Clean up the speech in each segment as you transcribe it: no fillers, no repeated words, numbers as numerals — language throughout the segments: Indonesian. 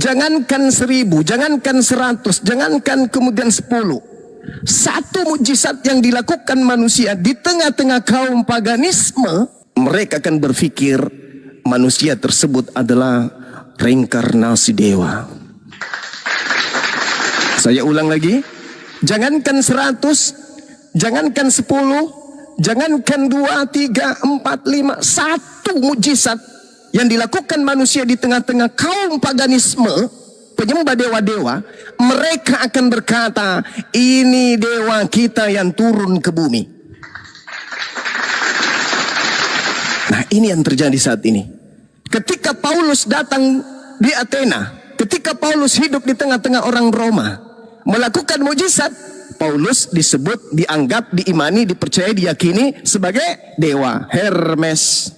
jangankan 1000, jangankan 100, jangankan kemudian 10. Satu mukjizat yang dilakukan manusia di tengah-tengah kaum paganisme, mereka akan berpikir manusia tersebut adalah reinkarnasi dewa. Saya ulang lagi, jangankan 100, jangankan 10, jangankan 2, 3, 4, 5, satu mukjizat yang dilakukan manusia di tengah-tengah kaum paganisme, penyembah dewa-dewa, mereka akan berkata, ini dewa kita yang turun ke bumi. Nah, ini yang terjadi saat ini. Ketika Paulus datang di Athena, ketika Paulus hidup di tengah-tengah orang Roma, melakukan mukjizat, Paulus disebut, dianggap, diimani, dipercaya, diyakini sebagai dewa Hermes.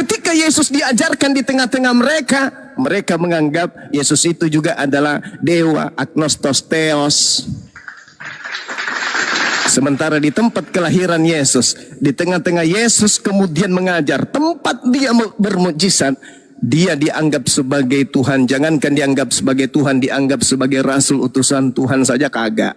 Ketika Yesus diajarkan di tengah-tengah mereka, mereka menganggap Yesus itu juga adalah dewa, agnostos theos. Sementara di tempat kelahiran Yesus, di tengah-tengah Yesus kemudian mengajar, tempat dia bermukjizat, dia dianggap sebagai Tuhan. Jangankan dianggap sebagai Tuhan, dianggap sebagai rasul utusan Tuhan saja kagak.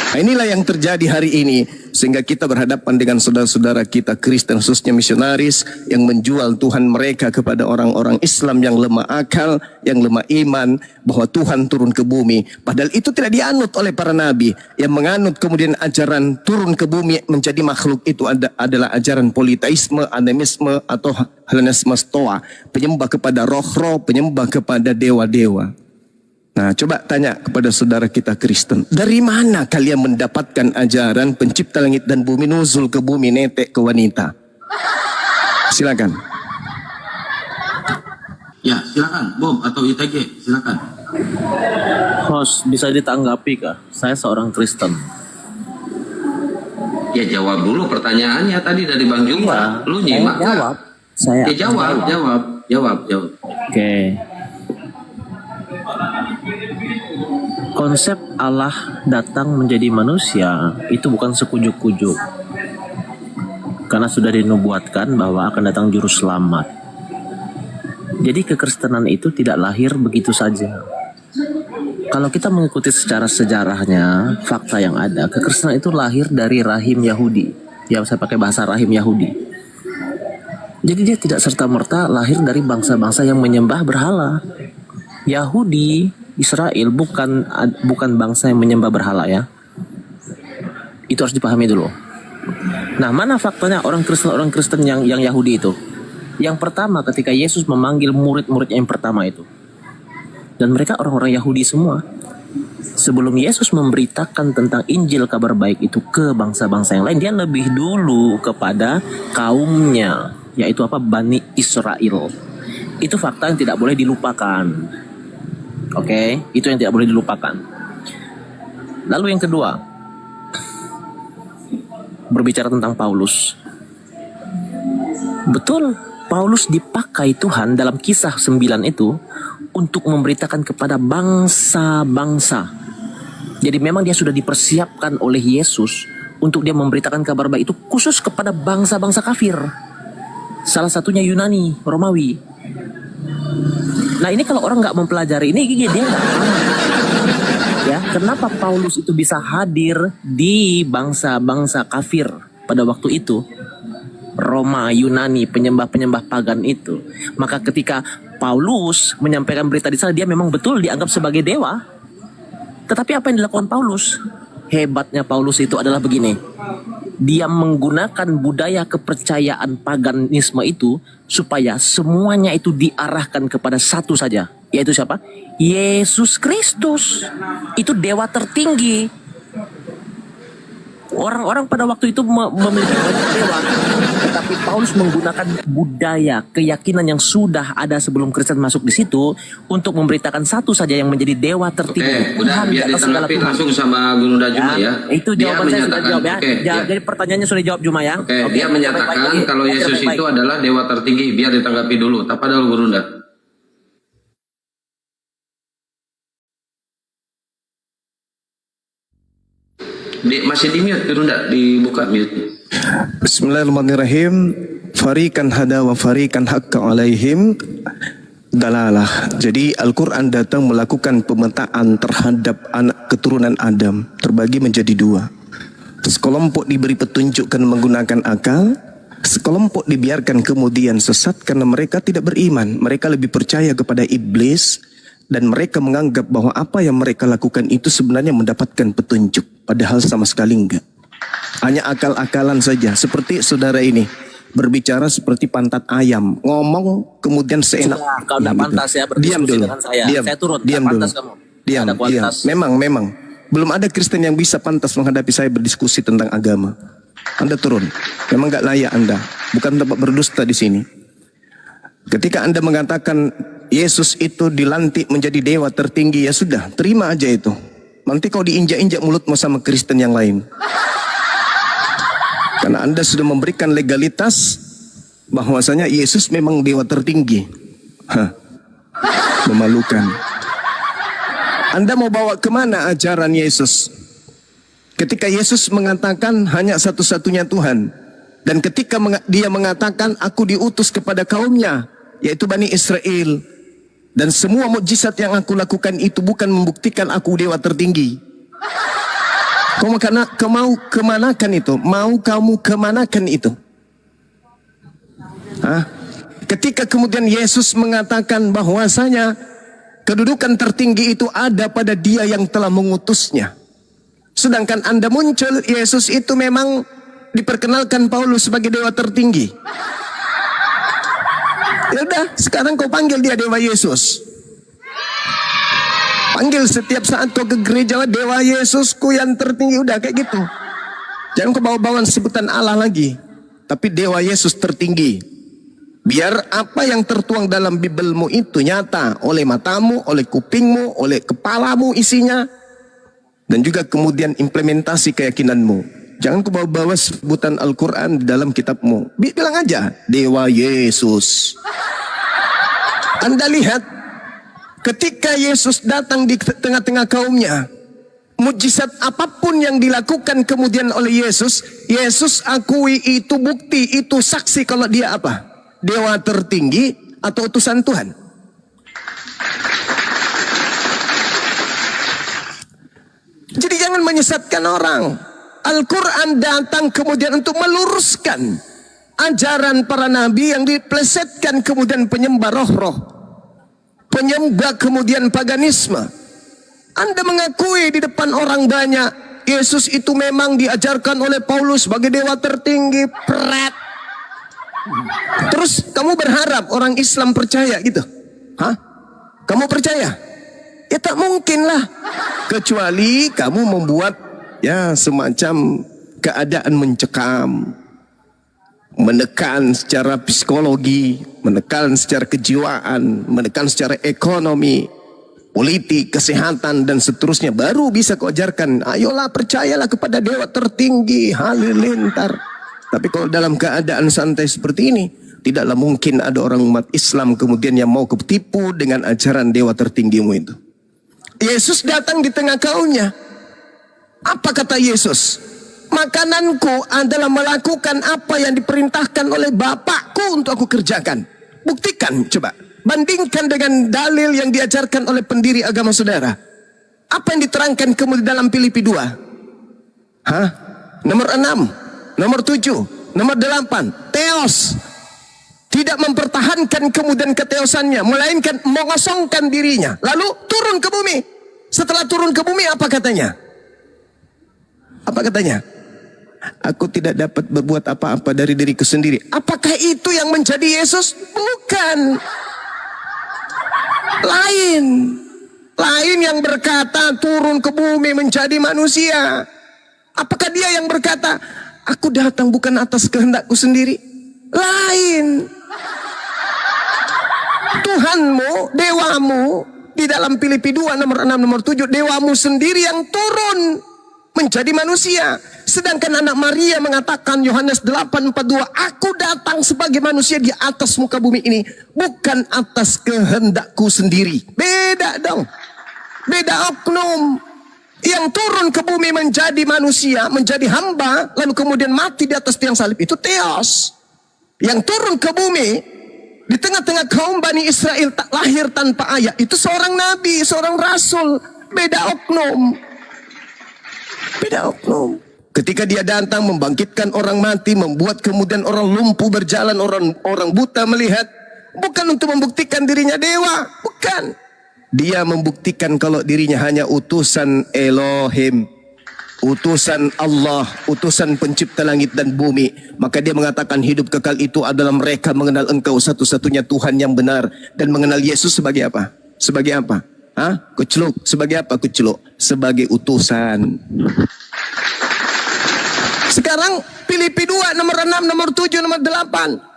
Nah, inilah yang terjadi hari ini, sehingga kita berhadapan dengan saudara-saudara kita Kristen, khususnya misionaris, yang menjual Tuhan mereka kepada orang-orang Islam yang lemah akal, yang lemah iman, bahwa Tuhan turun ke bumi. Padahal itu tidak dianut oleh para nabi. Yang menganut kemudian ajaran turun ke bumi menjadi makhluk itu adalah ajaran politeisme, animisme, atau Hellenisme Stoa, penyembah kepada roh-roh, penyembah kepada dewa-dewa. Nah, coba tanya kepada saudara kita Kristen, dari mana kalian mendapatkan ajaran pencipta langit dan bumi, nuzul ke bumi, netek ke wanita? Silakan. Ya, silakan, Bom atau ITG, silakan. Host, bisa ditanggapi kah? Saya seorang Kristen. Ya, jawab dulu pertanyaannya tadi dari Bang Juma. Lu nyimak jawab. Ya, jawab. Oke. Konsep Allah datang menjadi manusia itu bukan sekujuk-kujuk. Karena sudah dinubuatkan bahwa akan datang juru selamat. Jadi kekristenan itu tidak lahir begitu saja. Kalau kita mengikuti secara sejarahnya, fakta yang ada, kekristenan itu lahir dari rahim Yahudi. Ya, saya pakai bahasa rahim Yahudi. Jadi dia tidak serta-merta lahir dari bangsa-bangsa yang menyembah berhala. Yahudi, Israel bukan bangsa yang menyembah berhala ya. Itu harus dipahami dulu. Nah, mana faktanya orang Kristen yang Yahudi itu? Yang pertama, ketika Yesus memanggil murid-muridnya yang pertama itu, dan mereka orang-orang Yahudi semua. Sebelum Yesus memberitakan tentang Injil kabar baik itu ke bangsa-bangsa yang lain, dia lebih dulu kepada kaumnya, yaitu apa? Bani Israel. Itu fakta yang tidak boleh dilupakan. Oke, itu yang tidak boleh dilupakan. Lalu yang kedua, berbicara tentang Paulus. Betul, Paulus dipakai Tuhan dalam Kisah 9 itu untuk memberitakan kepada bangsa-bangsa. Jadi memang dia sudah dipersiapkan oleh Yesus untuk dia memberitakan kabar baik itu khusus kepada bangsa-bangsa kafir. Salah satunya Yunani, Romawi. Nah, ini kalau orang nggak mempelajari ini, dia nggak paham. Ya, kenapa Paulus itu bisa hadir di bangsa-bangsa kafir pada waktu itu? Roma, Yunani, penyembah-penyembah pagan itu. Maka ketika Paulus menyampaikan berita di sana, dia memang betul dianggap sebagai dewa. Tetapi apa yang dilakukan Paulus? Hebatnya Paulus itu adalah begini. Dia menggunakan budaya kepercayaan paganisme itu supaya semuanya itu diarahkan kepada satu saja, yaitu siapa? Yesus Kristus. Itu dewa tertinggi. Orang-orang pada waktu itu memiliki banyak dewa, tetapi Paulus menggunakan budaya, keyakinan yang sudah ada sebelum Kristen masuk di situ untuk memberitakan satu saja yang menjadi dewa tertinggi. Oke, udah biar ditanggapi langsung sama Guru Juma ya. Itu jawaban saya sudah jawab ya. Jadi pertanyaannya sudah jawab Juma ya. Oke, dia menyatakan kalau Yesus itu adalah dewa tertinggi, biar ditanggapi dulu. Apa dulu Guru Nda? Masih di mute, Gurunda, dibuka mute. Bismillahirrahmanirrahim. Farikan hada wa farikan haqqa alaihim dalalah. Jadi Al-Quran datang melakukan pemetaan terhadap anak keturunan Adam, terbagi menjadi dua. Sekelompok diberi petunjuk karena menggunakan akal, sekelompok dibiarkan kemudian sesat karena mereka tidak beriman. Mereka lebih percaya kepada iblis dan mereka menganggap bahwa apa yang mereka lakukan itu sebenarnya mendapatkan petunjuk, padahal sama sekali enggak. Hanya akal-akalan saja. Seperti saudara ini berbicara seperti pantat ayam, ngomong kemudian seenak. Kau tidak pantas ya berdiskusi dengan saya. Saya turun. Diam dulu. Pantas kamu. Diam. Ada kualitas. Memang. Belum ada Kristen yang bisa pantas menghadapi saya berdiskusi tentang agama. Anda turun. Memang nggak layak Anda. Bukan tempat berdusta di sini. Ketika Anda mengatakan Yesus itu dilantik menjadi dewa tertinggi, ya sudah, terima aja itu. Nanti kau diinjak-injak mulutmu sama Kristen yang lain. Karena Anda sudah memberikan legalitas bahwasanya Yesus memang dewa tertinggi. Memalukan. Anda mau bawa kemana ajaran Yesus? Ketika Yesus mengatakan hanya satu-satunya Tuhan. Dan ketika dia mengatakan aku diutus kepada kaumnya, yaitu Bani Israel. Dan semua mukjizat yang aku lakukan itu bukan membuktikan aku dewa tertinggi. Kau mau kemanakan itu? Mau kamu kemanakan itu? Ketika kemudian Yesus mengatakan bahwasanya kedudukan tertinggi itu ada pada Dia yang telah mengutusnya. Sedangkan Anda muncul, Yesus itu memang diperkenalkan Paulus sebagai dewa tertinggi. Ya udah, sekarang kau panggil dia Dewa Yesus. Panggil setiap saat kau ke gereja, Dewa Yesusku yang tertinggi. Udah kayak gitu. Jangan kau bawa-bawa sebutan Allah lagi. Tapi Dewa Yesus tertinggi. Biar apa yang tertuang dalam Bibelmu itu nyata oleh matamu, oleh kupingmu, oleh kepalamu isinya. Dan juga kemudian implementasi keyakinanmu. Jangan kau bawa-bawa sebutan Al-Quran di dalam kitabmu. Bilang aja Dewa Yesus. Anda lihat ketika Yesus datang di tengah-tengah kaumnya, mukjizat apapun yang dilakukan kemudian oleh Yesus, Yesus akui itu bukti, itu saksi kalau dia apa? Dewa tertinggi atau utusan Tuhan. Jadi jangan menyesatkan orang. Al-Quran datang kemudian untuk meluruskan ajaran para nabi yang diplesetkan kemudian penyembah roh-roh, penyembah kemudian paganisme. Anda mengakui di depan orang banyak Yesus itu memang diajarkan oleh Paulus sebagai dewa tertinggi. Terus kamu berharap orang Islam percaya gitu? Kamu percaya? Ya tak mungkin lah. Kecuali kamu membuat ya semacam keadaan mencekam, menekan secara psikologi, menekan secara kejiwaan, menekan secara ekonomi, politik, kesehatan dan seterusnya, baru bisa kau ajarkan. Ayolah percayalah kepada dewa tertinggi, halilintar. Tapi kalau dalam keadaan santai seperti ini, tidaklah mungkin ada orang umat Islam kemudian yang mau ketipu dengan ajaran dewa tertinggimu itu. Yesus datang di tengah kaumnya. Apa kata Yesus? Makananku adalah melakukan apa yang diperintahkan oleh Bapakku untuk aku kerjakan. Buktikan coba. Bandingkan dengan dalil yang diajarkan oleh pendiri agama saudara. Apa yang diterangkan kemudian dalam Filipi 2? Nomor 6, nomor 7, nomor 8. Theos. Tidak mempertahankan kemudian keteosannya, melainkan mengosongkan dirinya. Lalu turun ke bumi. Setelah turun ke bumi apa katanya? Apa katanya? Aku tidak dapat berbuat apa-apa dari diriku sendiri. Apakah itu yang menjadi Yesus? Bukan. Lain yang berkata turun ke bumi menjadi manusia. Apakah dia yang berkata, aku datang bukan atas kehendakku sendiri? Lain. Tuhanmu, dewamu, di dalam Filipi 2 nomor 6 nomor 7, dewamu sendiri yang turun menjadi manusia. Sedangkan anak Maria mengatakan Yohanes 8:42, aku datang sebagai manusia di atas muka bumi ini bukan atas kehendakku sendiri. Beda dong. Beda oknum. Yang turun ke bumi menjadi manusia, menjadi hamba, lalu kemudian mati di atas tiang salib, itu Theos. Yang turun ke bumi di tengah-tengah kaum Bani Israel tak lahir tanpa ayah, itu seorang nabi, seorang rasul. Beda oknum. Beda oknum. Ketika dia datang membangkitkan orang mati, membuat kemudian orang lumpuh berjalan, orang buta melihat, bukan untuk membuktikan dirinya dewa, bukan. Dia membuktikan kalau dirinya hanya utusan Elohim, utusan Allah, utusan pencipta langit dan bumi. Maka dia mengatakan hidup kekal itu adalah mereka mengenal Engkau satu-satunya Tuhan yang benar, dan mengenal Yesus sebagai apa? Sebagai apa? Kuceluk. Sebagai apa kuceluk? Sebagai utusan. Sekarang Filipi 2 nomor 6, nomor 7, nomor 8.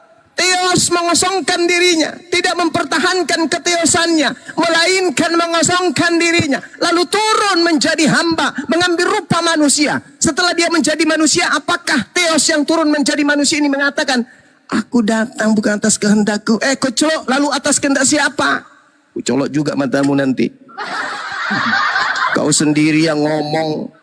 Theos mengosongkan dirinya, tidak mempertahankan keteosannya, melainkan mengosongkan dirinya, lalu turun menjadi hamba, mengambil rupa manusia. Setelah dia menjadi manusia, apakah Theos yang turun menjadi manusia ini mengatakan, aku datang bukan atas kehendakku? Kucolok, lalu atas kehendak siapa? Kucolok juga matamu nanti. Kau sendiri yang ngomong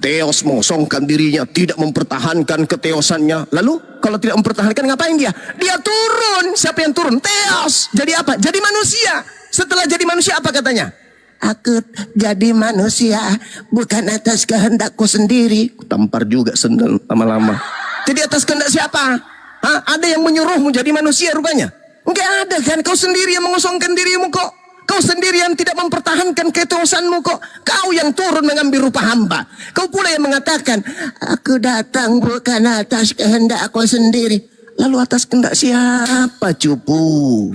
Theos mengosongkan dirinya, tidak mempertahankan keteosannya. Lalu kalau tidak mempertahankan ngapain dia? Dia turun. Siapa yang turun? Theos. Jadi apa? Jadi manusia. Setelah jadi manusia apa katanya? Aku jadi manusia bukan atas kehendakku sendiri. Tampar juga sendal lama-lama. Jadi atas kehendak siapa? Ada yang menyuruhmu jadi manusia rupanya? Enggak ada kan? Kau sendiri yang mengosongkan dirimu kok. Kau sendiri yang tidak mempertahankan keteosanmu kok. Kau yang turun mengambil rupa hamba. Kau pula yang mengatakan, aku datang bukan atas kehendak aku sendiri. Lalu atas kehendak siapa cupu?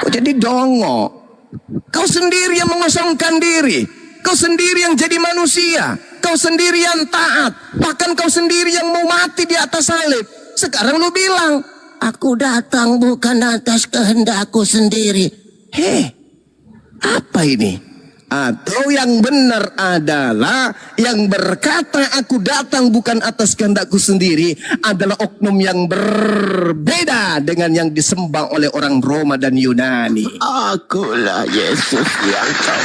Kau jadi dongo. Kau sendiri yang mengosongkan diri. Kau sendiri yang jadi manusia. Kau sendiri yang taat. Bahkan kau sendiri yang mau mati di atas salib. Sekarang lu bilang, aku datang bukan atas kehendakku sendiri. Apa ini? Atau yang benar adalah yang berkata aku datang bukan atas kehendakku sendiri adalah oknum yang berbeda dengan yang disembah oleh orang Roma dan Yunani. Akulah Yesus yang kau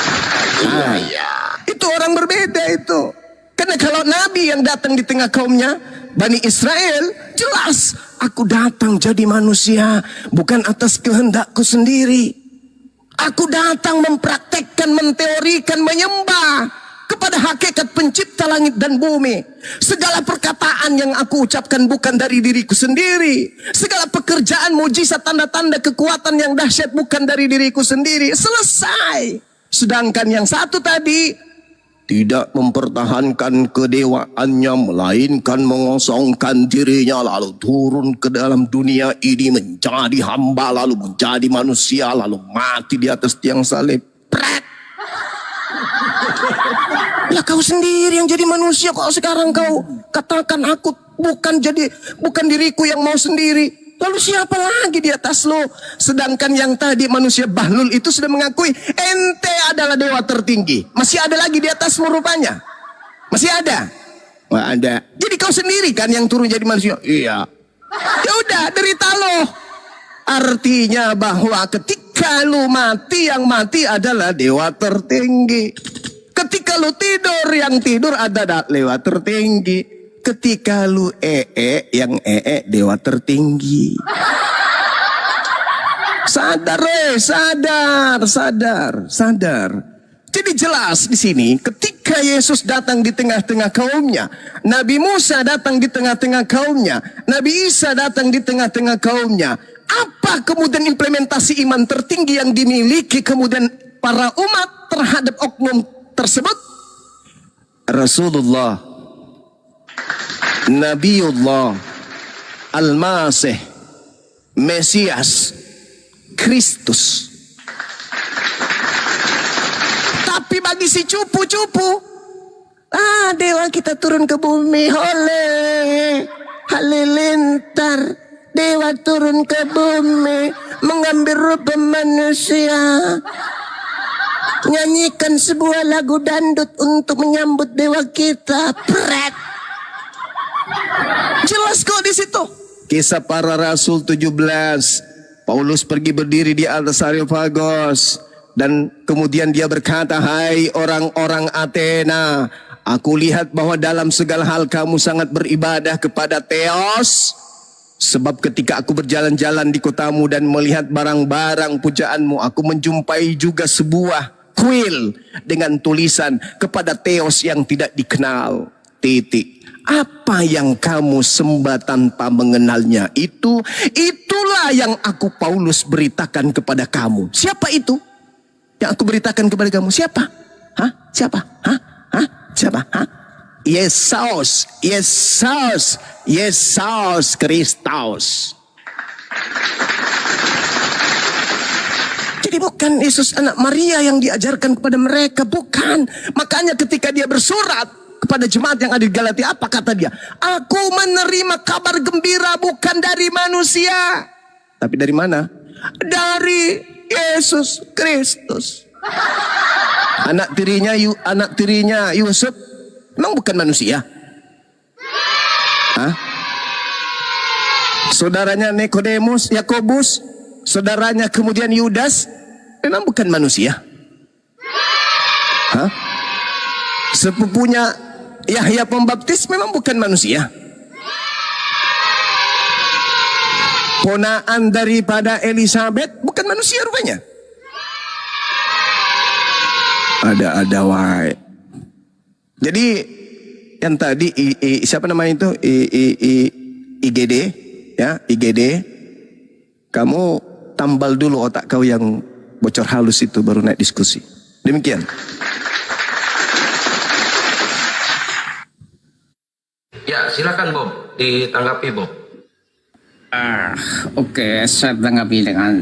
Itu orang berbeda itu. Karena kalau Nabi yang datang di tengah kaumnya Bani Israel, jelas aku datang jadi manusia bukan atas kehendakku sendiri. Aku datang mempraktekkan, menteorikan, menyembah kepada hakikat pencipta langit dan bumi. Segala perkataan yang aku ucapkan bukan dari diriku sendiri. Segala pekerjaan, mujizat, tanda-tanda kekuatan yang dahsyat bukan dari diriku sendiri. Selesai. Sedangkan yang satu tadi tidak mempertahankan kedewaannya, melainkan mengosongkan dirinya, lalu turun ke dalam dunia ini menjadi hamba, lalu menjadi manusia, lalu mati di atas tiang salib. Pret. Ya kau sendiri yang jadi manusia kok sekarang kau katakan aku bukan diriku yang mau sendiri. Lalu siapa lagi di atas lo? Sedangkan yang tadi manusia Bahlul itu sudah mengakui ente adalah dewa tertinggi. Masih ada lagi di atasmu rupanya? Masih ada? Nggak ada. Jadi kau sendiri kan yang turun jadi manusia? Iya. Ya udah, derita lo. Artinya bahwa ketika lo mati, yang mati adalah dewa tertinggi. Ketika lo tidur, yang tidur adalah dewa tertinggi. Ketika lu yang dewa tertinggi. Sadar, sadar. Jadi jelas di sini ketika Yesus datang di tengah-tengah kaumnya, Nabi Musa datang di tengah-tengah kaumnya, Nabi Isa datang di tengah-tengah kaumnya. Apa kemudian implementasi iman tertinggi yang dimiliki kemudian para umat terhadap oknum tersebut? Rasulullah, Nabiullah, Al-Masih, Mesias, Kristus. Tapi bagi si cupu-cupu, dewa kita turun ke bumi, halilintar, dewa turun ke bumi, mengambil rupa manusia, nyanyikan sebuah lagu dandut untuk menyambut dewa kita. Pret. Jelas kok di situ. Kisah para Rasul 17. Paulus pergi berdiri di atas Areopagos. Dan kemudian dia berkata, hai orang-orang Athena, aku lihat bahwa dalam segala hal kamu sangat beribadah kepada Theos. Sebab ketika aku berjalan-jalan di kotamu dan melihat barang-barang pujaanmu, aku menjumpai juga sebuah kuil dengan tulisan kepada Theos yang tidak dikenal. Titik. Apa yang kamu sembah tanpa mengenalnya itulah yang aku Paulus beritakan kepada kamu. Siapa itu? Yang aku beritakan kepada kamu siapa? Hah? Siapa? Hah? Hah? Siapa? Hah? Yesus, Yesus, Yesus Kristus. Jadi bukan Yesus anak Maria yang diajarkan kepada mereka, bukan. Makanya ketika dia bersurat kepada jemaat yang ada di Galatia, apa kata dia? Aku menerima kabar gembira bukan dari manusia, tapi dari mana? Dari Yesus Kristus. Anak tirinya Yusuf memang bukan manusia. Hah? Saudaranya Nikodemus, Yakobus, saudaranya kemudian Yudas, memang bukan manusia. Hah? Sepupunya Yahya Pembaptis memang bukan manusia. Ponaan daripada Elizabeth bukan manusia rupanya. Ada wae. Jadi yang tadi siapa namanya itu IGD ya, IGD, kamu tambal dulu otak kau yang bocor halus itu baru naik diskusi. Demikian. Ya, silakan Bob, ditanggapi Bob. Oke, saya tanggapi dengan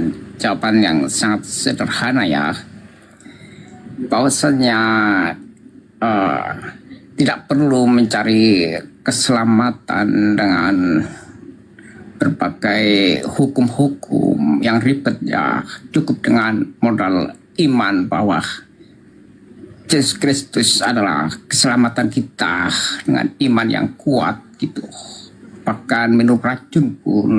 jawaban yang sangat sederhana ya. Bahwasanya tidak perlu mencari keselamatan dengan berbagai hukum-hukum yang ribet ya. Cukup dengan modal iman bahwa Yesus Kristus adalah keselamatan kita dengan iman yang kuat gitu. Bahkan minum racun pun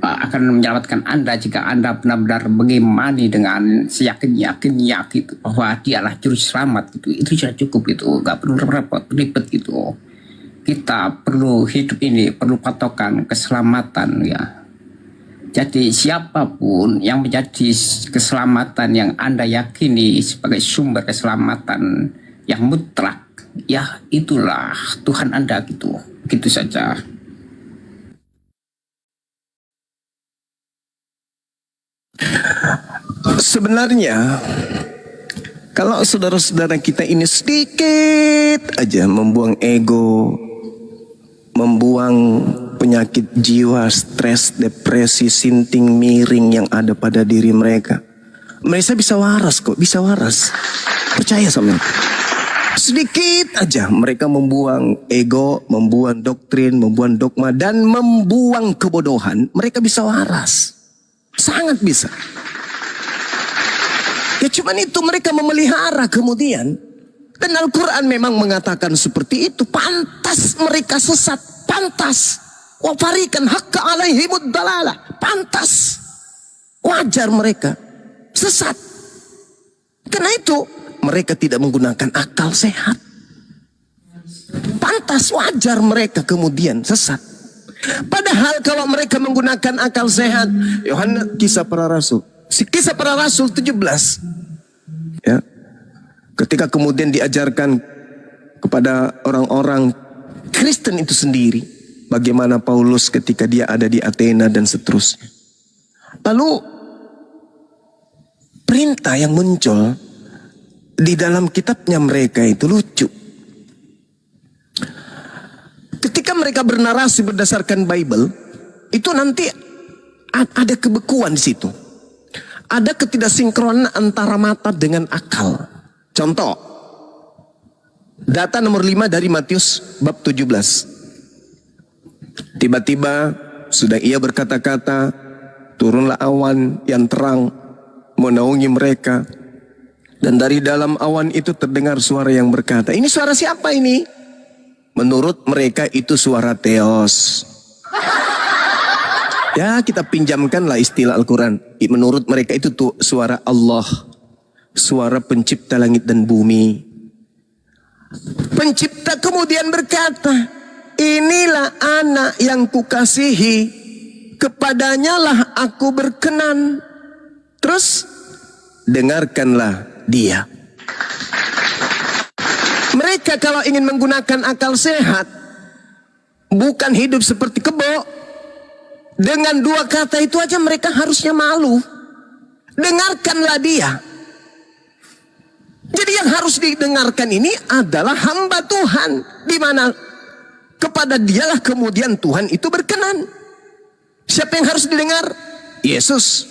akan menyelamatkan Anda jika Anda benar-benar mengimani dengan seyakin-yakinnya gitu bahwa dialah juru selamat gitu. Itu sudah cukup itu, nggak perlu repot ribet gitu. Kita perlu hidup ini perlu patokan keselamatan ya. Jadi siapapun yang menjadi keselamatan yang Anda yakini sebagai sumber keselamatan yang mutlak, ya itulah Tuhan Anda gitu. Begitu saja. Sebenarnya kalau saudara-saudara kita ini sedikit aja membuang ego, membuang penyakit jiwa, stres, depresi, sinting, miring yang ada pada diri mereka, mereka bisa waras kok, bisa waras. Percaya sama aku. Sedikit aja mereka membuang ego, membuang doktrin, membuang dogma, dan membuang kebodohan, mereka bisa waras. Sangat bisa. Ya cuman itu mereka memelihara kemudian. Dan Al-Quran memang mengatakan seperti itu. Pantas mereka sesat. Pantas. Wa fariqan haqqa alaihimud dalalah. Pantas. Wajar mereka sesat. Karena itu mereka tidak menggunakan akal sehat. Pantas, wajar mereka kemudian sesat. Padahal kalau mereka menggunakan akal sehat, Yohanes Kisah Para Rasul, Kisah Para Rasul 17, ya, ketika kemudian diajarkan kepada orang-orang Kristen itu sendiri, bagaimana Paulus ketika dia ada di Athena dan seterusnya. Lalu perintah yang muncul di dalam kitabnya mereka itu lucu. Ketika mereka bernarasi berdasarkan Bible, itu nanti ada kebekuan di situ. Ada ketidaksinkronan antara mata dengan akal. Contoh, data nomor 5 dari Matius bab 17. Tiba-tiba sudah ia berkata-kata, turunlah awan yang terang menaungi mereka. Dan dari dalam awan itu terdengar suara yang berkata, ini suara siapa ini? Menurut mereka itu suara Theos. Ya, kita pinjamkanlah istilah Al-Quran. Menurut mereka itu tuh suara Allah, suara pencipta langit dan bumi. Pencipta kemudian berkata, inilah anak yang kukasihi, kepadanya lah aku berkenan. Terus dengarkanlah dia. Mereka kalau ingin menggunakan akal sehat, bukan hidup seperti kebo. Dengan dua kata itu aja mereka harusnya malu. Dengarkanlah dia. Jadi yang harus didengarkan ini adalah hamba Tuhan, di mana kepada dialah kemudian Tuhan itu berkenan. Siapa yang harus didengar? Yesus.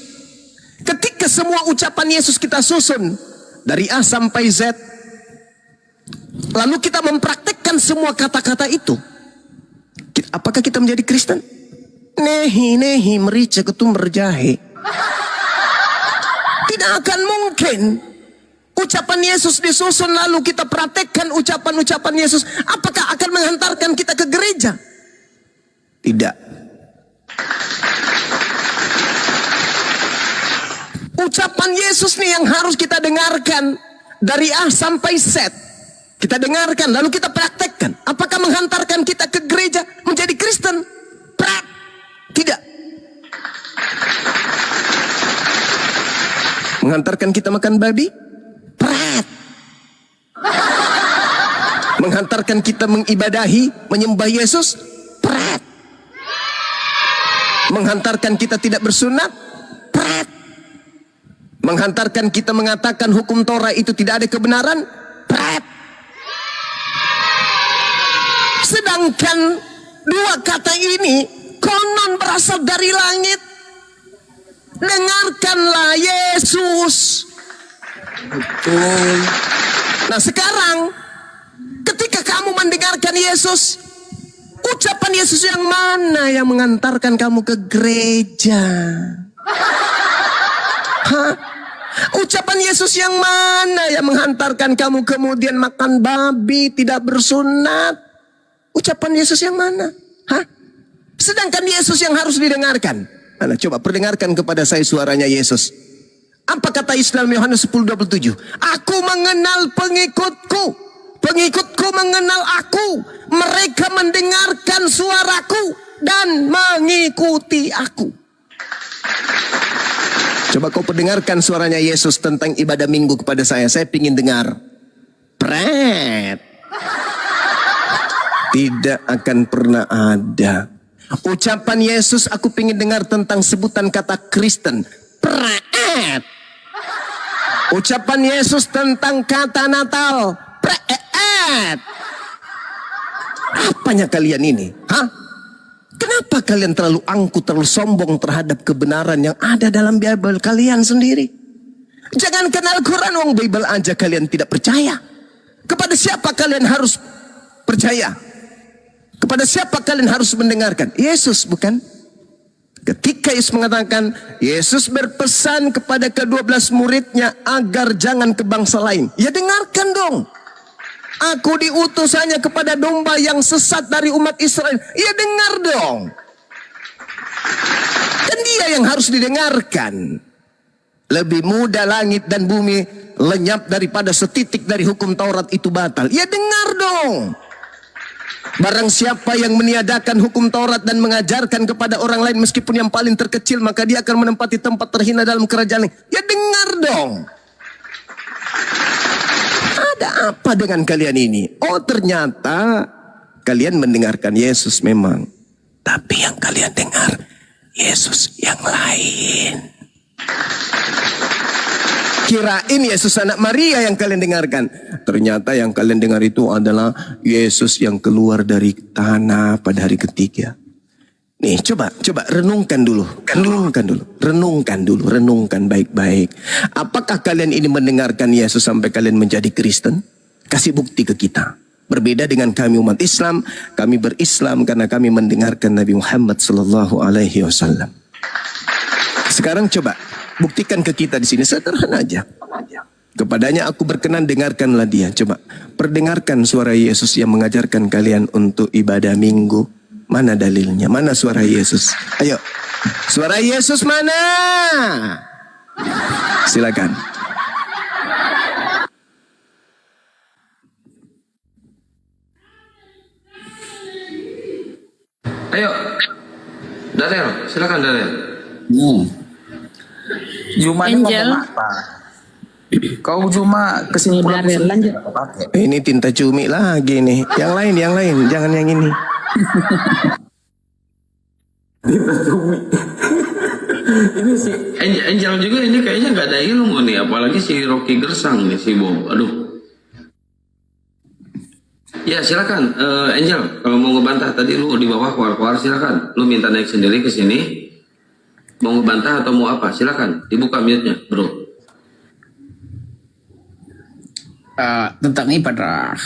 Ketika semua ucapan Yesus kita susun dari A sampai Z, lalu kita mempraktekkan semua kata-kata itu, apakah kita menjadi Kristen? Nehi merica ketumbar jahe. Tidak akan mungkin. Ucapan Yesus disusun lalu kita praktekkan ucapan-ucapan Yesus. Apakah akan menghantarkan kita ke gereja? Tidak. Ucapan Yesus nih yang harus kita dengarkan dari A sampai Z. Kita dengarkan lalu kita praktekkan. Apakah menghantarkan kita ke gereja menjadi Kristen? Tidak. Menghantarkan kita makan babi? Prat. Menghantarkan kita mengibadahi, menyembah Yesus? Prat. Menghantarkan kita tidak bersunat? Prat. Menghantarkan kita mengatakan hukum Torah itu tidak ada kebenaran? Prat. Sedangkan dua kata ini konon berasal dari langit. Dengarkanlah Yesus. Betul. Nah sekarang ketika kamu mendengarkan Yesus, ucapan Yesus yang mana yang mengantarkan kamu ke gereja? Hah? Ucapan Yesus yang mana yang menghantarkan kamu kemudian makan babi, tidak bersunat? Ucapan Yesus yang mana? Hah? Sedangkan Yesus yang harus didengarkan. Mana, coba perdengarkan kepada saya suaranya Yesus. Apa kata Yesus dalam Yohanes 10:27? Aku mengenal pengikutku. Pengikutku mengenal aku. Mereka mendengarkan suaraku dan mengikuti aku. Coba kau perdengarkan suaranya Yesus tentang ibadah minggu kepada saya. Saya ingin dengar. Pret. Tidak akan pernah ada. Ucapan Yesus aku ingin dengar tentang sebutan kata Kristen. Pret. Ucapan Yesus tentang kata Natal. Pret. Apanya kalian ini? Hah? Kenapa kalian terlalu angkuh, terlalu sombong terhadap kebenaran yang ada dalam Bible kalian sendiri? Jangankan Al-Quran, wong Bible aja kalian tidak percaya. Kepada siapa kalian harus percaya? Kepada siapa kalian harus mendengarkan? Yesus bukan? Ketika Yesus mengatakan, Yesus berpesan kepada ke-12 muridnya agar jangan ke bangsa lain. Ya dengarkan dong. Aku diutus hanya kepada domba yang sesat dari umat Israel. Ya dengar dong. Dan dia yang harus didengarkan. Lebih mudah langit dan bumi lenyap daripada setitik dari hukum Taurat itu batal. Ya dengar dong. Barang siapa yang meniadakan hukum Taurat dan mengajarkan kepada orang lain meskipun yang paling terkecil, maka dia akan menempati tempat terhina dalam kerajaan. Ya dengar dong. Ada apa dengan kalian ini? Oh ternyata kalian mendengarkan Yesus memang. Tapi yang kalian dengar Yesus yang lain. Kirain Yesus anak Maria yang kalian dengarkan. Ternyata yang kalian dengar itu adalah Yesus yang keluar dari tanah pada hari ketiga. Nih coba renungkan dulu. Renungkan baik-baik. Apakah kalian ini mendengarkan Yesus sampai kalian menjadi Kristen? Kasih bukti ke kita. Berbeda dengan kami umat Islam, kami berislam karena kami mendengarkan Nabi Muhammad SAW. Sekarang coba buktikan ke kita di sini, sederhana aja. Kepadanya aku berkenan, dengarkanlah dia. Coba perdengarkan suara Yesus yang mengajarkan kalian untuk ibadah minggu. Mana dalilnya? Mana suara Yesus? Ayo. Suara Yesus mana? Silakan. Ayo, Darel, silakan Darel. Cuma ini Angel. ngomong apa? Kau cuma kesimpulan Darel, lanjut. Ini tinta cumi lagi nih. Yang lain, jangan yang ini. Ini si Angel juga ini kayaknya nggak ada ilmu nih, apalagi si Rocky Gersang nih si Bob. Aduh. Ya silakan, Angel. Kalau mau ngebantah tadi lu di bawah keluar silakan. Lu minta naik sendiri ke sini. Mau ngebantah atau mau apa? Silakan. Dibuka mute-nya, bro. Tentang ibadah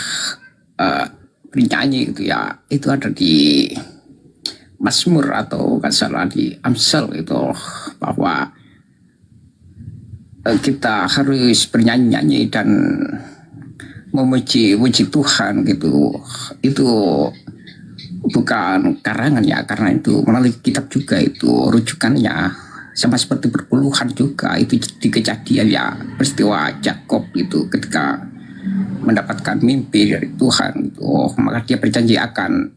bernyanyi gitu ya, itu ada di Mazmur atau nggak salah di Amsal itu, bahwa kita harus bernyanyi dan memuji Tuhan gitu. Itu bukan karangan ya, karena itu melalui kitab juga, itu rujukannya sama seperti perpuluhan juga. Itu di Kejadian ya, peristiwa Yakob itu ketika mendapatkan mimpi dari Tuhan itu, maka dia berjanji akan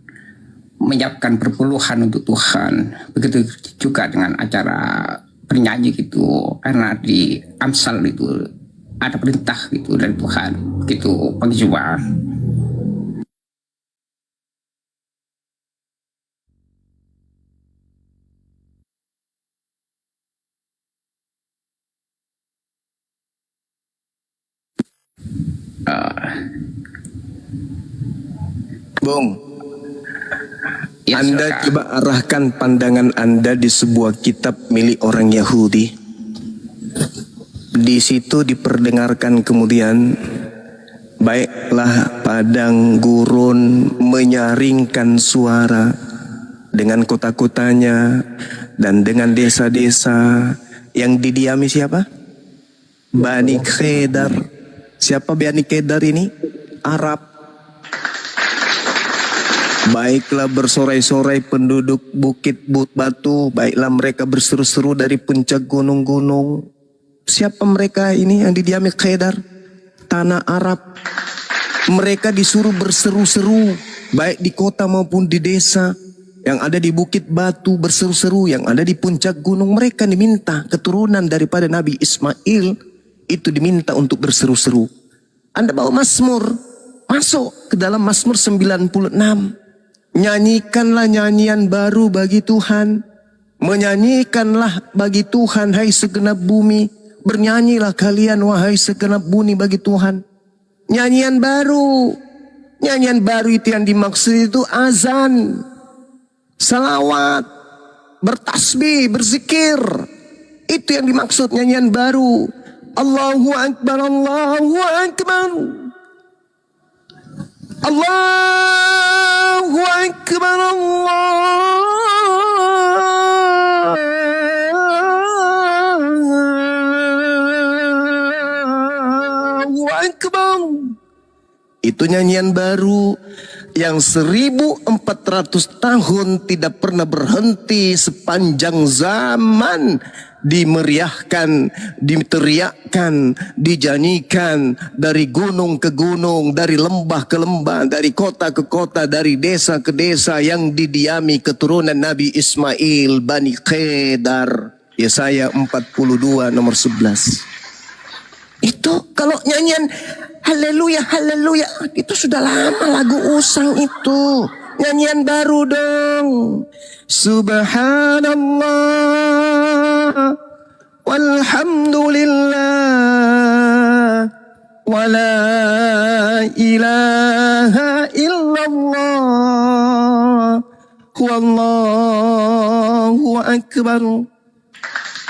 menyiapkan perpuluhan untuk Tuhan. Begitu juga dengan acara bernyanyi gitu, karena di Amsal itu ada perintah gitu dari Tuhan gitu. Bagi Juma. Bung, Ya, Anda silakan. coba arahkan pandangan Anda di sebuah kitab milik orang Yahudi. Di situ diperdengarkan kemudian, baiklah padang gurun menyaringkan suara dengan kota-kotanya dan dengan desa-desa yang didiami siapa? Bani Kedar. Siapa Bani Kedar ini? Arab. Baiklah bersorai-sorai penduduk bukit batu, baiklah mereka berseru-seru dari puncak gunung-gunung. Siapa mereka ini yang didiami Kedar? Tanah Arab. Mereka disuruh berseru-seru, baik di kota maupun di desa. Yang ada di bukit batu berseru-seru, yang ada di puncak gunung. Mereka diminta, keturunan daripada Nabi Ismail itu diminta untuk berseru-seru. Anda bawa Mazmur, masuk ke dalam Mazmur 96. Nyanyikanlah nyanyian baru bagi Tuhan. Menyanyikanlah bagi Tuhan, hai segenap bumi. Bernyanyilah kalian, wahai segenap bumi, bagi Tuhan. Nyanyian baru. Nyanyian baru itu yang dimaksud itu azan, salawat, bertasbih, berzikir. Itu yang dimaksud nyanyian baru. Allahu Akbar, Allahu Akbar. Allahu Akbar, Allahu Akbar. Itu nyanyian baru yang 1400 tahun tidak pernah berhenti sepanjang zaman. Dimeriahkan, diteriakkan, dijanjikan dari gunung ke gunung, dari lembah ke lembah, dari kota ke kota, dari desa ke desa yang didiami keturunan Nabi Ismail, Bani Kedar. Yesaya 42 nomor 11. Itu kalau nyanyian haleluya, haleluya, itu sudah lama lagu usang itu. Nyanyian baru dong. Subhanallah walhamdulillah wala ilaha illallah wallahu akbar.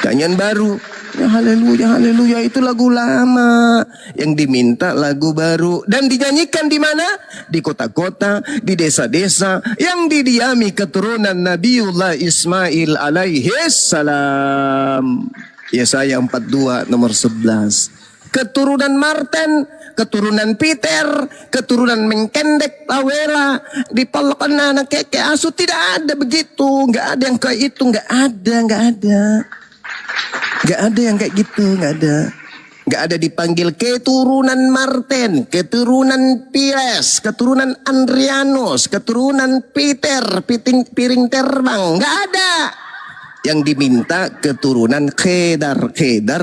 Nyanyian baru. Ya haleluya, haleluya, itu lagu lama. Yang diminta lagu baru. Dan dinyanyikan di mana? Di kota-kota, di desa-desa yang didiami keturunan Nabiullah Ismail alaihi salam. Yesaya 42 nomor 11. keturunan Martin, keturunan Peter, keturunan Mengkendek, Pawela, dipalkan anak keke asu, tidak ada begitu, nggak ada yang kayak itu, nggak ada yang kayak gitu, nggak ada dipanggil keturunan Martin, keturunan Pires, keturunan Andrianus, keturunan Peter, piring terbang, nggak ada. Yang diminta keturunan Kedar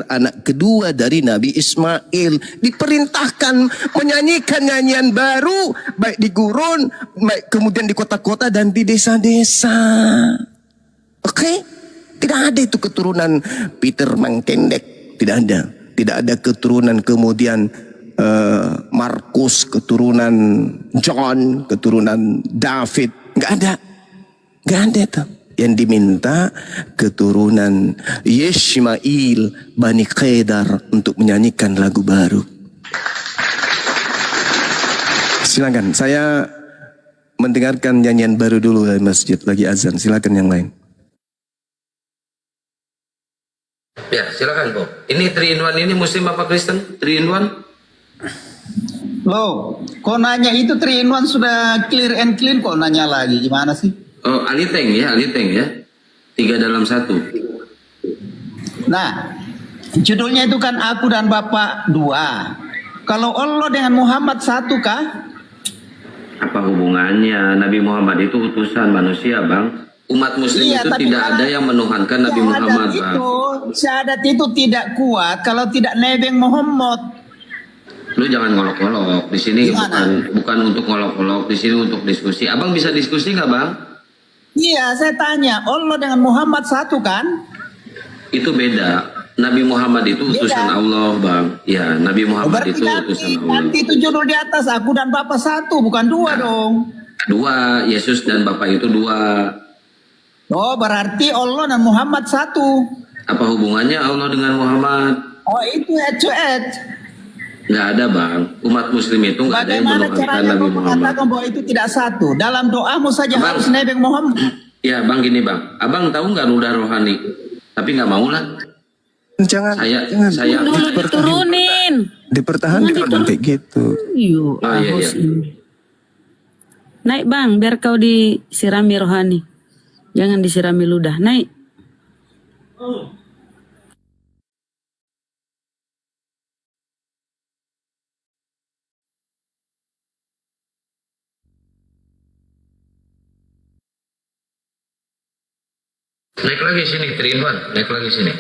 anak kedua dari Nabi Ismail, diperintahkan menyanyikan nyanyian baru baik di gurun, baik kemudian di kota-kota dan di desa-desa. Oke? Tidak ada itu keturunan Peter Mangkendek, tidak ada keturunan kemudian Markus, keturunan John, keturunan David, nggak ada itu. Yang diminta keturunan Yishmail Bani Kedar untuk menyanyikan lagu baru. Silakan, saya mendengarkan nyanyian baru dulu dari masjid, lagi azan. Silakan yang lain. Ya, silakan, Bob. Ini 3 in 1 ini Muslim apa Kristen? 3 in 1? Loh, kok nanya itu 3 in 1 sudah clear and clean, kok nanya lagi, gimana sih? Oh, aliteng ya. 3 dalam 1. Nah, judulnya itu kan aku dan Bapak 2. Kalau Allah dengan Muhammad 1 kah? Apa hubungannya? Nabi Muhammad itu utusan manusia, Bang. Umat muslim Iya, itu tapi tidak kan ada yang menuhankan Nabi Muhammad, Bang. Syahadat itu tidak kuat kalau tidak nebeng Muhammad. Lu jangan ngolok-ngolok. Di sini Gimana? bukan untuk ngolok-ngolok, di sini untuk diskusi. Abang bisa diskusi nggak, Bang? Iya, saya tanya, Allah dengan Muhammad 1 kan? Itu beda. Nabi Muhammad itu utusan Beda. Allah, Bang. Ya, Nabi Muhammad Berarti itu utusan Allah. nanti itu judul di atas, aku dan Bapak 1, bukan 2 dong. 2, Yesus dan Bapak itu 2. Oh, berarti Allah dan Muhammad 1. Apa hubungannya Allah dengan Muhammad? Oh, itu head to head. Nggak ada, Bang. Umat muslim itu nggak ada yang Bagaimana menuhankan caranya Nabi kau Muhammad. mengatakan bahwa itu tidak satu? Dalam doamu saja Bang. harus nebeng Muhammad. Ya, Bang, gini, Bang. Abang tahu nggak ludah rohani? Tapi nggak mau lah. Jangan Saya Dulu diturunin. dipertahankan kayak gitu. Yuk, Oh, iya, ahos iya. ini. Naik bang, biar kau disirami rohani. Jangan disirami ludah. Naik. naik lagi sini, 3 in 1. Naik lagi sini.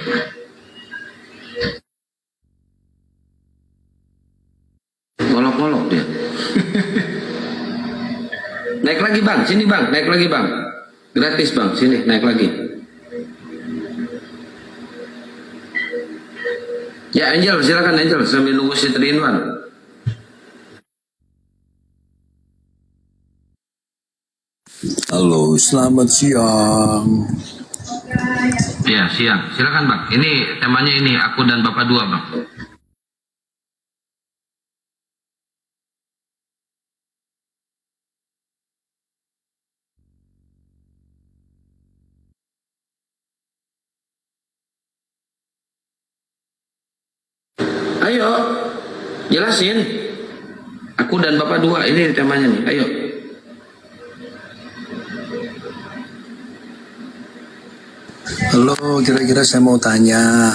Ngolok-ngolok dia. Naik lagi, Bang. Sini, Bang. Naik lagi, Bang. Gratis, Bang. Sini, naik lagi. Ya, Angel, silakan Angel sambil nunggu si 3 in 1. Halo, selamat siang. Ya, siang. Silakan, Bang. Ini temanya ini, aku dan Bapak 2, Bang. Ayo, jelasin. Aku dan Bapak 2, ini temanya nih. Ayo. Halo, kira-kira saya mau tanya.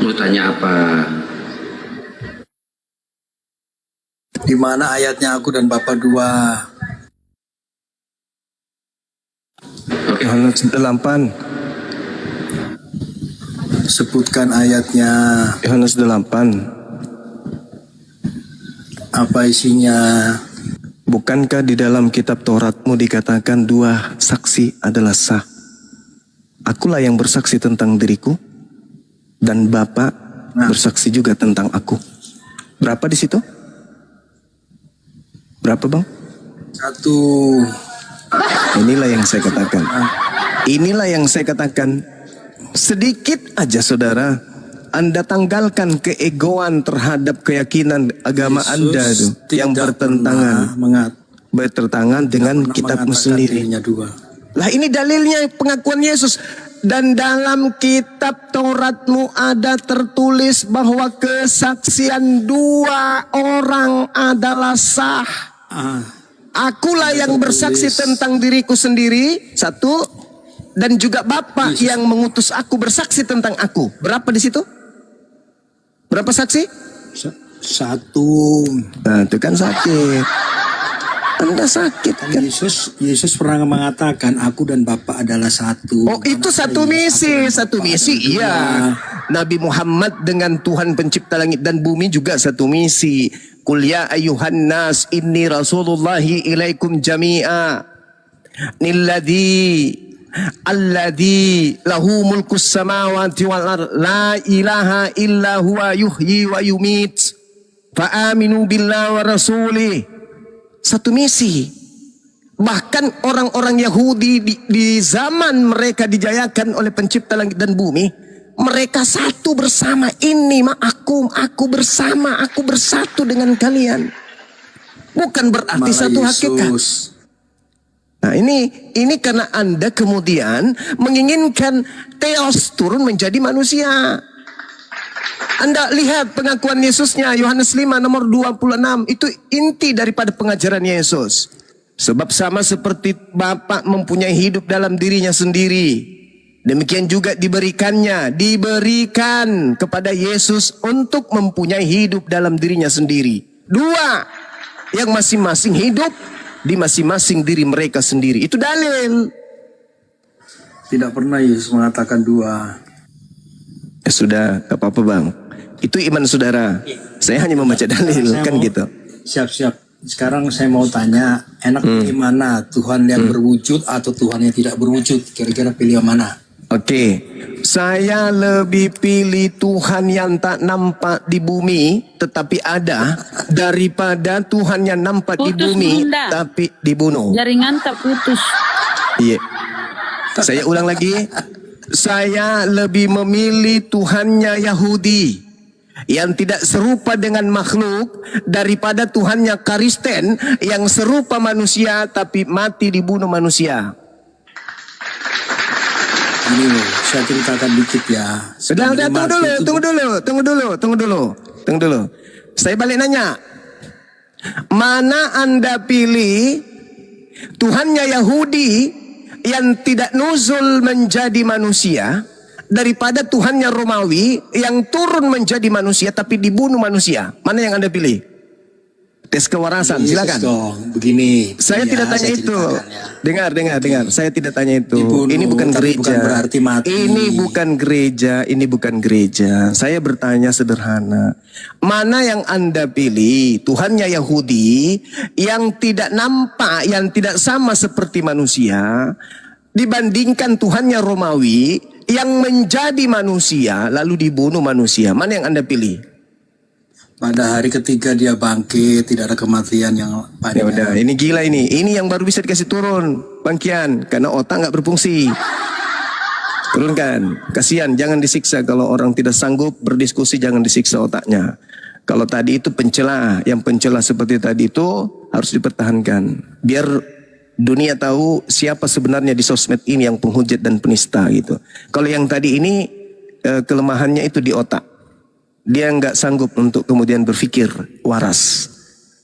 Mau tanya apa? Di mana ayatnya aku dan Bapak 2? Oke. Yohanes 8. Sebutkan ayatnya. Yohanes 8. Apa isinya? Bukankah di dalam kitab Tauratmu dikatakan 2 saksi adalah sah? Akulah yang bersaksi tentang diriku dan Bapa bersaksi juga tentang aku. Berapa di situ? Berapa, Bang? 1. Inilah yang saya katakan. Inilah yang saya katakan. Sedikit aja saudara, Anda tanggalkan keegoan terhadap keyakinan agama Anda itu yang bertentangan dengan kitabmu sendiri. Dirinya 2. Lah ini dalilnya pengakuan Yesus. dan dalam kitab Tauratmu ada tertulis bahwa kesaksian 2 orang adalah sah. Akulah yang bersaksi tentang diriku sendiri, 1, dan juga Bapa yang mengutus aku bersaksi tentang aku. Berapa di situ? Berapa saksi? 1. Nah, itu kan sakit. Anda sakit kan? Yesus pernah mengatakan aku dan Bapa adalah satu. Oh, itu satu misi, iya. Nabi Muhammad dengan Tuhan pencipta langit dan bumi juga satu misi. Qul ya ayyuhan nas inni rasulullahi ilaikum jami'a. Alladhi lahu mulkus samawati wal ard la ilaha illa huwa yuhyi wa yumit. Fa aminu billahi wa rasulih. Satu misi. Bahkan orang-orang Yahudi di zaman mereka dijayakan oleh pencipta langit dan bumi, mereka satu bersama. Ini aku bersatu dengan kalian. Bukan berarti Malah satu Yesus. hakikat. Nah ini karena Anda kemudian menginginkan Theos turun menjadi manusia. Anda lihat pengakuan Yesusnya, Yohanes 5 nomor 26. Itu inti daripada pengajaran Yesus. Sebab sama seperti Bapa mempunyai hidup dalam dirinya sendiri, demikian juga diberikan kepada Yesus untuk mempunyai hidup dalam dirinya sendiri. 2 yang masing-masing hidup di masing-masing diri mereka sendiri. Itu dalil. Tidak pernah Yesus mengatakan 2. Ya sudah, gak apa-apa bang. Itu iman saudara. Saya hanya membaca dalil, kan gitu. Siap-siap. Sekarang saya mau tanya, enak gimana? Tuhan yang berwujud atau Tuhan yang tidak berwujud? Kira-kira pilih yang mana? Oke, saya lebih pilih Tuhan yang tak nampak di bumi tetapi ada daripada Tuhan yang nampak di Putus, bumi Bunda. tapi dibunuh. Jaringan tak putus. Iya. Saya ulang lagi. Saya lebih memilih Tuhannya Yahudi yang tidak serupa dengan makhluk daripada Tuhannya Kristen yang serupa manusia tapi mati dibunuh manusia. Ini loh, saya ceritakan dikit ya. Sudah, tunggu dulu. Saya balik nanya. Mana Anda pilih Tuhannya Yahudi yang tidak nuzul menjadi manusia daripada Tuhannya Romawi yang turun menjadi manusia tapi dibunuh manusia? Mana yang Anda pilih? Tes kewarasan, silakan. Begini. Saya tidak tanya itu. Dengar. Saya tidak tanya itu. Dibunuh, ini bukan tapi gereja. bukan berarti mati. Ini bukan gereja. Saya bertanya sederhana. Mana yang Anda pilih? Tuhannya Yahudi yang tidak nampak, yang tidak sama seperti manusia, dibandingkan Tuhannya Romawi yang menjadi manusia lalu dibunuh manusia. Mana yang Anda pilih? Pada hari ketiga dia bangkit, tidak ada kematian yang Ya udah, ini gila ini. Ini yang baru bisa dikasih turun, Bang Kian, karena otak nggak berfungsi. Turunkan, kasihan, jangan disiksa kalau orang tidak sanggup berdiskusi, jangan disiksa otaknya. Kalau tadi itu pencela, yang pencela seperti tadi itu harus dipertahankan. Biar dunia tahu siapa sebenarnya di sosmed ini yang penghujat dan penista gitu. Kalau yang tadi ini kelemahannya itu di otak. Dia nggak sanggup untuk kemudian berpikir waras.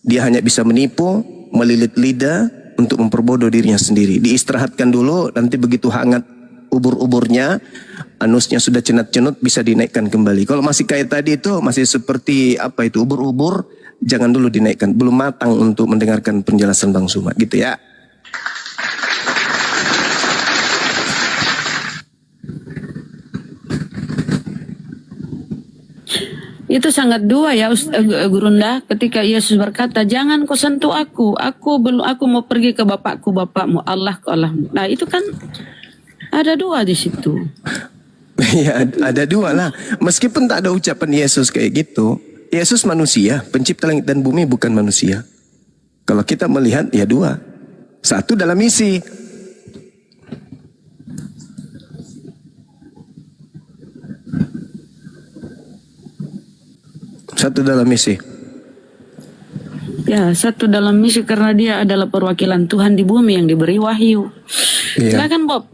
Dia hanya bisa menipu, melilit lidah untuk memperbodoh dirinya sendiri. Diistirahatkan dulu, nanti begitu hangat ubur-uburnya, anusnya sudah cenut-cenut, bisa dinaikkan kembali. Kalau masih kayak tadi itu, masih seperti apa itu ubur-ubur, jangan dulu dinaikkan. Belum matang untuk mendengarkan penjelasan Bang Suma, gitu ya. Itu sangat dua ya Gurunda, ketika Yesus berkata jangan kau sentuh aku mau pergi ke bapakmu Allah ke Allahmu. Nah itu kan ada dua di situ. Ya ada dua lah. Meskipun tak ada ucapan Yesus kayak gitu, Yesus manusia, pencipta langit dan bumi, bukan manusia. Kalau kita melihat ya dua, satu dalam misi. Satu dalam misi. Ya, satu dalam misi karena dia adalah perwakilan Tuhan di bumi yang diberi wahyu. Iya. Silakan Bob.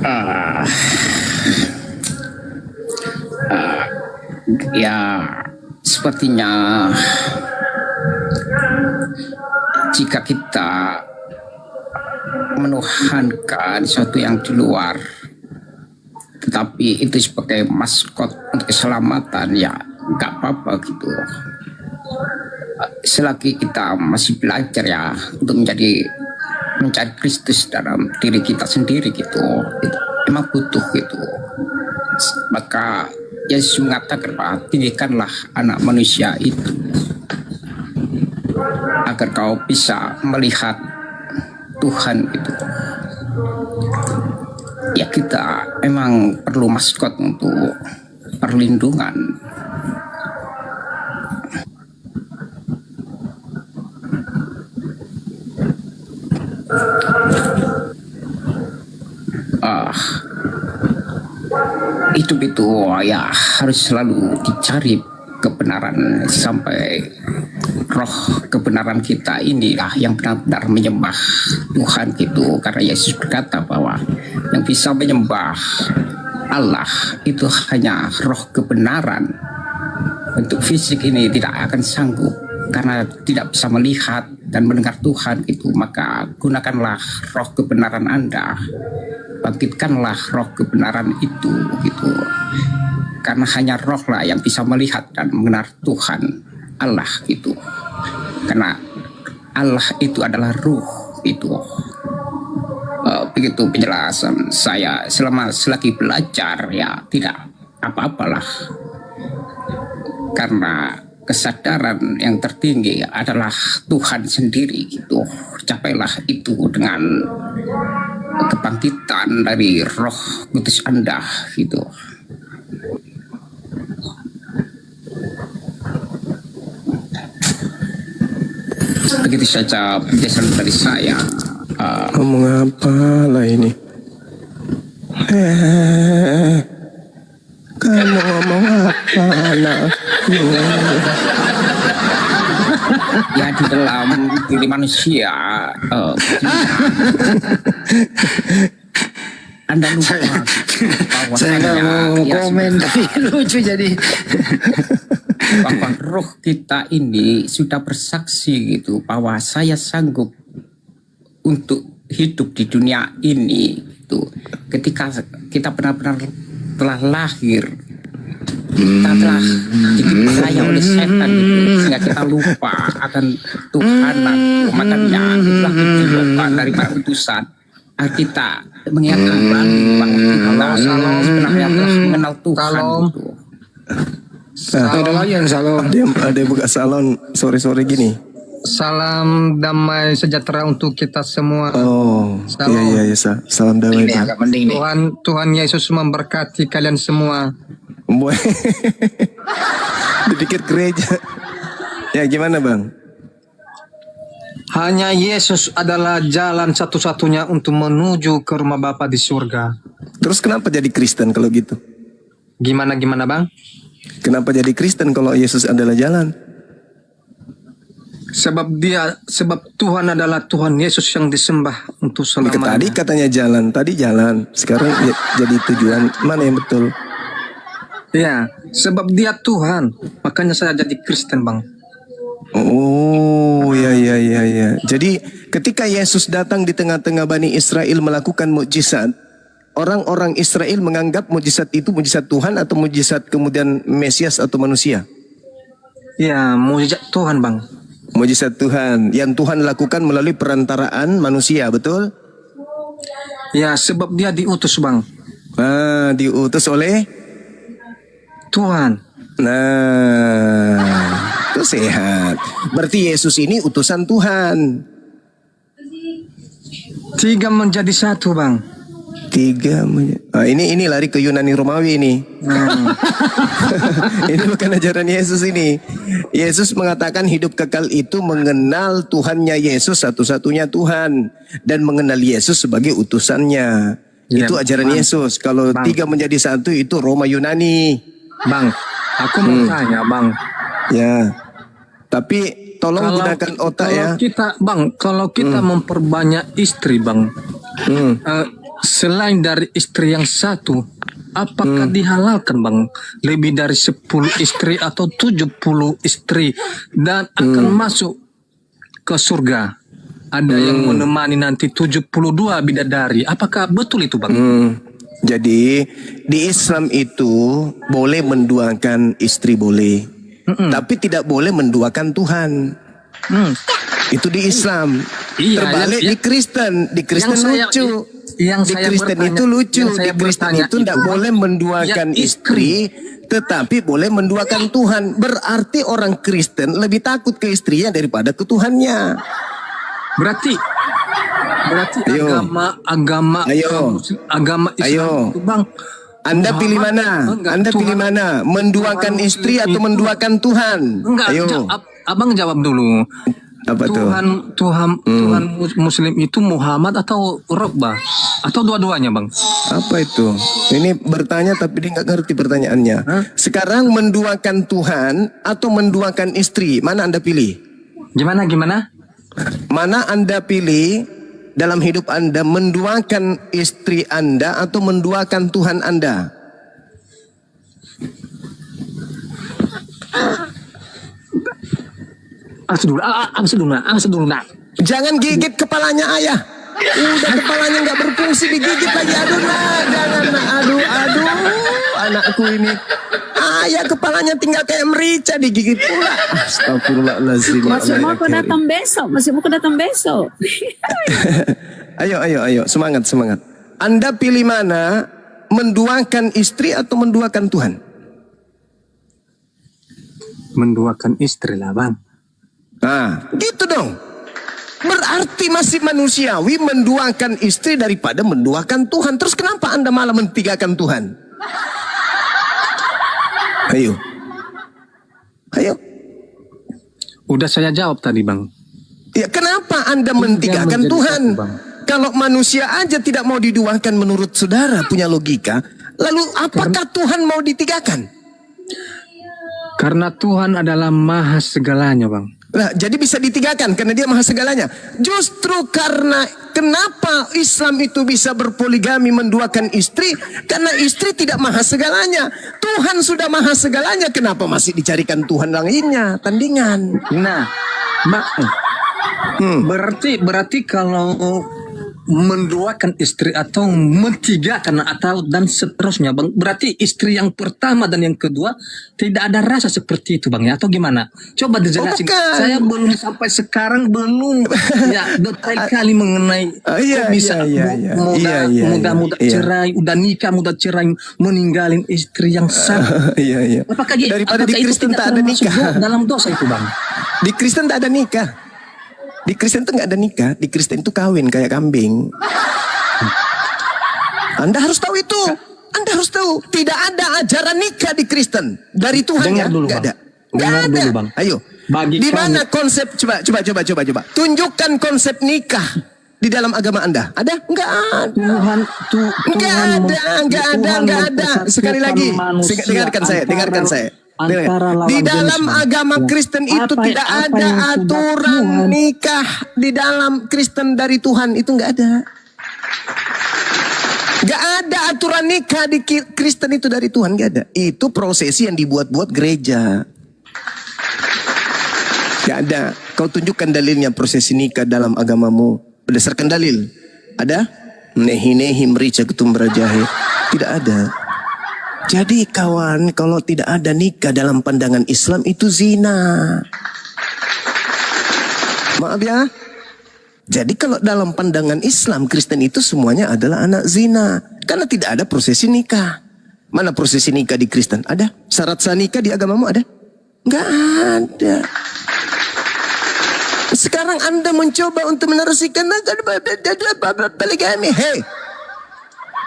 Ah, ya, sepertinya jika kita menuhankan sesuatu yang di luar, tetapi itu sebagai maskot untuk keselamatan, ya nggak apa-apa gitu. Selagi kita masih belajar ya untuk mencari Kristus dalam diri kita sendiri gitu, itu emang butuh gitu. Maka Yesus mengatakan bahwa tinggikanlah anak manusia itu agar kau bisa melihat Tuhan itu. Ya kita emang perlu maskot untuk perlindungan. Hidup itu ya harus selalu dicari kebenaran sampai roh kebenaran kita inilah yang benar-benar menyembah Tuhan gitu. Karena Yesus berkata bahwa yang bisa menyembah Allah itu hanya roh kebenaran. Untuk fisik ini tidak akan sanggup karena tidak bisa melihat dan mendengar Tuhan itu. Maka gunakanlah roh kebenaran Anda, bangkitkanlah roh kebenaran itu gitu. Karena hanya roh lah yang bisa melihat dan mengenal Tuhan Allah gitu. Karena Allah itu adalah ruh itu. Begitu penjelasan saya selagi belajar ya tidak apa-apalah. Karena kesadaran yang tertinggi adalah Tuhan sendiri gitu. Capailah itu dengan kebangkitan dari roh kudus Anda gitu. Begitu saja penjelasan dari saya. Ngomong apa lah ini? Kamu ngomong apa lah? Ya di dalam diri manusia Anda lupa bahwa Saya nggak mau komen tapi lucu jadi. bahwa roh kita ini sudah bersaksi gitu bahwa saya sanggup untuk hidup di dunia ini itu. Ketika kita benar-benar telah lahir, kita telah diperdaya oleh setan gitu, sehingga kita lupa akan Tuhanan. Makanya itulah tujuan dari para utusan kita mengingatkan kembali bahwa kita sebenarnya telah mengenal Tuhan gitu. Ada lagi yang salam. Ada yang buka salon sore-sore gini. Salam damai sejahtera untuk kita semua. Oh, Salam. iya, salam damai. Ini Bang. agak mending nih. Tuhan Yesus memberkati kalian semua. Boy. Di dekat gereja. Ya gimana Bang? Hanya Yesus adalah jalan satu-satunya untuk menuju ke rumah Bapa di surga. Terus kenapa jadi Kristen kalau gitu? Gimana Bang? Kenapa jadi Kristen kalau Yesus adalah jalan? Sebab Tuhan adalah Tuhan Yesus yang disembah untuk selamanya. Tadi katanya jalan, sekarang jadi tujuan. Mana yang betul? Ya, sebab Dia Tuhan, makanya saya jadi Kristen Bang. Oh, ya. Jadi ketika Yesus datang di tengah-tengah Bani Israel melakukan mukjizat, orang-orang Israel menganggap mukjizat itu mukjizat Tuhan atau mukjizat kemudian Mesias atau manusia? Ya, mukjizat Tuhan Bang. Mukjizat Tuhan yang Tuhan lakukan melalui perantaraan manusia, betul? Ya, sebab Dia diutus Bang. Diutus oleh Tuhan. Nah, itu sehat. Berarti Yesus ini utusan Tuhan. 3 menjadi 1 Bang. 3 ini lari ke Yunani Romawi ini. Ini bukan ajaran Yesus ini. Yesus mengatakan hidup kekal itu mengenal Tuhannya Yesus satu-satunya Tuhan dan mengenal Yesus sebagai utusannya. Ya, Itu ajaran Bang. Yesus. Kalau Bang. 3 menjadi 1 itu Roma Yunani. Bang, aku mau tanya Bang. Ya. Tapi tolong gunakan otak ya. Kalau kita memperbanyak istri Bang, selain dari istri yang satu, apakah dihalalkan bang lebih dari 10 istri atau 70 istri dan akan masuk ke surga? Ada yang menemani nanti 72 bidadari. Apakah betul itu bang? Jadi di Islam itu boleh menduakan istri boleh, tapi tidak boleh menduakan Tuhan. Itu di Islam. Iya, Terbalik di Kristen. Di Kristen lucu. Di Kristen itu lucu. Di Kristen itu tidak boleh menduakan istri, tetapi boleh menduakan Tuhan. Berarti orang Kristen lebih takut ke istrinya daripada ke Tuhannya. Berarti Ayo. agama Islam itu bang. Anda pilih mana? Anda pilih mana? Menduakan istri atau menduakan Tuhan? Enggak, Ayo. abang jawab dulu. Apa tuh? Tuhan Muslim itu Muhammad atau Rabbah atau dua-duanya bang? Apa itu? Ini bertanya tapi dia nggak ngerti pertanyaannya. Sekarang menduakan Tuhan atau menduakan istri? Mana Anda pilih? Gimana? Mana Anda pilih dalam hidup Anda, menduakan istri Anda atau menduakan Tuhan Anda? Angsa dulu nak. Jangan gigit kepalanya ayah. Udah kepalanya nggak berfungsi, digigit lagi. Aduh nah, jangan nah. Aduh, anakku ini. Ayah kepalanya tinggal kayak merica, digigit pula. Astagfirullahaladzim. Masih mau aku datang besok. Ayo, semangat. Anda pilih mana? Menduakan istri atau menduakan Tuhan? Menduakan istri lah bang. Nah, gitu dong. Berarti masih manusiawi menduakan istri daripada menduakan Tuhan. Terus kenapa Anda malah mentigakan Tuhan? Ayo. Udah saya jawab tadi bang. Ya, kenapa Anda mentigakan Tuhan? Kalau manusia aja tidak mau diduakan menurut saudara punya logika, lalu apakah Tuhan mau ditigakan? Karena Tuhan adalah maha segalanya bang. Nah, jadi bisa ditigakan karena dia maha segalanya. Justru karena kenapa Islam itu bisa berpoligami, menduakan istri? Karena istri tidak maha segalanya. Tuhan sudah maha segalanya. Kenapa masih dicarikan Tuhan lainnya? Tandingan. Nah, berarti kalau menduakan istri atau mentigakan atau dan seterusnya bang, berarti istri yang pertama dan yang kedua tidak ada rasa seperti itu bang ya, atau gimana? Coba dijelasin. Saya belum sampai sekarang belum ya detail kali mengenai muda cerai, udah nikah muda cerai, meninggalin istri yang satu. Apakah daripada di Kristen tak ada nikah dalam dosa itu bang? Di Kristen tak ada nikah. Di Kristen itu nggak ada nikah. Di Kristen itu kawin kayak kambing. Anda harus tahu itu. Anda harus tahu. Tidak ada ajaran nikah di Kristen dari Tuhan. Dengar ya. dulu, Nggak Bang. ada. Dengar Nggak ada. dulu, Bang. Ayo. Di mana konsep? Coba. Tunjukkan konsep nikah di dalam agama Anda. Ada? Nggak ada. Nggak ada. Sekali lagi. Dengarkan saya. Di dalam agama Kristen itu tidak ada aturan nikah di dalam Kristen dari Tuhan, itu nggak ada. Nggak ada aturan nikah di Kristen itu dari Tuhan, nggak ada. Itu prosesi yang dibuat-buat gereja. Nggak ada. Kau tunjukkan dalilnya prosesi nikah dalam agamamu berdasarkan dalil. Ada? Nehi merica ketumbar jahe. Tidak ada. Jadi kawan, kalau tidak ada nikah dalam pandangan Islam itu zina. Maaf ya. Jadi kalau dalam pandangan Islam, Kristen itu semuanya adalah anak zina. Karena tidak ada prosesi nikah. Mana prosesi nikah di Kristen? Ada? Syarat sah nikah di agamamu ada? Nggak ada. Sekarang Anda mencoba untuk meneruskan poligami. Hei,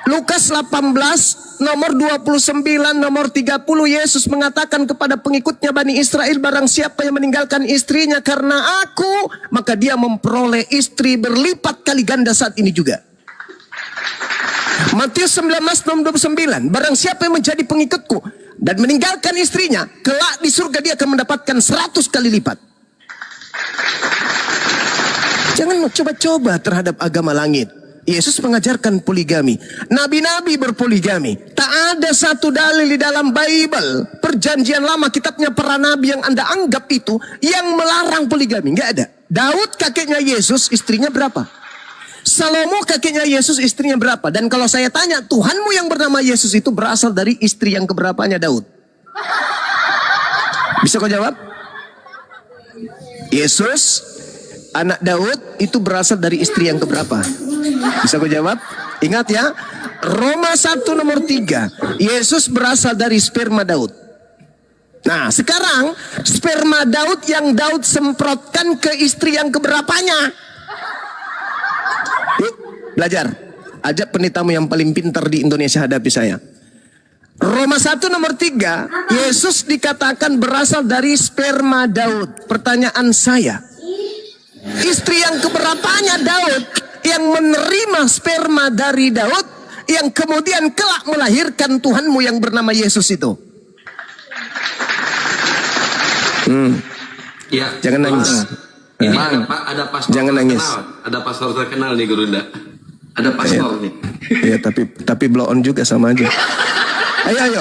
Lukas 18 nomor 29 nomor 30, Yesus mengatakan kepada pengikutnya Bani Israel, barang siapa yang meninggalkan istrinya karena aku, maka dia memperoleh istri berlipat kali ganda saat ini juga. Matius 19 nomor 29, barang siapa yang menjadi pengikutku dan meninggalkan istrinya, kelak di surga dia akan mendapatkan 100 kali lipat. Jangan coba-coba terhadap agama langit. Yesus mengajarkan poligami. Nabi-nabi berpoligami. Tak ada satu dalil di dalam Bible, perjanjian lama, kitabnya para nabi yang Anda anggap itu, yang melarang poligami. Nggak ada. Daud kakeknya Yesus, istrinya berapa? Salomo kakeknya Yesus, istrinya berapa? Dan kalau saya tanya, Tuhanmu yang bernama Yesus itu berasal dari istri yang keberapanya Daud? Bisa kau jawab? Yesus, anak Daud, itu berasal dari istri yang keberapa? Bisa kau jawab? Ingat ya, Roma 1 nomor 3, Yesus berasal dari sperma Daud. Nah sekarang, sperma Daud yang Daud semprotkan ke istri yang keberapanya. Yuk, belajar. Ajak pendetamu yang paling pintar di Indonesia hadapi saya. Roma 1 nomor 3, Yesus dikatakan berasal dari sperma Daud. Pertanyaan saya, istri yang keberapanya Daud, yang menerima sperma dari Daud, yang kemudian kelak melahirkan Tuhanmu yang bernama Yesus itu. Ya, Jangan nangis. Ini ada pastor Jangan nangis. terkenal. Ada pastor terkenal nih Gurunda. Ada pastor nih. Ya tapi blow on juga sama aja. Ayo.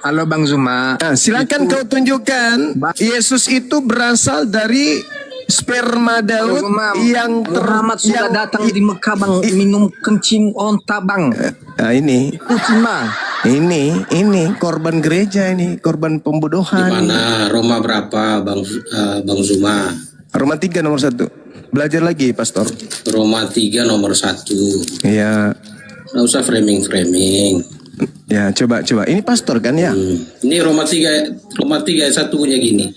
Halo Bang Zuma. Nah, silakan kau tunjukkan Yesus itu berasal dari sperma Daud yang Muhammad sudah datang di Mekah bang, minum kencing onta bang. Nah, ini Itu cuma ini korban gereja, ini korban pembodohan. Mana Roma berapa Bang Zuma? Roma 3 nomor 1. Belajar lagi pastor. Roma 3 nomor 1. Iya. Nggak usah framing. Ya coba. Ini pastor kan ya? Ini Roma 3 ayat 1 punya gini.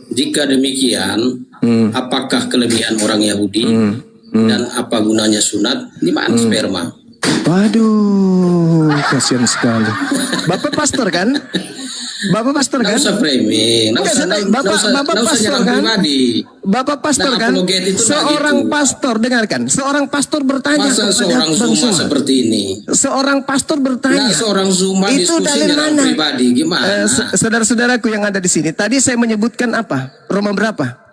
Jika demikian, apakah kelebihan orang Yahudi dan apa gunanya sunat? Di mana sperma? Waduh, kasihan sekali. Bapak pastor kan? Bapak pastor kan? Nggak usah framing. Nggak usah pastor kan? pribadi. Bapak pastor Nah, kan? apologet itu Seorang gitu. pastor, dengarkan. Seorang pastor bertanya Masa kepada seorang Bang Zuma seperti ini? Seorang pastor bertanya. Nah, seorang Zuma itu diskusi dari dengan mana? pribadi gimana? Saudara-saudaraku yang ada di sini, tadi saya menyebutkan apa? Roma berapa?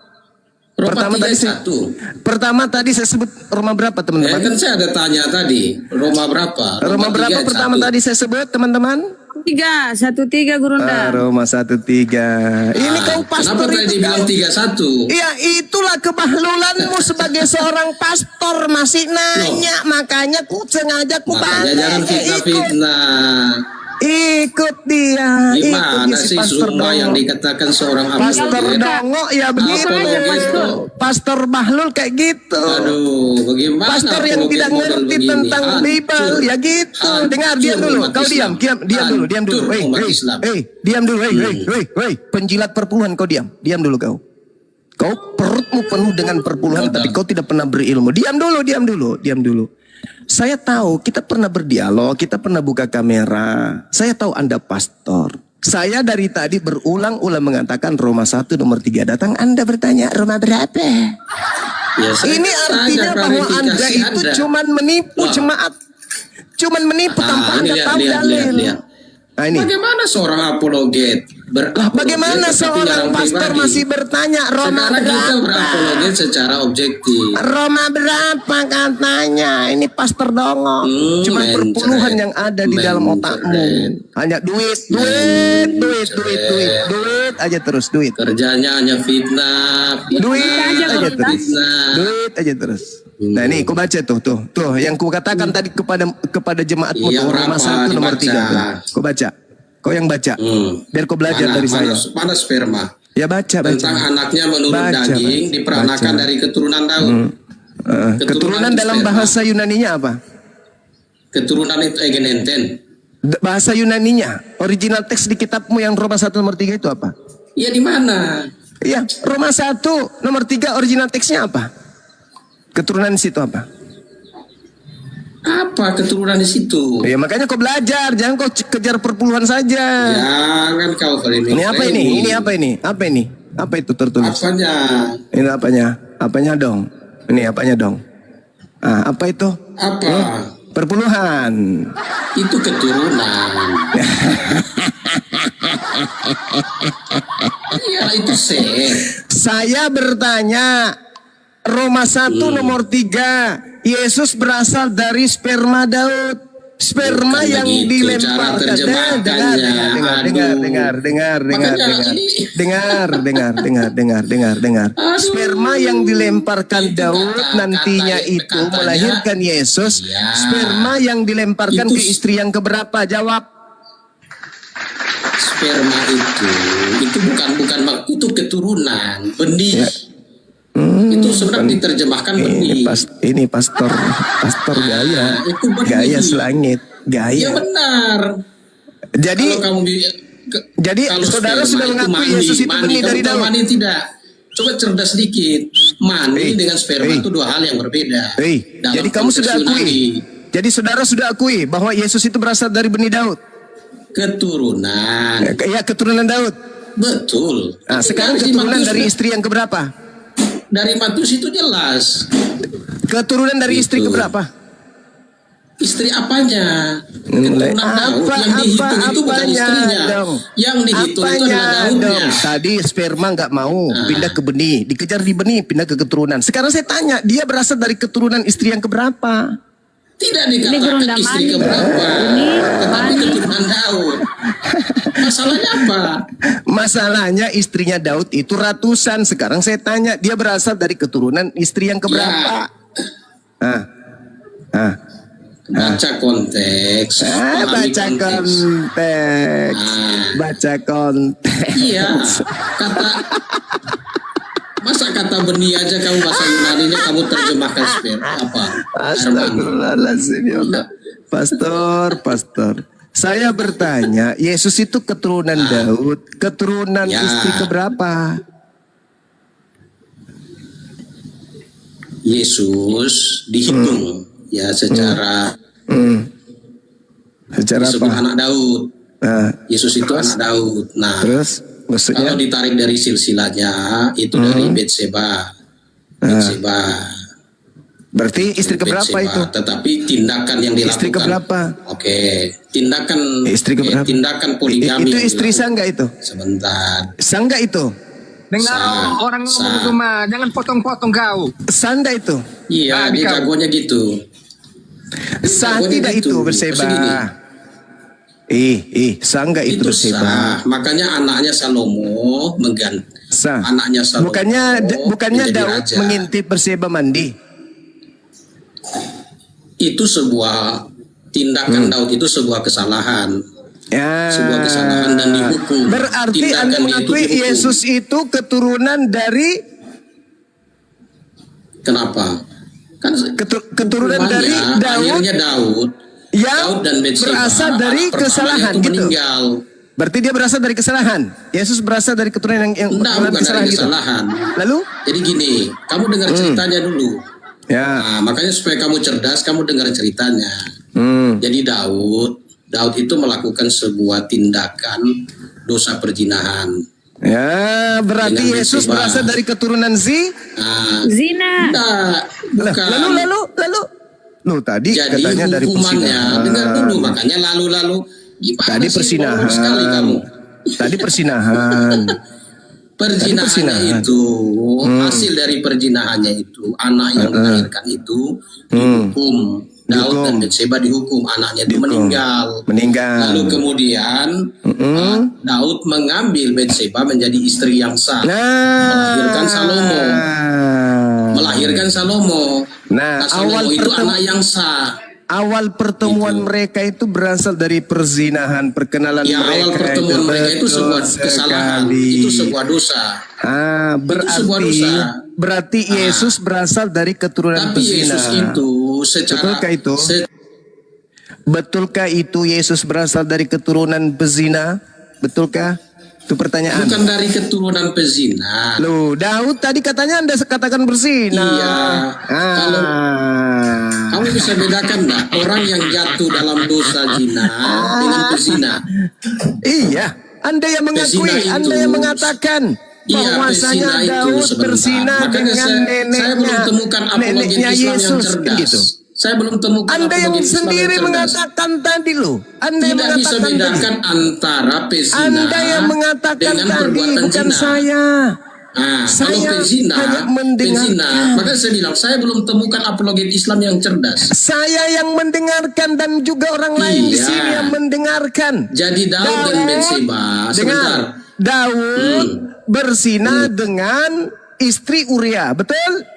Roma Pertama 3 tadi ayat 1. Pertama tadi saya sebut Roma berapa teman-teman? Kan saya ada tanya tadi, Roma berapa? Roma berapa 3 ayat pertama 1. tadi saya sebut teman-teman? 1-3 Gurunda. Roma 1:3. Ini kau pastor Kenapa tadi itu bilang 3-1? Ya itulah kebahlulanmu sebagai seorang pastor, masih nanya. Makanya ku sengaja ku Makanya balik. jangan fitnah-fitnah. Ikut dia. Gimana ikut sih pastor Zuma yang Dongo. dikatakan seorang Pastor apologet? Dongo ya begitu. Apologet. Pastor Bahlul kayak gitu. Aduh, bagaimana Pastor yang apologet tidak model ngerti begini? tentang Hancur. Bible ya gitu. Hancur Dengar, diam dulu. umat Kau Islam. diam dulu. Hancur umat Islam. Diam dulu. Penjilat perpuluhan kau diam. Diam dulu kau. Kau perutmu penuh dengan perpuluhan tapi kau tidak pernah berilmu. Diam dulu. Saya tahu kita pernah berdialog, kita pernah buka kamera. Saya tahu Anda pastor. Saya dari tadi berulang-ulang mengatakan Roma 1 nomor 3 datang. Anda bertanya Roma berapa? Ya, saya Ini artinya tanya bahwa klarifikasi Anda itu Anda. cuman menipu jemaat. Cuman menipu tanpa ini Anda tahu dalil. lihat. Nah ini. Bagaimana seorang apologet Bagaimana seorang pastor masih bertanya Roma Sekarang kita berapa? berapologet secara objektif. Roma berapa katanya? Ini pastor Dongo. Cuma mencret. perpuluhan yang ada di dalam otakmu. Hanya duit aja terus duit. Kerjanya hanya fitnah. Duit aja terus. Fitnah. Duit aja terus. Nah ini kau baca tuh yang ku katakan tadi kepada jemaatmu Iya, tuh, Roma berapa 1 nomor dibaca? 3 tuh. Kau baca. Kau yang baca. Biar kau belajar dari saya. Mana sperma? Ya baca. Tentang anaknya menurut Baca, daging diperanakan baca. dari keturunan Daud. Keturunan dalam sperma. bahasa Yunaninya apa? Keturunan itu egenenten. Bahasa Yunaninya, original teks di kitabmu yang Roma 1 nomor 3 itu apa? Iya di mana? Iya, Roma 1 nomor 3 original teksnya apa? Keturunan di situ apa? Apa keturunan di situ? Ya makanya kau belajar, jangan kau kejar perpuluhan saja. Jangan kau framing. Ini apa ini? Ini apa ini? Apa ini? Apa itu tertulis? Apanya? Ini apanya? Apanya dong? Ini apanya dong? Ah, apa itu? Apa? Perpuluhan. Itu keturunan. Iya itu sih. Saya bertanya, Roma 1 nomor 3. Yesus berasal dari sperma Daud. Sperma Bukan yang begitu cara dilemparkan. terjemahannya. Dengar. Sperma yang dilemparkan Daud nantinya itu melahirkan Yesus. Iya. Sperma yang dilemparkan Itu ke istri yang keberapa? Jawab. Sperma itu bukan itu keturunan benih. Ya. Itu sebenarnya diterjemahkan benih. Ini pastor gaya. Itu benih. Gaya selangit. Ya Gaya. benar. Jadi Kalau kamu jadi kalau saudara sperma sudah itu mengakui mani, Yesus itu benih Kamu dari tahu Daud. mani tidak? Coba cerdas sedikit. Mani dengan sperma itu dua hal yang berbeda. Dalam Jadi kamu konteks sudah akui. Yunani, Jadi saudara sudah akui bahwa Yesus itu berasal dari benih Daud. keturunan. Ya, keturunan Daud. Betul. Nah, Itu sekarang dari keturunan Matius, dari istri yang keberapa? dari Matius itu jelas. Keturunan dari istri Gitu. keberapa? Istri apanya? Mulai Keturunan Daud. Yang dihitung itu bukan apanya istrinya. dong? Yang dihitung itu Apanya adalah Daudnya. dong? Tadi sperma nggak mau pindah ke benih, dikejar di benih, pindah ke keturunan. Sekarang saya tanya, dia berasal dari keturunan istri yang keberapa? Tidak Ini dikatakan gerunda istri mani. keberapa, Ini tetapi mani. keturunan Daud. Masalahnya apa? Masalahnya istrinya Daud itu ratusan. Sekarang saya tanya, dia berasal dari keturunan istri yang keberapa? Baca konteks. pahami Baca konteks. Baca konteks. Iya, masa kata benih aja kamu bahasa Yunaninya kamu terjemahkan apa? Astagfirullahaladzim, ya Allah. Pastor. Saya bertanya, Yesus itu keturunan Daud, keturunan Ya. istri keberapa? Yesus dihitung ya secara Secara disebut apa? anak Daud. Nah, Yesus itu anak Daud. Nah, terus maksudnya kalau ditarik dari silsilahnya itu dari Betseba. Betseba. berarti istri keberapa Betseba. itu? Tetapi tindakan yang dilakukan. Istri keberapa? Oke, tindakan Istri keberapa? tindakan poligami. Itu yang istri dilakukan. sangga itu? Sebentar. Sangga itu? Dengar orang ngomong itu mah, jangan potong-potong kau. Sanda itu? Iya, dia jagonya gitu. Sah Jagonya tidak gitu. itu Maksudnya gini, berseba? Sangga itu berseba. sah. Makanya anaknya Salomo mengganti. Sah. Anaknya Salomo. Bukannya menjadi Daud raja. mengintip berseba mandi? Itu sebuah tindakan Daud itu sebuah kesalahan. Ya. Sebuah kesalahan dan dihukum. Berarti Tindakan Anda dia itu mengakui dihukum. Yesus itu keturunan dari Kenapa? Kan keturunan hukumannya, dari Daud akhirnya Daud yang dan Betseba, berasal dari anak pertamanya kesalahan itu gitu. meninggal. Berarti dia berasal dari kesalahan. Yesus berasal dari keturunan yang Enggak, keturunan bukan dari gitu. kesalahan. Lalu? Jadi gini, kamu dengar ceritanya dulu. Ya. Nah, makanya supaya kamu cerdas, kamu dengar ceritanya. Jadi Daud itu melakukan sebuah tindakan dosa perzinahan. Ya, berarti Dengan Yesus Betseba. berasal dari keturunan Nah, Zina. enggak, bukan. Lalu. Lu tadi Jadi katanya dari hukumannya, persinahan. dengar dulu, makanya lalu gimana Tadi sih, persinahan. bodoh sekali kamu. Tadi persinahan. Perzinahannya itu, hasil dari perzinahannya itu, anak yang dilahirkan itu dihukum. Daud dan Betseba dihukum, anaknya itu meninggal. Lalu kemudian Daud mengambil Betseba menjadi istri yang sah, melahirkan Salomo. Melahirkan Salomo. Nah, Salomo awal itu anak yang sah. Awal pertemuan mereka itu berasal dari perzinahan, perkenalan Ya, mereka. awal pertemuan mereka itu sebuah kesalahan, itu sebuah dosa. sebuah dosa. Berarti Yesus berasal dari keturunan Tapi pezina. Yesus itu secara Betulkah itu? Betulkah itu Yesus berasal dari keturunan pezina? Betulkah? Itu pertanyaan. bukan dari keturunan pezina. Loh, Daud tadi katanya Anda katakan berzina. Iya. Kalau kamu bisa bedakan nggak orang yang jatuh dalam dosa zina dengan pezina? Iya, Anda yang mengakui, Pezina itu- Anda yang mengatakan bahwasanya pezina itu Daud sebentar. berzina Makanya dengan saya belum temukan apologet neneknya Islam yang Yesus, cerdas. gitu. Saya belum temukan Anda yang apologet Islam sendiri cerdas. mengatakan tadi loh. Anda yang Tidak bisa mengatakan bedakan tadi. antara pezina Anda yang mengatakan dengan tadi, perbuatan bukan zina. saya. Kalau Saya pezina, hanya mendengarkan. maka saya bilang saya belum temukan apologet Islam yang cerdas. Saya yang mendengarkan dan juga orang lain di Iya. sini yang mendengarkan. Jadi Daud dan Betseba, sebentar. Daud berzina dengan istri Uria, betul?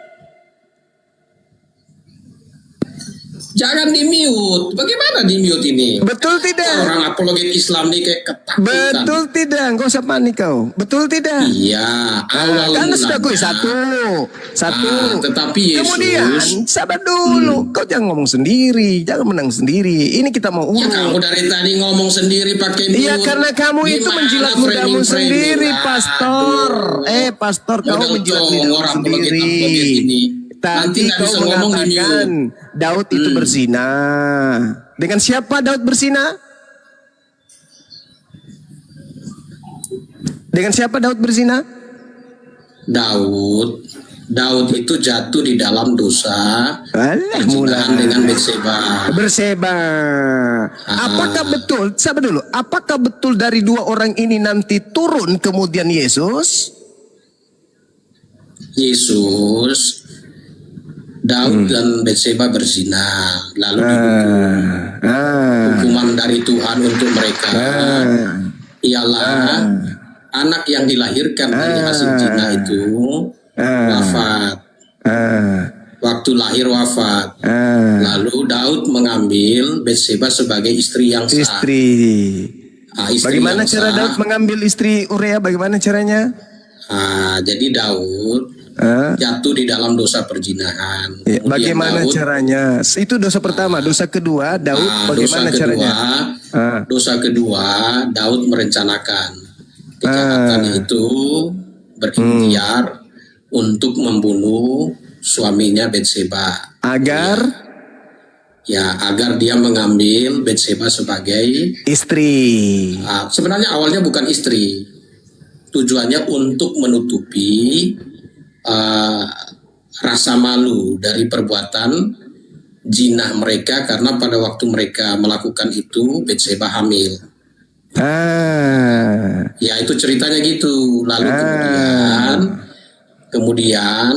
Jangan di-mute. Bagaimana di-mute ini? Betul tidak? Orang apologet Islam ini kayak ketakutan. Betul tidak? Enggak usah panik kau. Betul tidak? Iya, awal Kan sudah gue mulanya. satu. Tetapi Yesus. Kemudian sabar dulu. Kau jangan ngomong sendiri, jangan menang sendiri. Ini kita mau Ya urut. kamu dari tadi ngomong sendiri pakai mute. Iya, karena kamu itu Gimana menjilat ludamu framing-framing? sendiri, Pastor. Aduh. Pastor, kau Model menjilat cowok, ludamu orang sendiri. apologet ini. Tadi Nanti nggak kau bisa ngomong di mengatakan Daud itu berzina. Dengan siapa Daud berzina? Dengan siapa Daud berzina? Daud itu jatuh di dalam dosa mulai perzinahan dengan Betseba. Berseba. Apakah betul? Sabar dulu. Apakah betul dari dua orang ini nanti turun kemudian Yesus? Daud dan Betseba berzina, lalu dihukum. Hukuman dari Tuhan untuk mereka ialah anak yang dilahirkan dari hasil zina itu wafat. Waktu lahir wafat. Lalu Daud mengambil Betseba sebagai istri yang sah. Istri. Bagaimana cara Daud mengambil istri Uria? Bagaimana caranya? Jadi Daud jatuh di dalam dosa perzinahan. Bagaimana caranya? Itu dosa pertama. Dosa kedua, Daud bagaimana caranya? Dosa kedua, Daud merencanakan kejahatan itu berikhtiar untuk membunuh suaminya Betseba. Agar dia mengambil Betseba sebagai istri. Sebenarnya awalnya bukan istri. Tujuannya untuk menutupi rasa malu dari perbuatan zina mereka, karena pada waktu mereka melakukan itu Betseba hamil. Ya itu ceritanya gitu. Lalu kemudian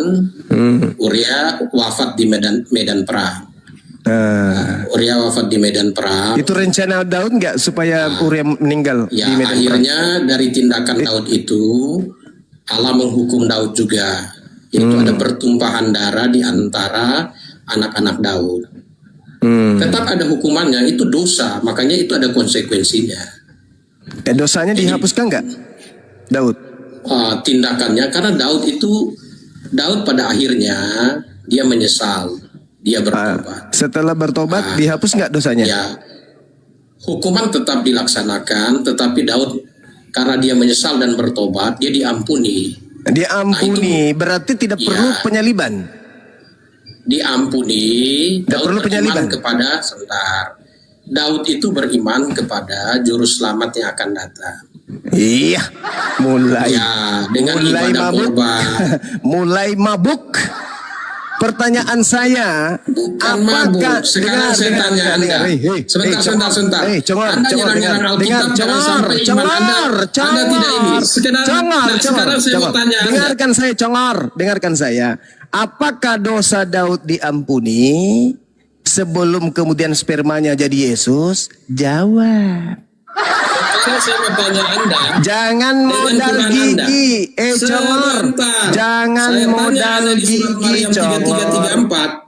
Uria wafat di medan perang. Uria wafat di medan perang. Itu rencana Daud nggak supaya Uria meninggal di medan perang? Akhirnya dari tindakan Daud itu Allah menghukum Daud juga. Yaitu ada pertumpahan darah di antara anak-anak Daud. Tetap ada hukumannya, itu dosa, makanya itu ada konsekuensinya. Dosanya dihapuskan nggak, Daud? Tindakannya, karena Daud pada akhirnya dia menyesal, dia bertobat. Setelah bertobat dihapus nggak dosanya? Ya, hukuman tetap dilaksanakan, tetapi Daud karena dia menyesal dan bertobat, dia diampuni. Diampuni, berarti tidak perlu penyaliban. Diampuni. Tidak perlu penyaliban kepada Daud itu beriman kepada juru selamat yang akan datang. Iya, dengan ibadah korban. Mulai mabuk. Pertanyaan saya, apakah sekarang saya tanya Anda? Sebentar. Anda nyerang-nyerang Alkitab, jangan sampai iman Anda tidak ini. Sekarang saya mau tanya Anda. Dengarkan saya. Apakah dosa Daud diampuni sebelum kemudian spermanya jadi Yesus? Jawab. Sekarang saya mau tanya Anda. Jangan modal gigi, Jangan modal gigi,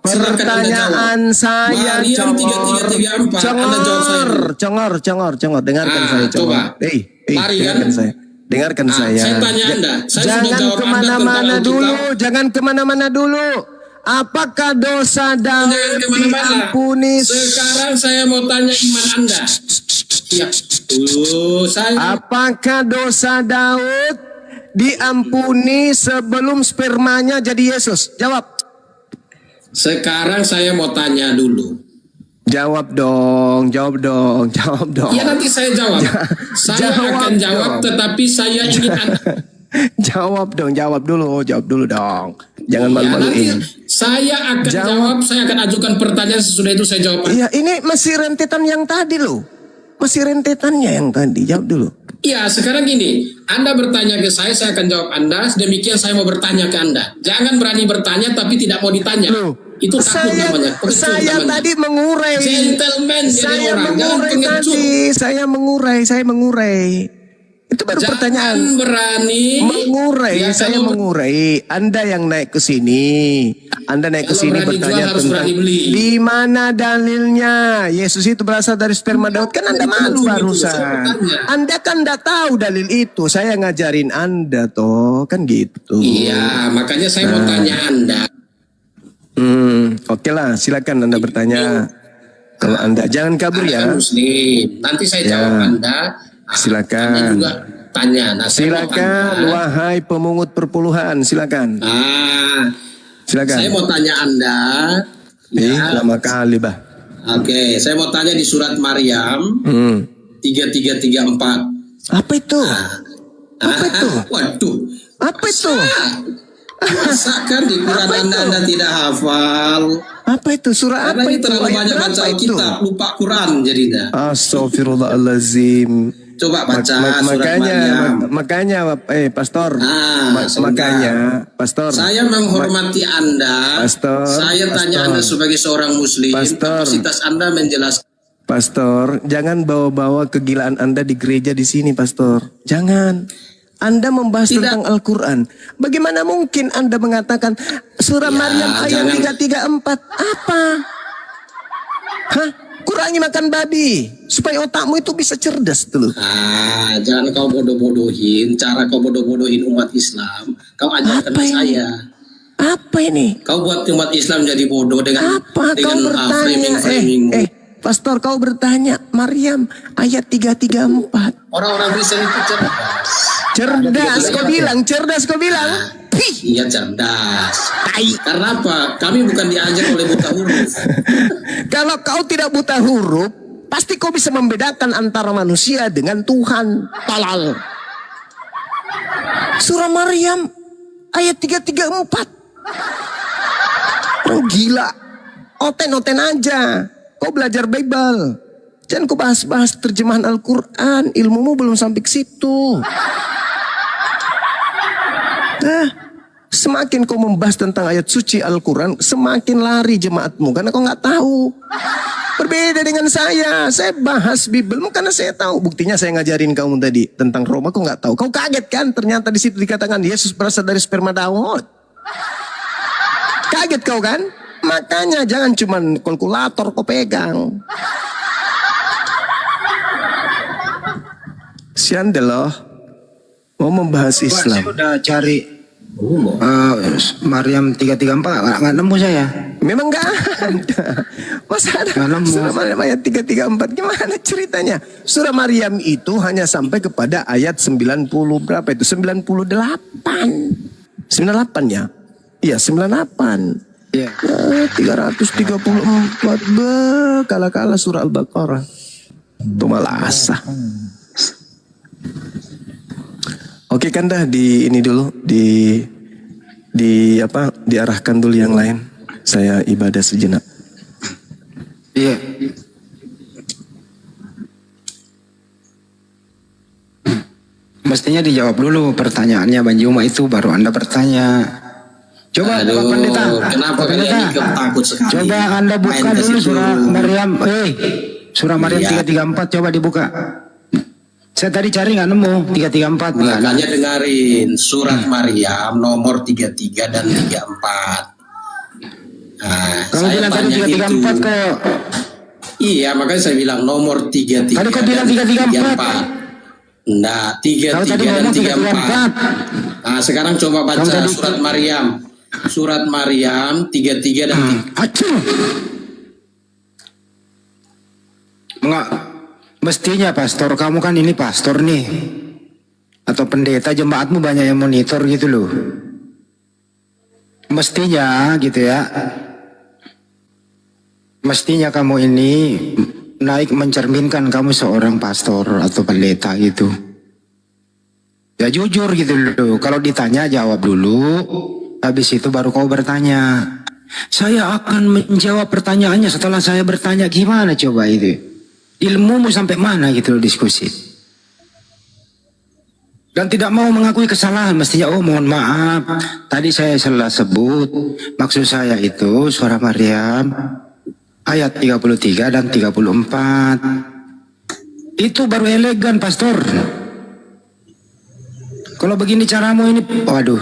Pertanyaan saya, Congor. Dengarkan saya, Congor. Dengarkan saya. Dengarkan saya. Saya tanya Anda. Jangan kemana-mana dulu. Apakah dosa Daud diampuni? Sekarang saya mau tanya iman Anda. Apakah dosa Daud diampuni sebelum spermanya jadi Yesus? Jawab. Sekarang saya mau tanya dulu. Jawab dong. Ya nanti saya jawab. Saya akan jawab, tetapi saya ingin jawab dulu dong. Jangan malu-maluin. Saya akan jawab, saya akan ajukan pertanyaan, sesudah itu saya jawab. Iya, ini masih rentetan yang tadi loh. Apa sih rentetannya yang tadi? Jawab dulu. Ya, sekarang gini, Anda bertanya ke saya akan jawab Anda, demikian saya mau bertanya ke Anda. Jangan berani bertanya tapi tidak mau ditanya. Loh, Itu takut namanya. Pengecut saya namanya. tadi mengurai. Gentleman jadi Saya orang, jangan mengurai pengecut. tadi. Saya mengurai. Itu baru Jangan pertanyaan. berani Mengurai, Ya, saya kalau mengurai. Anda yang naik ke sini. Anda naik ke Kalau sini berani bertanya jual, harus tentang berani beli. di mana dalilnya Yesus itu berasal dari sperma Daud. Kan Anda malu Itu, barusan. saya bertanya. Anda kan tidak tahu dalil itu. Saya ngajarin Anda toh, kan gitu. Iya, makanya saya mau tanya Anda. Oke lah, silakan Anda bertanya. Kalau Anda jangan kabur Anda ya. kan Muslim. Nanti saya Ya. jawab Anda. Silakan. Anda juga tanya. Nah, saya mau Silakan, tanya. wahai pemungut perpuluhan, silakan. Silakan. Saya mau tanya Anda. Lama kali bah. Oke, saya mau tanya di surat Maryam 3334. Apa itu? Apa itu? Waduh. Apa itu? Masakan di Quran Anda tidak hafal. Apa itu? Surah Karena apa ini itu? terlalu Ayat banyak berapa baca itu? Alkitab, lupa Quran jadinya. Astagfirullahalazim. Coba baca surat Maryam. makanya, Pastor. Sebentar. Makanya, Pastor. Saya menghormati Anda. Pastor, Saya tanya Pastor. Anda sebagai seorang Muslim. Pastor. Kapasitas Anda menjelaskan. Pastor, jangan bawa-bawa kegilaan Anda di gereja di sini, Pastor. Jangan. Anda membahas tentang Al-Quran. Bagaimana mungkin Anda mengatakan surah Maryam ayat 334? Apa? Hah? Kurangi makan babi supaya otakmu itu bisa cerdas dulu. Jangan kau bodoh-bodohin. Cara kau bodoh-bodohin umat Islam, kau ajarkan ke saya. Apa ini? Kau buat umat Islam jadi bodoh dengan Apa kau bertanya? framing. Pastor, kau bertanya Maryam ayat 334. Orang-orang Kristen itu cerdas. Cerdas, kau bilang. Cerdas, kau bilang. Iya cerdas. Karena apa? Kami bukan diajar oleh buta huruf. Kalau kau tidak buta huruf, pasti kau bisa membedakan antara manusia dengan Tuhan. Tolol. Surah Maryam ayat 334. Orang gila. Oten-oten aja. Kau belajar Bible. Jangan kau bahas-bahas terjemahan Al-Quran. Ilmumu belum sampai ke situ. Semakin kau membahas tentang ayat suci Al-Quran, semakin lari jemaatmu. Karena kau nggak tahu. Berbeda dengan saya bahas Bible karena saya tahu. Buktinya saya ngajarin kamu tadi tentang Roma, kau nggak tahu. Kau kaget kan? Ternyata di situ dikatakan Yesus berasal dari sperma Daud. Kaget kau kan? Makanya jangan cuman kalkulator kau pegang. Sian loh mau membahas Islam. Saya udah cari Maryam 334 nggak nemu saya. Memang nggak ada. Masa ada surah Maryam ayat 334? Gimana ceritanya? Surah Maryam itu hanya sampai kepada ayat 90 berapa itu? 98. 98 ya? Iya 98. Iya. 334 kala-kala surah Al-Baqarah. Itu malah asah. Oke kan dah di ini dulu diarahkan dulu yang lain. Saya ibadah sejenak. Iya. Mestinya dijawab dulu pertanyaannya Bang Juma itu baru Anda bertanya. Coba Pak Pendeta. Kenapa kalian takut sekali? Coba Anda buka dulu surah Maryam. Surah Maryam 334 coba dibuka. Saya tadi cari nggak nemu 334. Makanya dengerin surat Maryam nomor 33 dan 34. Kamu bilang tadi 334 kok. Iya, makanya saya bilang nomor 33. Tadi kau bilang 334. Nah, 33 dan 34. Nah, sekarang coba baca surat Maryam. Surat Maryam 33 dan 34. Enggak. Mestinya pastor, kamu kan ini pastor nih. Atau pendeta, jemaatmu banyak yang monitor gitu loh. Mestinya gitu ya. Mestinya kamu ini naik mencerminkan kamu seorang pastor atau pendeta gitu. Ya jujur gitu loh. Kalau ditanya jawab dulu. Habis itu baru kau bertanya. Saya akan menjawab pertanyaannya setelah saya bertanya, gimana coba itu? ilmumu sampai mana gitu loh diskusi. Dan tidak mau mengakui kesalahan, mestinya oh mohon maaf, tadi saya salah sebut, maksud saya itu surah Maryam ayat 33 dan 34. Itu baru elegan, pastor. Kalau begini caramu ini, waduh,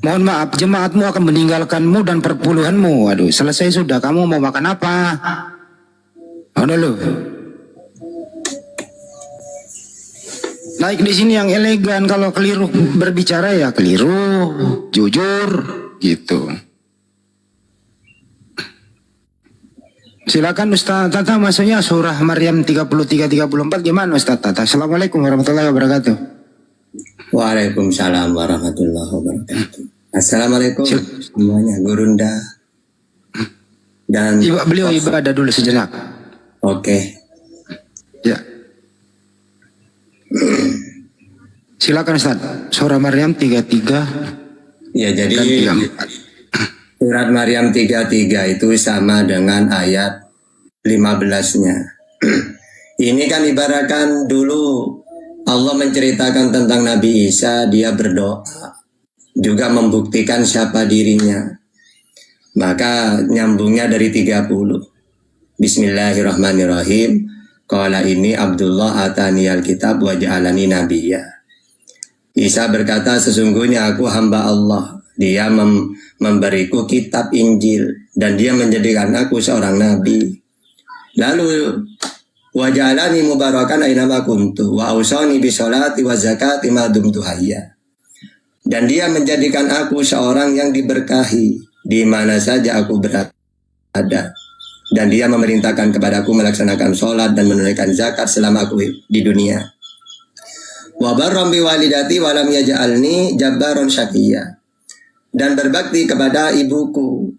mohon maaf, jemaatmu akan meninggalkanmu dan perpuluhanmu. Waduh, selesai sudah, kamu mau makan apa? Ada loh. Naik di sini yang elegan, kalau keliru berbicara ya keliru, jujur, gitu. Silakan Ustaz Tata, maksudnya surah Maryam 33-34 gimana Ustaz Tata? Assalamualaikum warahmatullahi wabarakatuh. Waalaikumsalam warahmatullahi wabarakatuh. Assalamualaikum semuanya, Gurunda. Dan beliau ibadah dulu sejenak. Oke. Ya. Silakan Ustaz. Surah Maryam 33. Ya, jadi dan 34. surat Maryam 33 itu sama dengan ayat 15-nya. Ini kan ibaratkan dulu Allah menceritakan tentang Nabi Isa, dia berdoa, juga membuktikan siapa dirinya. Maka nyambungnya dari 30. Bismillahirrahmanirrahim. Qala ini Abdullah ataniyal kitab wa ja'alani nabiyya. Isa berkata, sesungguhnya aku hamba Allah. Dia memberiku kitab Injil dan dia menjadikan aku seorang nabi. Lalu wa ja'alani mubarakan aina ma kuntu wa ausani bi sholati wa zakati ma dumtu hayya. Dan dia menjadikan aku seorang yang diberkahi di mana saja aku berada. Dan dia memerintahkan kepadaku melaksanakan sholat dan menunaikan zakat selama aku di dunia. Wa barram bi walidati wa lam yaj'alni jabbaron syaqiyya. Dan berbakti kepada ibuku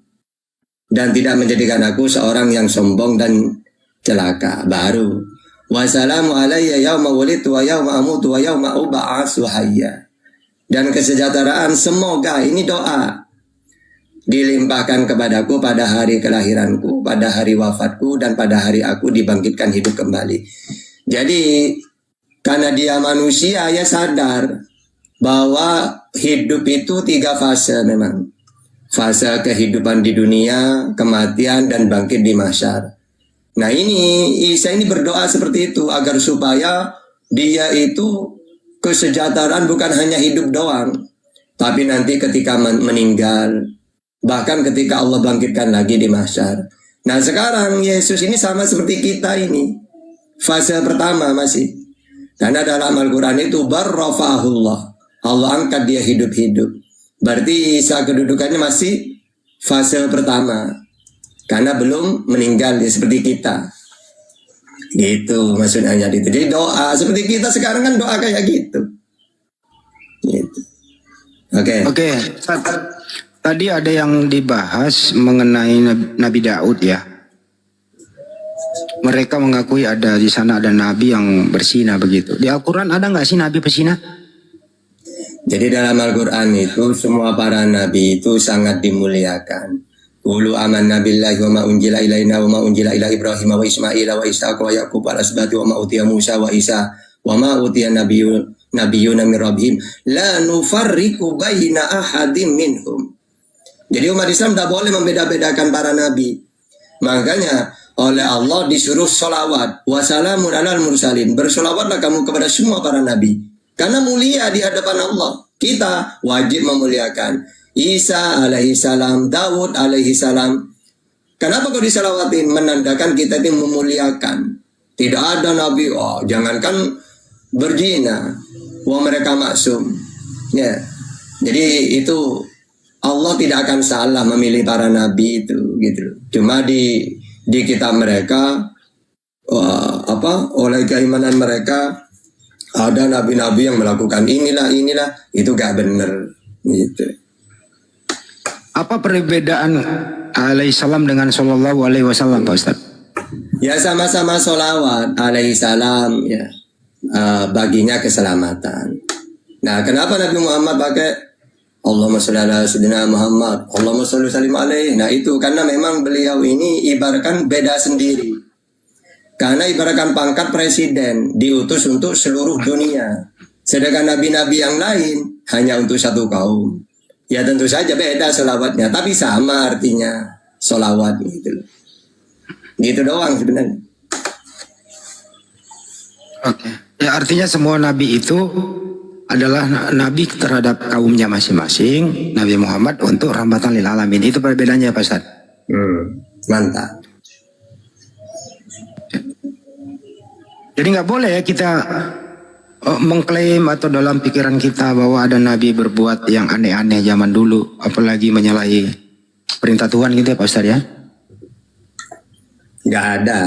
dan tidak menjadikan aku seorang yang sombong dan celaka. Baru wassalamu alayya yauma wulidtu wa yauma amutu wa yauma ub'atsu hayya. Dan kesejahteraan semoga, ini doa, dilimpahkan kepadaku pada hari kelahiranku, pada hari wafatku, dan pada hari aku dibangkitkan hidup kembali. Jadi karena dia manusia, ya sadar bahwa hidup itu 3 fase memang. Fase kehidupan di dunia, kematian, dan bangkit di mahsyar. Nah ini Isa ini berdoa seperti itu agar supaya dia itu kesejahteraan bukan hanya hidup doang, tapi nanti ketika meninggal, bahkan ketika Allah bangkitkan lagi di mahsyar. Nah sekarang Yesus ini sama seperti kita ini. Fase pertama masih. Karena dalam Al-Quran itu barrafahullah. Allah angkat dia hidup-hidup. Berarti Isa kedudukannya masih fase pertama. Karena belum meninggal dia seperti kita. Gitu maksudnya. Jadi doa seperti kita sekarang kan doa kayak gitu. Gitu. Oke. Tadi ada yang dibahas mengenai Nabi Daud ya. Mereka mengakui ada di sana ada nabi yang berzina begitu. Di Al-Quran ada nggak sih nabi berzina? Jadi dalam Al-Quran itu semua para nabi itu sangat dimuliakan. Qulu amanna billahi wa ma unzila ilaina wa ma unzila ila Ibrahim wa Ismail wa Ishaq wa Yaqub wal asbati wa ma utiya Musa wa Isa wa ma utiya nabiyyuna min rabbihim la nufarriqu baina ahadim minhum. Jadi umat Islam tidak boleh membeda-bedakan para nabi. Makanya oleh Allah disuruh sholawat. Wassalamun alal mursalin. Bersolawatlah kamu kepada semua para nabi. Karena mulia di hadapan Allah. Kita wajib memuliakan Isa alaihi salam, Daud alaihi salam. Kenapa kau disalawatin? Menandakan kita itu memuliakan. Tidak ada nabi, jangankan berzina, mereka maksum. Ya. Jadi itu Allah tidak akan salah memilih para nabi itu, gitu. Cuma di kitab mereka, oleh keimanan mereka ada nabi-nabi yang melakukan inilah, itu gak benar, gitu. Apa perbedaan alaihissalam dengan sallallahu alaihi wasallam Pak Ustaz? Ya sama-sama sholawat alaihissalam ya, baginya keselamatan. Nah kenapa Nabi Muhammad pakai Allahumma sholli ala sayyidina Muhammad, Allahumma sholli salim alaihi. Nah itu karena memang beliau ini ibaratkan beda sendiri. Karena ibaratkan pangkat presiden diutus untuk seluruh dunia. Sedangkan nabi-nabi yang lain hanya untuk satu kaum. Ya tentu saja beda sholawatnya, tapi sama artinya sholawat gitu. Gitu doang sebenarnya. Oke. Ya artinya semua nabi itu adalah nabi terhadap kaumnya masing-masing. Nabi Muhammad untuk rahmatan lil alamin. Itu perbedaannya Pak Ustaz. Mantap. Jadi nggak boleh ya kita mengklaim atau dalam pikiran kita bahwa ada nabi berbuat yang aneh-aneh zaman dulu, apalagi menyalahi perintah Tuhan gitu ya Pak Ustaz ya? Nggak ada.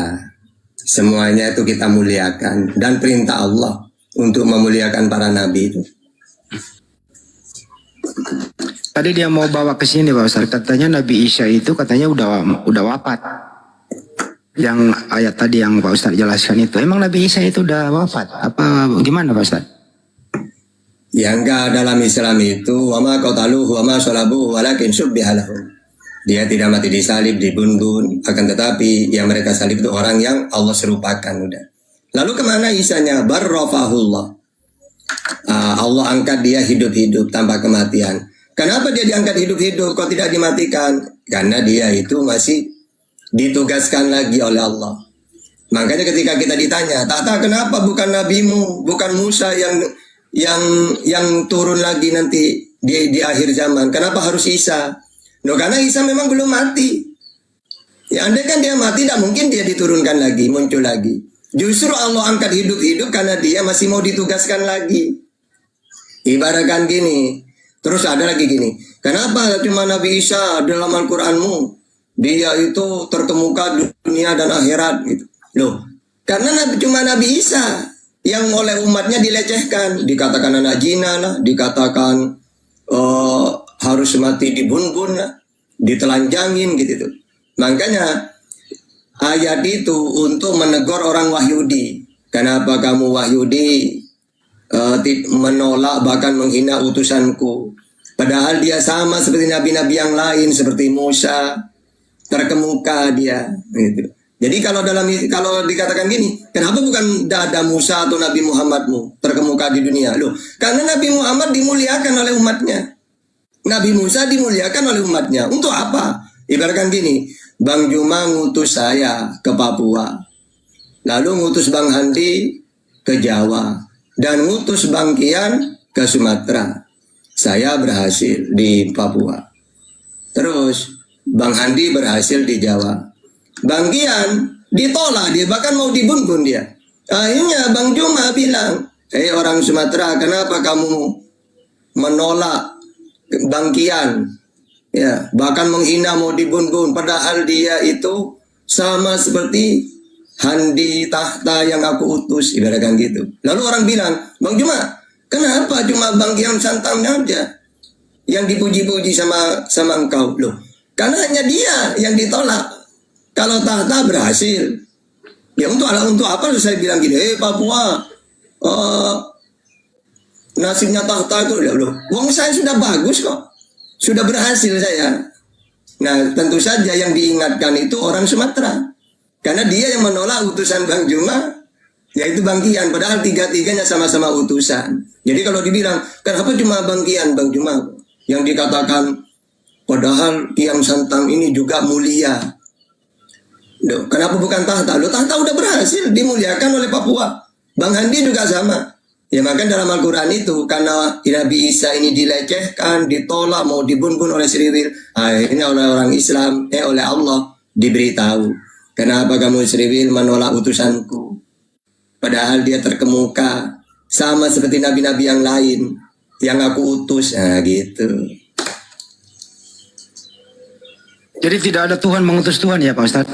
Semuanya itu kita muliakan dan perintah Allah untuk memuliakan para nabi itu. Tadi dia mau bawa ke sini Pak Ustaz, katanya Nabi Isa itu katanya udah wafat. Yang ayat tadi yang Pak Ustaz jelaskan itu, emang Nabi Isa itu udah wafat? Apa gimana Pak Ustaz? Ya enggak, dalam Islam itu wama qataluhu wama shalabuhu walakin syubbiha lahum. Dia tidak mati disalib, dibunuh, akan tetapi yang mereka salib itu orang yang Allah serupakan udah. Lalu kemana Isanya? Barrafahullah. Allah angkat dia hidup-hidup tanpa kematian. Kenapa dia diangkat hidup-hidup kok tidak dimatikan? Karena dia itu masih ditugaskan lagi oleh Allah. Makanya ketika kita ditanya, Tata kenapa bukan nabimu, bukan Musa yang turun lagi nanti di akhir zaman? Kenapa harus Isa? Loh, karena Isa memang belum mati. Ya andai kan dia mati, tidak mungkin dia diturunkan lagi, muncul lagi. Justru Allah angkat hidup-hidup karena dia masih mau ditugaskan lagi. Ibaratkan gini, terus ada lagi gini, kenapa cuma Nabi Isa dalam Al-Quranmu? Dia itu terkemuka dunia dan akhirat gitu. Loh, karena cuma Nabi Isa yang oleh umatnya dilecehkan, dikatakan anak zina lah, dikatakan harus mati dibun-bun lah, ditelanjangin gitu tuh. Makanya ayat itu untuk menegur orang Wahyudi. Kenapa kamu Wahyudi menolak bahkan menghina utusanku? Padahal dia sama seperti nabi-nabi yang lain, seperti Musa, terkemuka dia gitu. Jadi kalau dikatakan gini, kenapa bukan ada Musa atau Nabi Muhammadmu terkemuka di dunia? Loh, karena Nabi Muhammad dimuliakan oleh umatnya. Nabi Musa dimuliakan oleh umatnya. Untuk apa? Ibaratkan gini, Bang Juma ngutus saya ke Papua, lalu ngutus Bang Handi ke Jawa, dan ngutus Bang Kian ke Sumatera. Saya berhasil di Papua. Terus Bang Handi berhasil di Jawa. Bang Kian ditolak dia, bahkan mau dibunuh dia. Akhirnya Bang Juma bilang, "Hei orang Sumatera, kenapa kamu menolak Bang Kian? Ya, bahkan menghina, mau dibunuh, padahal dia itu sama seperti Handi Tahta yang aku utus," ibaratkan gitu. Lalu orang bilang, "Bang Juma, kenapa cuma Bang Kian Santamnya aja yang dipuji-puji sama engkau?" Loh, karena hanya dia yang ditolak. Kalau Tahta berhasil, ya untuk apa saya bilang gini, Papua, nasibnya Tahta itu, loh, uang saya sudah bagus kok, sudah berhasil saya. Nah, tentu saja yang diingatkan itu orang Sumatera, karena dia yang menolak utusan Bang Juma, yaitu Bang Kian, padahal tiga-tiganya sama-sama utusan. Jadi kalau dibilang, kenapa cuma Bang Kian, Bang Juma yang dikatakan, padahal Kian Santang ini juga mulia. Loh, kenapa bukan Tahta? Loh, Tahta udah berhasil dimuliakan oleh Papua. Bang Handi juga sama. Ya maka dalam Al-Quran itu, karena Nabi Isa ini dilecehkan, ditolak, mau dibunuh oleh Sriwil, akhirnya oleh orang Islam, oleh Allah diberitahu, kenapa kamu Sriwil menolak utusanku? Padahal dia terkemuka, sama seperti nabi-nabi yang lain yang aku utus. Nah gitu. Jadi tidak ada Tuhan mengutus Tuhan ya Pak Ustaz?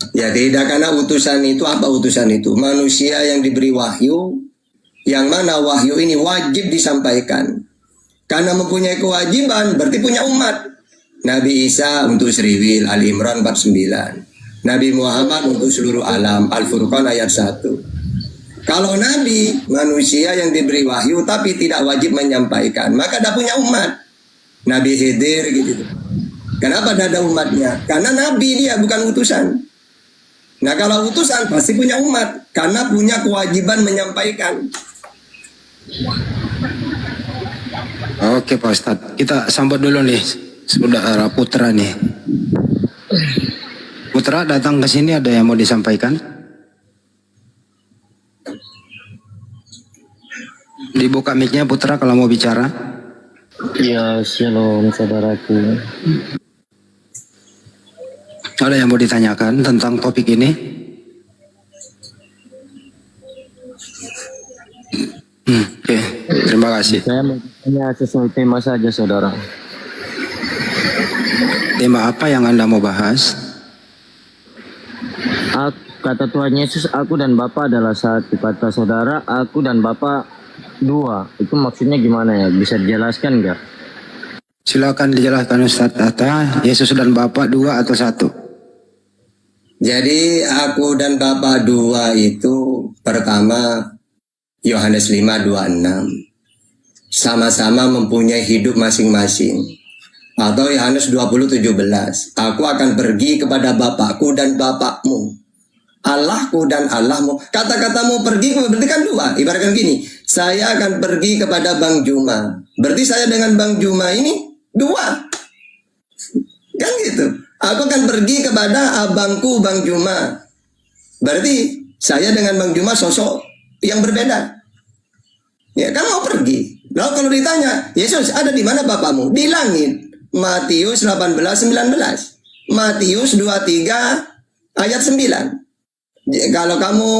Ya tidak, karena utusan itu apa utusan itu? Manusia yang diberi wahyu, yang mana wahyu ini wajib disampaikan. Karena mempunyai kewajiban, berarti punya umat. Nabi Isa untuk Sriwil, Ali Imran 49. Nabi Muhammad untuk seluruh alam, Al-Furqan ayat 1. Kalau Nabi, manusia yang diberi wahyu tapi tidak wajib menyampaikan, maka tidak punya umat. Nabi Khidir gitu. Kenapa tidak ada umatnya? Karena Nabi dia bukan utusan. Nah kalau utusan pasti punya umat, karena punya kewajiban menyampaikan. Oke Pak Ustadz, kita sambut dulu nih saudara Putra nih. Putra datang ke sini, ada yang mau disampaikan? Dibuka mic-nya Putra kalau mau bicara. Ya, shalom saudaraku. Ada yang mau ditanyakan tentang topik ini? Oke, terima kasih. Saya mau tanya sesuai tema saja, saudara. Tema apa yang Anda mau bahas? Kata Tuhan Yesus, aku dan Bapa adalah satu. Kata saudara, aku dan Bapa dua. Itu maksudnya gimana ya? Bisa dijelaskan nggak? Silakan dijelaskan Ustadz. Kata Yesus dan Bapa dua atau satu? Jadi aku dan Bapa dua itu pertama Yohanes 5:26. Sama-sama mempunyai hidup masing-masing. Atau Yohanes 20:17. Aku akan pergi kepada Bapakku dan Bapakmu, Allahku dan Allahmu. Kata-katamu pergi berarti kan dua. Ibaratkan gini, saya akan pergi kepada Bang Juma. Berarti saya dengan Bang Juma ini dua. Kan gitu. Aku akan pergi kepada abangku Bang Juma. Berarti saya dengan Bang Juma sosok yang berbeda. Ya kan mau pergi. Lalu kalau ditanya, Yesus ada di mana Bapakmu? Di langit. Matius 18:19. Matius 23 ayat 9. Kalau kamu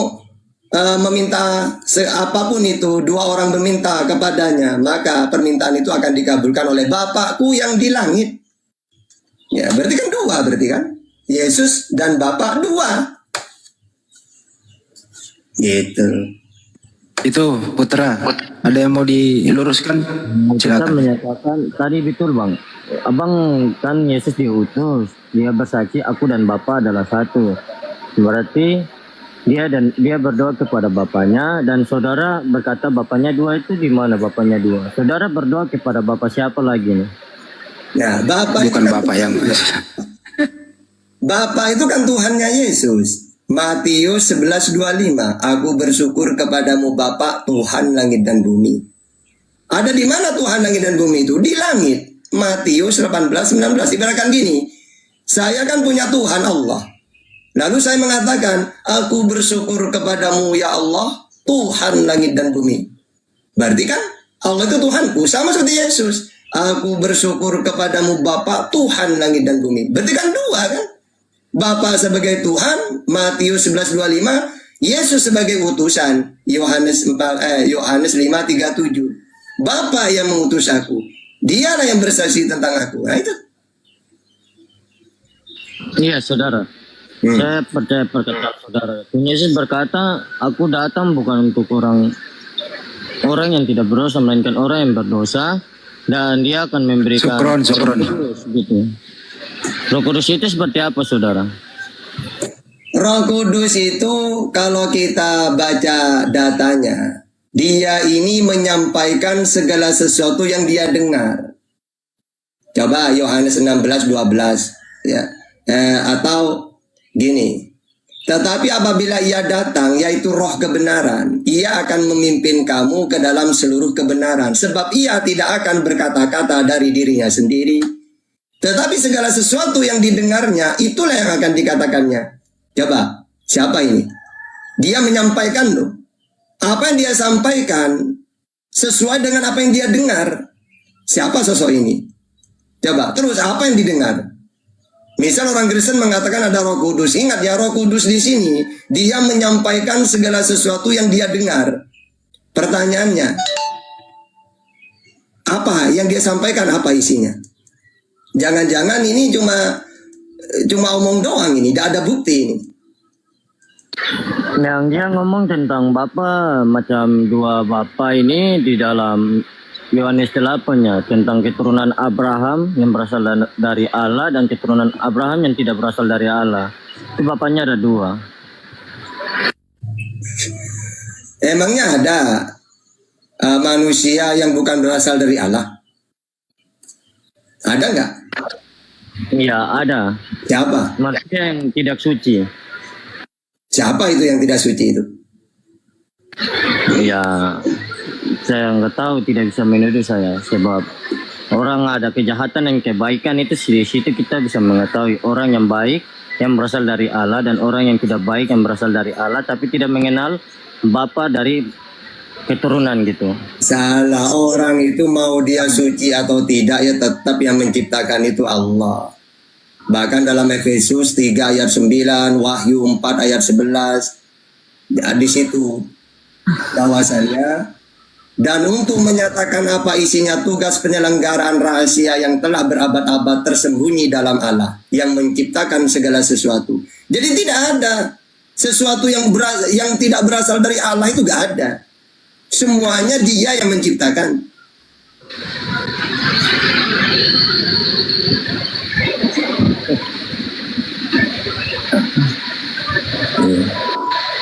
meminta apapun itu, dua orang meminta kepadanya, maka permintaan itu akan dikabulkan oleh Bapakku yang di langit. Ya, berarti kan dua, berarti kan? Yesus dan Bapa dua. Gitu. Itu Putra, ada yang mau diluruskan? Kita Silakan. menyatakan, tadi betul Bang. Abang kan Yesus diutus, dia bersaksi aku dan Bapa adalah satu. Berarti dia berdoa kepada Bapaknya dan saudara berkata Bapaknya dua, itu di mana Bapaknya dua? Saudara berdoa kepada Bapa siapa lagi nih? Nah, Bapa Bukan Bapak yang Bapa itu kan Tuhannya Yesus. Matius 11:25. Aku bersyukur kepadamu Bapa, Tuhan langit dan bumi. Ada di mana Tuhan langit dan bumi itu? Di langit. Matius 18:19. Ibaratkan gini, saya kan punya Tuhan Allah. Lalu saya mengatakan, aku bersyukur kepadamu ya Allah, Tuhan langit dan bumi. Berarti kan Allah itu Tuhanku, sama seperti Yesus. Aku bersyukur kepadamu Bapa, Tuhan langit dan bumi. Berarti kan dua kan? Bapa sebagai Tuhan, Matius 11:25, Yesus sebagai utusan, Yohanes 5:37. Bapa yang mengutus aku, dialah yang bersaksi tentang aku. Nah itu. Iya saudara, saya percaya perkataan saudara. Tuhan Yesus berkata, aku datang bukan untuk orang yang tidak berdosa, melainkan orang yang berdosa, dan dia akan memberikan Sukron. gitu. Roh Kudus itu seperti apa saudara? Roh Kudus itu kalau kita baca datanya, dia ini menyampaikan segala sesuatu yang dia dengar. Coba Yohanes 16:12 ya. Atau gini. Tetapi apabila ia datang, yaitu roh kebenaran, ia akan memimpin kamu ke dalam seluruh kebenaran. Sebab ia tidak akan berkata-kata dari dirinya sendiri. Tetapi segala sesuatu yang didengarnya, itulah yang akan dikatakannya. Coba, siapa ini? Dia menyampaikan loh. Apa yang dia sampaikan sesuai dengan apa yang dia dengar. Siapa sosok ini? Coba, terus apa yang didengar? Misal orang Kristen mengatakan ada Roh Kudus. Ingat ya, Roh Kudus di sini dia menyampaikan segala sesuatu yang dia dengar. Pertanyaannya, apa yang dia sampaikan? Apa isinya? Jangan-jangan ini cuma omong doang ini, tidak ada bukti ini. Yang dia ngomong tentang Bapa, macam dua Bapa ini di dalam Yohanes 8-nya, tentang keturunan Abraham yang berasal dari Allah dan keturunan Abraham yang tidak berasal dari Allah. Itu Bapaknya ada dua. Emangnya ada manusia yang bukan berasal dari Allah? Ada nggak? Iya ada. Siapa? Manusia yang tidak suci. Siapa itu yang tidak suci itu? Ya, saya nggak tahu, tidak bisa menuduh saya, sebab orang ada kejahatan dan kebaikan itu di situ kita bisa mengetahui orang yang baik yang berasal dari Allah dan orang yang tidak baik yang berasal dari Allah tapi tidak mengenal Bapa dari keturunan gitu. Salah, orang itu mau dia suci atau tidak ya tetap yang menciptakan itu Allah. Bahkan dalam Efesus 3 ayat 9, Wahyu 4 ayat 11, ya, di situ bahwasannya, dan untuk menyatakan apa isinya tugas penyelenggaraan rahasia yang telah berabad-abad tersembunyi dalam Allah yang menciptakan segala sesuatu. Jadi tidak ada sesuatu yang tidak berasal dari Allah, itu gak ada. Semuanya Dia yang menciptakan.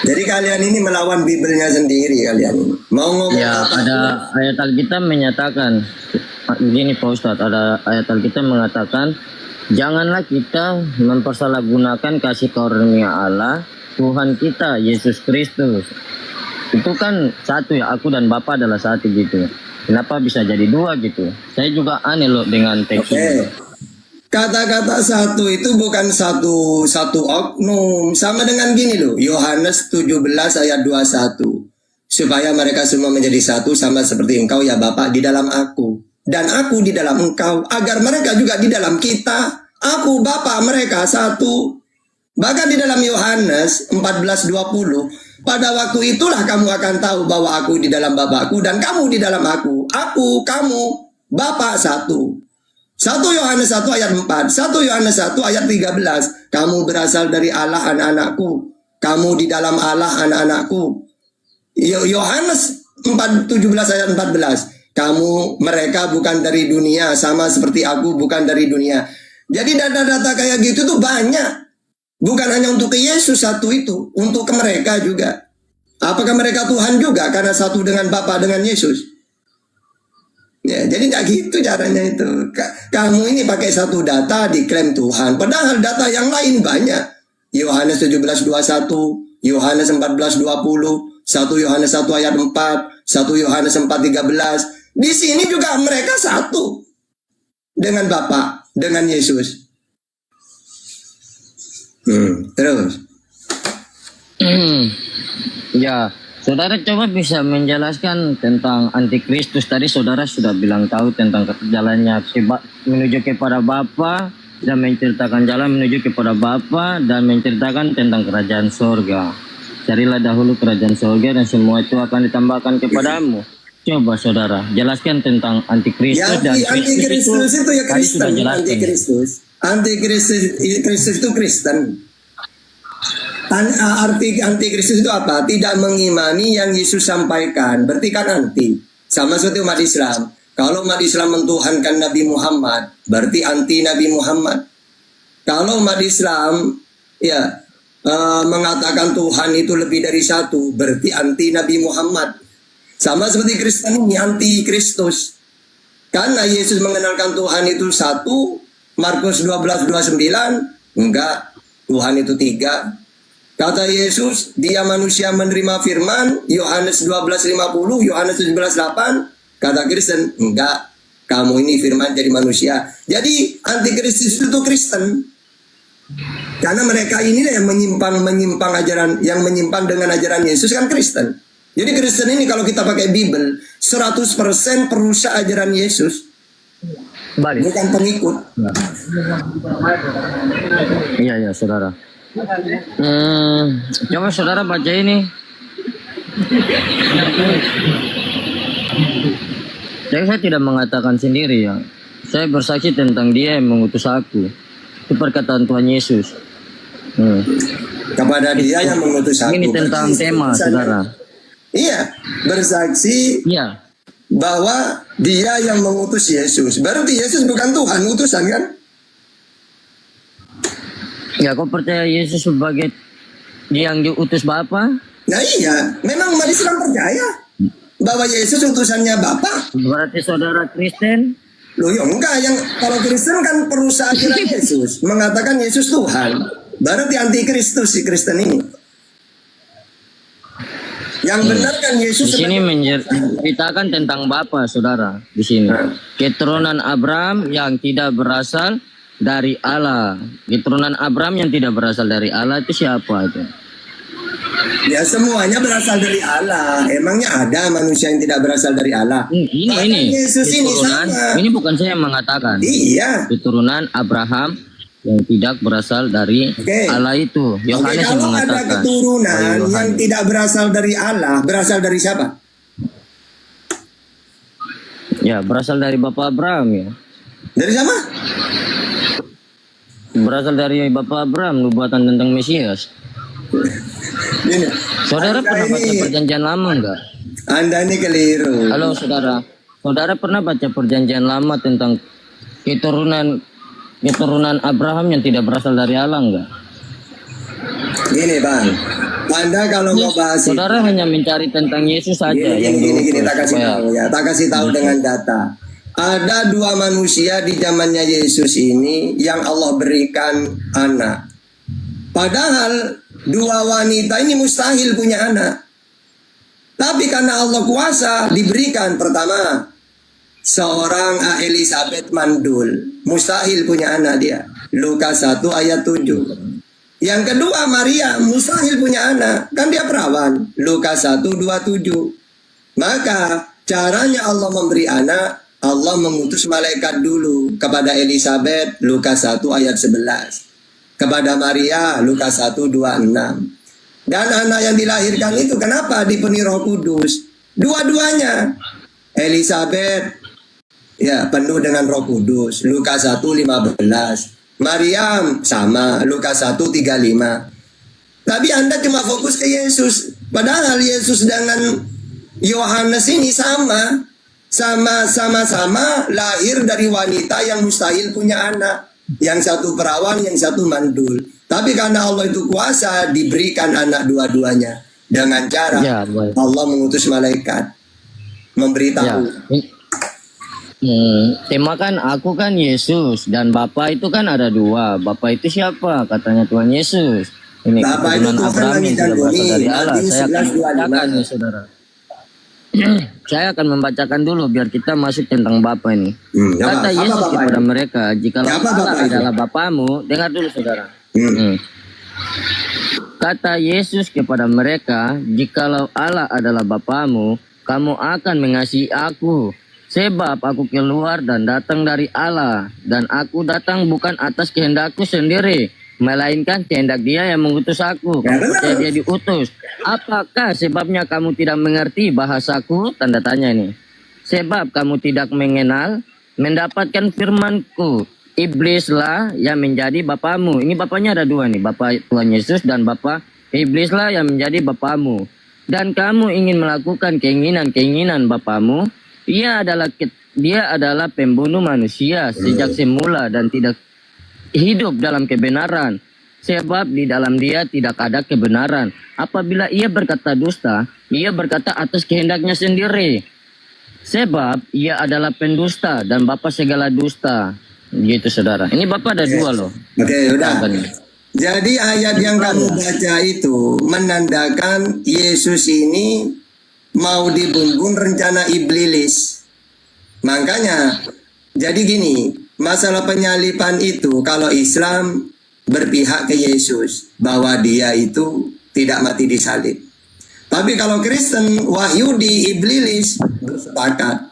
Jadi kalian ini melawan Bibelnya sendiri kalian ini. Mau ngomong Ya, apa? ada ayat Alkitab menyatakan begini Pak Ustadz, ada ayat Alkitab mengatakan janganlah kita mempersalahgunakan kasih karunia Allah Tuhan kita Yesus Kristus. Itu kan satu ya, aku dan Bapa adalah satu gitu. Kenapa bisa jadi dua gitu? Saya juga aneh loh dengan teks ini. Kata-kata satu itu bukan satu oknum. Sama dengan gini loh, Yohanes 17 ayat 21. Supaya mereka semua menjadi satu sama seperti engkau ya Bapa di dalam aku. Dan aku di dalam engkau. Agar mereka juga di dalam kita. Aku, Bapa, mereka satu. Bahkan di dalam Yohanes 14:20. Pada waktu itulah kamu akan tahu bahwa aku di dalam Bapakku dan kamu di dalam aku. Aku, kamu, Bapa satu. 1 Yohanes 1 ayat 4, 1 Yohanes 1 ayat 13. Kamu berasal dari Allah anak-anakku. Kamu di dalam Allah anak-anakku. Yohanes 17 ayat 14. Mereka bukan dari dunia, sama seperti aku bukan dari dunia. Jadi data-data kayak gitu tuh banyak. Bukan hanya untuk ke Yesus satu itu, untuk ke mereka juga. Apakah mereka Tuhan juga karena satu dengan Bapa dengan Yesus? Ya, jadi nggak gitu caranya itu. Kamu ini pakai satu data diklaim Tuhan, padahal data yang lain banyak. Yohanes 17:21, Yohanes 14:20, 1 Yohanes 1 ayat 4, 1 Yohanes 4:13. Di sini juga mereka satu dengan Bapa, dengan Yesus. Terus. Ya, saudara coba bisa menjelaskan tentang antikristus. Tadi saudara sudah bilang tahu tentang jalannya menuju kepada Bapa dan menceritakan jalan menuju kepada Bapa dan menceritakan tentang kerajaan sorga. Carilah dahulu kerajaan sorga dan semua itu akan ditambahkan kepadamu. Coba saudara jelaskan tentang antikristus dan Antikristus itu ya Kristen. Antikristus itu Kristen. Arti antikristus itu apa? Tidak mengimani yang Yesus sampaikan. Berarti kan anti. Sama seperti umat Islam. Kalau umat Islam mentuhankan Nabi Muhammad, berarti anti Nabi Muhammad. Kalau umat Islam mengatakan Tuhan itu lebih dari satu, berarti anti Nabi Muhammad. Sama seperti Kristen ini anti Kristus. Karena Yesus mengenalkan Tuhan itu satu, Markus 12:29, enggak, Tuhan itu tiga. Kata Yesus, dia manusia menerima firman, Yohanes 12:50, Yohanes 17:8. Kata Kristen, enggak, kamu ini firman jadi manusia. Jadi antikristus itu Kristen. Karena mereka ini yang menyimpang ajaran, yang menyimpang dengan ajaran Yesus kan Kristen. Jadi Kristen ini kalau kita pakai Bible 100% perusak ajaran Yesus. Bukan pengikut. Iya saudara. Coba saudara baca ini. Jadi saya tidak mengatakan sendiri ya. Saya bersaksi tentang Dia yang mengutus aku. Itu perkataan Tuhan Yesus. Kepada Dia yang mengutus aku. Ini tentang tema saudara. Iya, bersaksi bahwa Dia yang mengutus Yesus. Berarti Yesus bukan Tuhan, utusan kan? Ya, kau percaya Yesus sebagai yang diutus Bapa? Nah iya, memang umat Islam percaya bahwa Yesus utusannya Bapa. Berarti saudara Kristen? Loh ya enggak, yang kalau Kristen kan perusahaan ajaran Yesus, mengatakan Yesus Tuhan. Berarti anti Kristus si Kristen ini. Yang benar kan Yesus. Di sini menceritakan tentang Bapa, saudara. Di sini keturunan Abraham yang tidak berasal dari Allah. Keturunan Abraham yang tidak berasal dari Allah itu siapa itu? Ya semuanya berasal dari Allah. Emangnya ada manusia yang tidak berasal dari Allah? Ini Yesus ini keturunan. sama. Ini bukan saya yang mengatakan. Iya. Keturunan Abraham yang tidak berasal dari Allah itu. Yohanes yang kalau mengatakan. ada keturunan Yohanes. yang tidak berasal dari Allah, berasal dari siapa? Ya, berasal dari Bapak Abraham ya. Dari siapa? Berasal dari Bapak Abraham, nubuatan tentang Mesias. Ini. Saudara pernah baca perjanjian lama enggak? Anda ini keliru. Halo saudara. Saudara pernah baca perjanjian lama tentang keturunan Abraham yang tidak berasal dari Allah enggak? Gini bang, Anda kalau mau bahas saudara hanya mencari tentang Yesus saja. Gini, tak kasih tahu ya. Tak kasih tahu dengan data. Ada dua manusia di zamannya Yesus ini yang Allah berikan anak. Padahal dua wanita ini mustahil punya anak. Tapi karena Allah kuasa diberikan. Pertama, seorang Elizabeth mandul, mustahil punya anak dia. Lukas 1 ayat 7. Yang kedua Maria, mustahil punya anak, kan dia perawan. Lukas 1:27. Maka caranya Allah memberi anak, Allah mengutus malaikat dulu kepada Elizabeth, Lukas 1 ayat 11. Kepada Maria, Lukas 1:26. Dan anak yang dilahirkan itu kenapa dipenuhi Roh Kudus? Dua-duanya. Elizabeth ya penuh dengan Roh Kudus, Lukas 1:15. Maryam sama, Lukas 1:35. Tapi Anda cuma fokus ke Yesus. Padahal Yesus dengan Yohanes ini sama-sama lahir dari wanita yang mustahil punya anak. Yang satu perawan, yang satu mandul. Tapi karena Allah itu kuasa, diberikan anak dua-duanya. Dengan cara Allah mengutus malaikat memberitahu. Tema kan aku kan Yesus dan Bapa itu kan ada dua. Bapa itu siapa? Katanya Tuhan Yesus. Ini Bapa itu Tuhan Abraham yang dan sudah berasal bumi. dari Allah. Saya akan 19:25. membacakan nih, saudara. Saya akan membacakan dulu biar kita masuk tentang Bapa ini. Kata Yesus kepada mereka, jikalau Allah adalah Bapamu, dengar dulu saudara. Kata Yesus kepada mereka, jikalau Allah adalah Bapamu, kamu akan mengasihi aku. Sebab aku keluar dan datang dari Allah, dan aku datang bukan atas kehendakku sendiri, melainkan kehendak Dia yang mengutus aku. Kamu percaya Dia diutus. Apakah sebabnya kamu tidak mengerti bahasaku? Tanda tanya ini. Sebab kamu tidak mengenal, mendapatkan firmanku. Iblislah yang menjadi bapamu. Ini bapaknya ada dua nih, Bapak Tuhan Yesus dan Bapak Iblislah yang menjadi bapamu. Dan kamu ingin melakukan keinginan-keinginan bapamu. Dia adalah pembunuh manusia sejak semula dan tidak hidup dalam kebenaran. Sebab di dalam dia tidak ada kebenaran. Apabila ia berkata dusta, ia berkata atas kehendaknya sendiri. Sebab ia adalah pendusta dan bapa segala dusta. Gitu saudara. Ini bapak ada dua loh. Oke, udah. Jadi ayat yang kamu baca itu menandakan Yesus ini mau dibumbung rencana iblis. Makanya jadi gini, masalah penyalipan itu kalau Islam berpihak ke Yesus bahwa dia itu tidak mati disalib. Tapi kalau Kristen, Wahyudi, Iblis bersepakat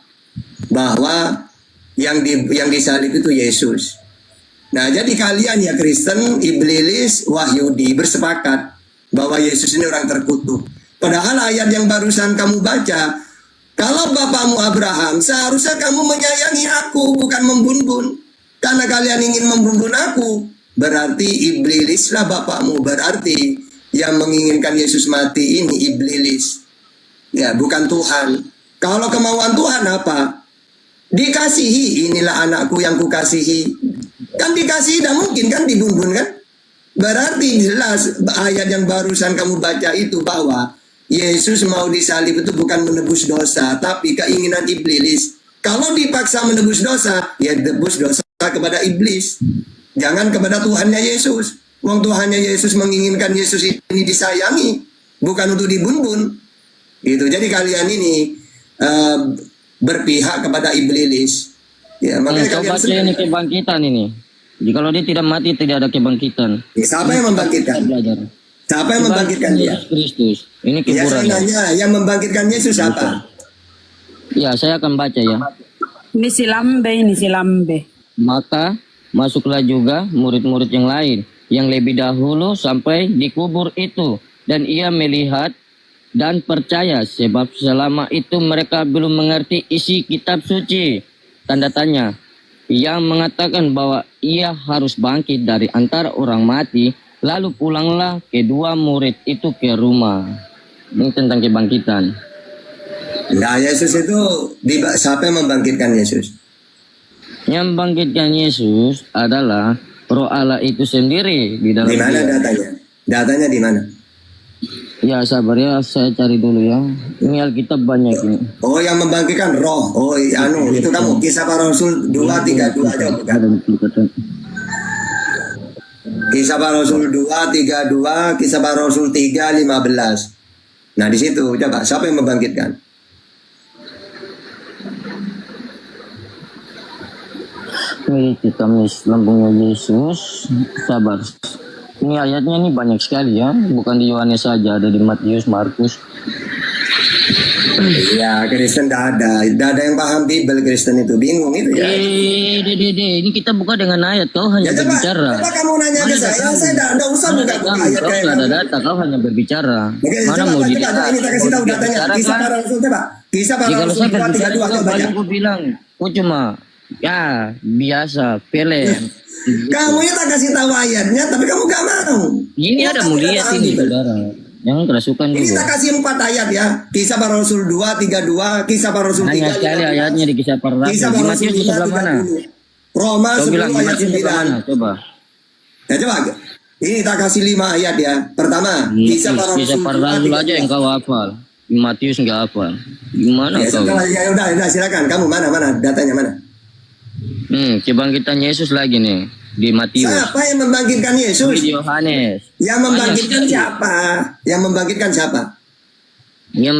bahwa yang disalib itu Yesus. Nah, jadi kalian ya Kristen, Iblis, Wahyudi bersepakat bahwa Yesus ini orang terkutuk. Padahal ayat yang barusan kamu baca, kalau bapamu Abraham, seharusnya kamu menyayangi aku, bukan membunuh. Karena kalian ingin membunuh aku, berarti iblislah bapakmu. Berarti yang menginginkan Yesus mati ini iblis. Ya, bukan Tuhan. Kalau kemauan Tuhan apa? Dikasihi, inilah anakku yang kukasihi. Kan dikasihi, tidak mungkin kan dibunuh kan? Berarti jelas ayat yang barusan kamu baca itu bahwa Yesus mau disalib itu bukan menebus dosa, tapi keinginan iblis. Kalau dipaksa menebus dosa, ya tebus dosa kepada iblis. Jangan kepada Tuhannya Yesus. Wong Tuhannya Yesus menginginkan Yesus ini disayangi, bukan untuk dibun-bun. Gitu. Jadi kalian ini berpihak kepada iblis. Ya, makanya Coba kalian ini kebangkitan ini. Jikalau dia tidak mati, tidak ada kebangkitan. siapa yang membangkitkan? Belajar. Siapa yang membangkitkan dia? Yesus Kristus. Ini Ya, saya kuburan. nanya, yang membangkitkan Yesus siapa? Ya, saya akan baca ya. Ini si lambe. Maka masuklah juga murid-murid yang lain yang lebih dahulu sampai di kubur itu, dan ia melihat dan percaya, sebab selama itu mereka belum mengerti isi kitab suci. Tanda tanya yang mengatakan bahwa ia harus bangkit dari antara orang mati. Lalu pulanglah kedua murid itu ke rumah. Ini tentang kebangkitan. Nah, Yesus itu siapa yang membangkitkan Yesus? Yang membangkitkan Yesus adalah Roh Allah itu sendiri di dalam Di mana dia. datanya? Datanya di mana? Ya sabar ya, saya cari dulu ya. Ini Alkitab banyak ini. Oh, yang membangkitkan roh. Oh, itu kamu Kisah Para Rasul 2:32 aja bukan? Kisah Para Rasul 2:32, Kisah Para Rasul 3:15. Nah, di situ coba siapa yang membangkitkan? Ini kita lambungnya Yesus. Sabar. Ini ayatnya ini banyak sekali ya. Bukan di Yohanes saja, ada di Matius, Markus. Ya, Kristen tidak ada yang paham Bible. Kristen itu bingung itu ya. Ini kita buka dengan ayat. Kau hanya berbicara. Coba kamu nanya ke saya tidak usah buka ayat Kau kayak tidak ada kamu. data, kau hanya berbicara. Oke, Mana coba, mau coba, dilihat? ini tak kasih tahu datanya. Kisah Para Rasul coba. Kisah Para Jika Rasul saya berbicara 2:32 juga coba baca. banyak aku bilang, kau cuma ya biasa, film. Kamu ya tak kasih tahu ayatnya, tapi kamu gak mau. Ini ada mulia ini, saudara. Jangan kerasukan Ini dulu. tak kasih 4 ayat ya. Kisah Para Rasul 2:32, Kisah Para Rasul 3. Hanya sekali ayatnya di kisah para rasul. Kisah Di Para Matius Rasul di sebelah mana? 5:30. Roma Kau 10 bilang di ayat Matius sebelah mana? 9. Coba. Ya coba. Ini tak kasih 5 ayat ya. Pertama, Kisah Para Kisah Rasul para rasul aja yang kau hafal. Di Matius nggak hafal. Gimana Ya, kau? ya udah silakan. Kamu mana datanya mana? Kebangkitan Yesus lagi nih di Matius. Siapa yang membangkitkan Yesus? Di Yohanes. Yang membangkitkan siapa? Yang membangkitkan siapa? Yang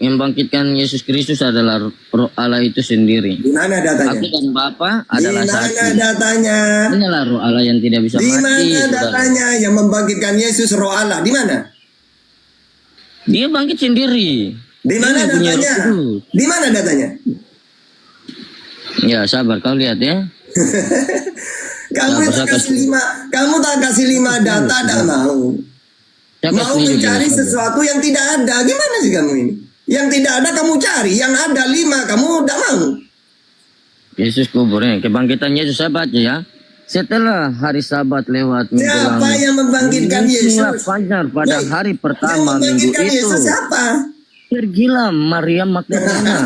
membangkitkan Yesus Kristus adalah Roh Allah itu sendiri. Di mana datanya? Aku dan Bapa Di adalah mana satu. datanya? Inilah Roh Allah yang tidak bisa Di mati. mana saudara. datanya yang membangkitkan Yesus Roh Allah? Di mana? Dia bangkit sendiri. Di mana Dia punya datanya? Roh Kudus. Di mana datanya? Ya sabar, kau lihat ya. Kamu tak kasih 5, kamu tak kasih 5 data, tak mau. Saya Mau kasih mencari juga, sesuatu yang tidak ada. Gimana sih kamu ini? Yang tidak ada kamu cari, yang ada 5 kamu tidak mau. Yesus kuburnya. Kebangkitan Yesus saya baca ya. Setelah hari Sabat lewat menjelang Siapa yang membangkitkan menyingsinglah Yesus? fajar pada Baik. hari Yang pertama minggu membangkitkan itu. Yesus siapa? Pergilah Maria Magdalena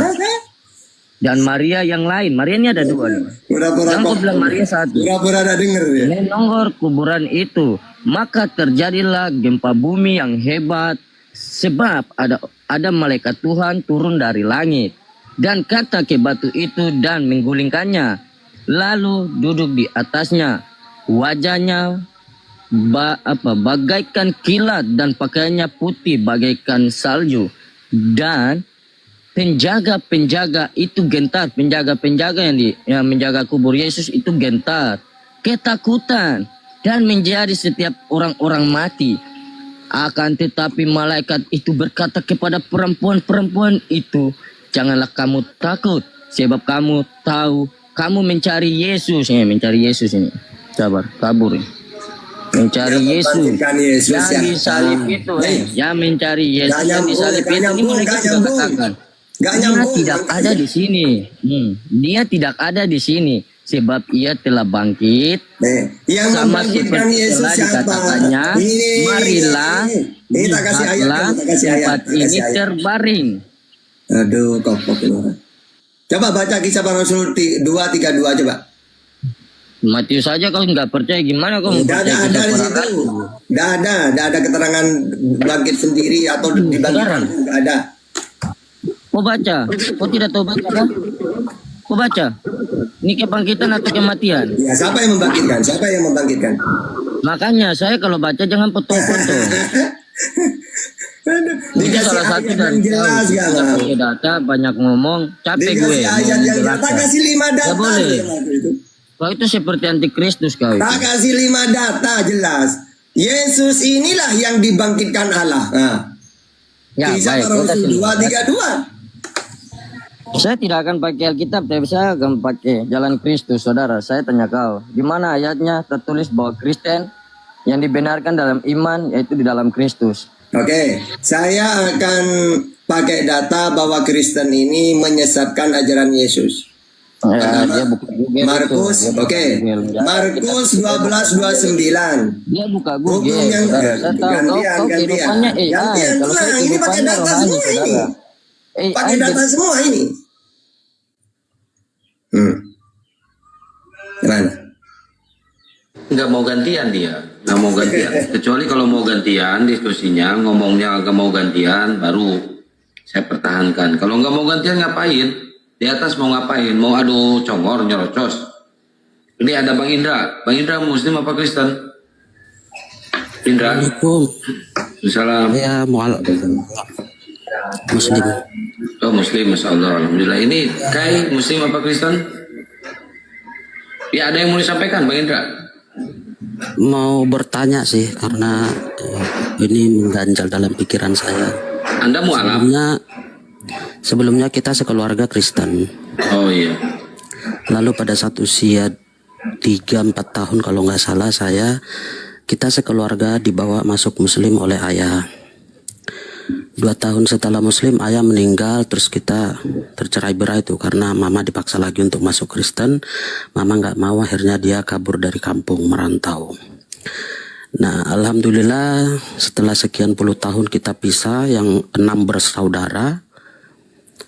dan Maria yang lain. Maria ini ada 2 nih. Pura-pura Jangan kau bilang Maria 1. Pura-pura ada denger ya. Menonggor kuburan itu, maka terjadilah gempa bumi yang hebat, sebab ada malaikat Tuhan turun dari langit dan kata ke batu itu dan menggulingkannya, lalu duduk di atasnya. Wajahnya bagaikan kilat dan pakaiannya putih bagaikan salju, dan penjaga-penjaga itu gentar. Penjaga-penjaga yang menjaga kubur Yesus itu gentar, ketakutan, dan menjadi setiap orang-orang mati. Akan tetapi malaikat itu berkata kepada perempuan-perempuan itu, janganlah kamu takut, sebab kamu tahu kamu mencari Yesus. Mencari Yesus ini. Sabar, kabur. Mencari Yesus yang disalib itu. Yang mencari Yesus yang disalib itu. Ini malaikat sudah katakan. Dia tidak ada di sini. Dia tidak ada di sini. Sebab ia telah bangkit. Yang sama membangkitkan seperti Yesus telah siapa? dikatakannya. Marilah Ini tak kasih ayat, lihatlah tak kasih ayat, tempat tak kasih ini ayat. terbaring. Aduh, kopok ini. Coba baca Kisah Para Rasul 2:32 coba. Matius saja kau nggak percaya, gimana kau Tidak percaya ada kisah di para situ. rasul? Tidak ada keterangan bangkit sendiri atau dibangkitkan. Tidak ada. Kau baca, kau tidak tahu baca kan? Kau baca. Ini kebangkitan atau kematian? Ya, siapa yang membangkitkan? Siapa yang membangkitkan? Makanya saya kalau baca jangan potong-potong. Itu salah satu dari jelas tahu. ya, Tidak Bang. pakai data, banyak ngomong, capek gue. Dikasih ayat yang jelas. Tak kasih 5 data. Gak boleh. dia waktu itu. Kau itu seperti antikristus kau itu. Tak kasih 5 data jelas. Yesus inilah yang dibangkitkan Allah. Nah. Ya, Kisah baik. para Kita Rasul sini. 2:32. Saya tidak akan pakai Alkitab, tapi saya akan pakai jalan Kristus, saudara. Saya tanya kau, di mana ayatnya tertulis bahwa Kristen yang dibenarkan dalam iman yaitu di dalam Kristus? Oke, saya akan pakai data bahwa Kristen ini menyesatkan ajaran Yesus. Ya, dia buka Google. Markus, itu. Dia buka oke. Google. Ya, Markus kita- 12:29. Dia buka Hukum Google. yang Saudara. Saya tahu kau kehidupannya AI. Gantian Kalau saya tenang, ini pakai kehidupannya data rohani, semua ini. saudara. Pakai data semua ini. Gimana? Nggak mau gantian dia, nggak mau gantian. Kecuali kalau mau gantian diskusinya, ngomongnya nggak mau gantian, baru saya pertahankan. Kalau nggak mau gantian ngapain? Di atas mau ngapain? Mau adu congor, nyerocos? Ini ada Bang Indra. Bang Indra Muslim apa Kristen? Indra. Salam. Ya, Muslim. Oh Muslim, Masya Allah. Alhamdulillah. Ini Kai Muslim apa Kristen? Ya ada yang mau disampaikan Bang Indra? Mau bertanya sih karena ini mengganjal dalam pikiran saya. Anda mualaf? Sebelumnya kita sekeluarga Kristen. Oh iya. Lalu pada saat usia 3-4 tahun kalau nggak salah kita sekeluarga dibawa masuk Muslim oleh ayah. 2 tahun setelah Muslim ayah meninggal, terus kita tercerai-berai itu karena mama dipaksa lagi untuk masuk Kristen. Mama nggak mau, akhirnya dia kabur dari kampung merantau. Nah, alhamdulillah setelah sekian puluh tahun kita pisah, yang 6 bersaudara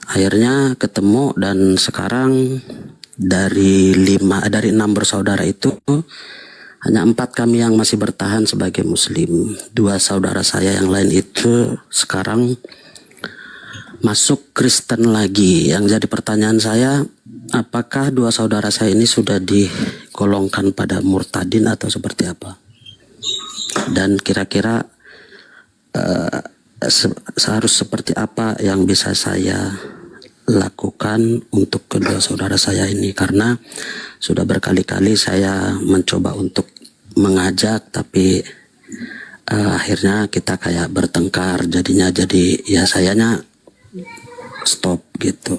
akhirnya ketemu, dan sekarang dari 6 bersaudara itu hanya 4 kami yang masih bertahan sebagai Muslim. 2 saudara saya yang lain itu sekarang masuk Kristen lagi. Yang jadi pertanyaan saya, apakah 2 saudara saya ini sudah digolongkan pada murtadin atau seperti apa? Dan kira-kira harus seperti apa yang bisa saya lakukan untuk kedua saudara saya ini, karena sudah berkali-kali saya mencoba untuk mengajak, tapi akhirnya kita kayak bertengkar, jadinya ya sayanya stop gitu.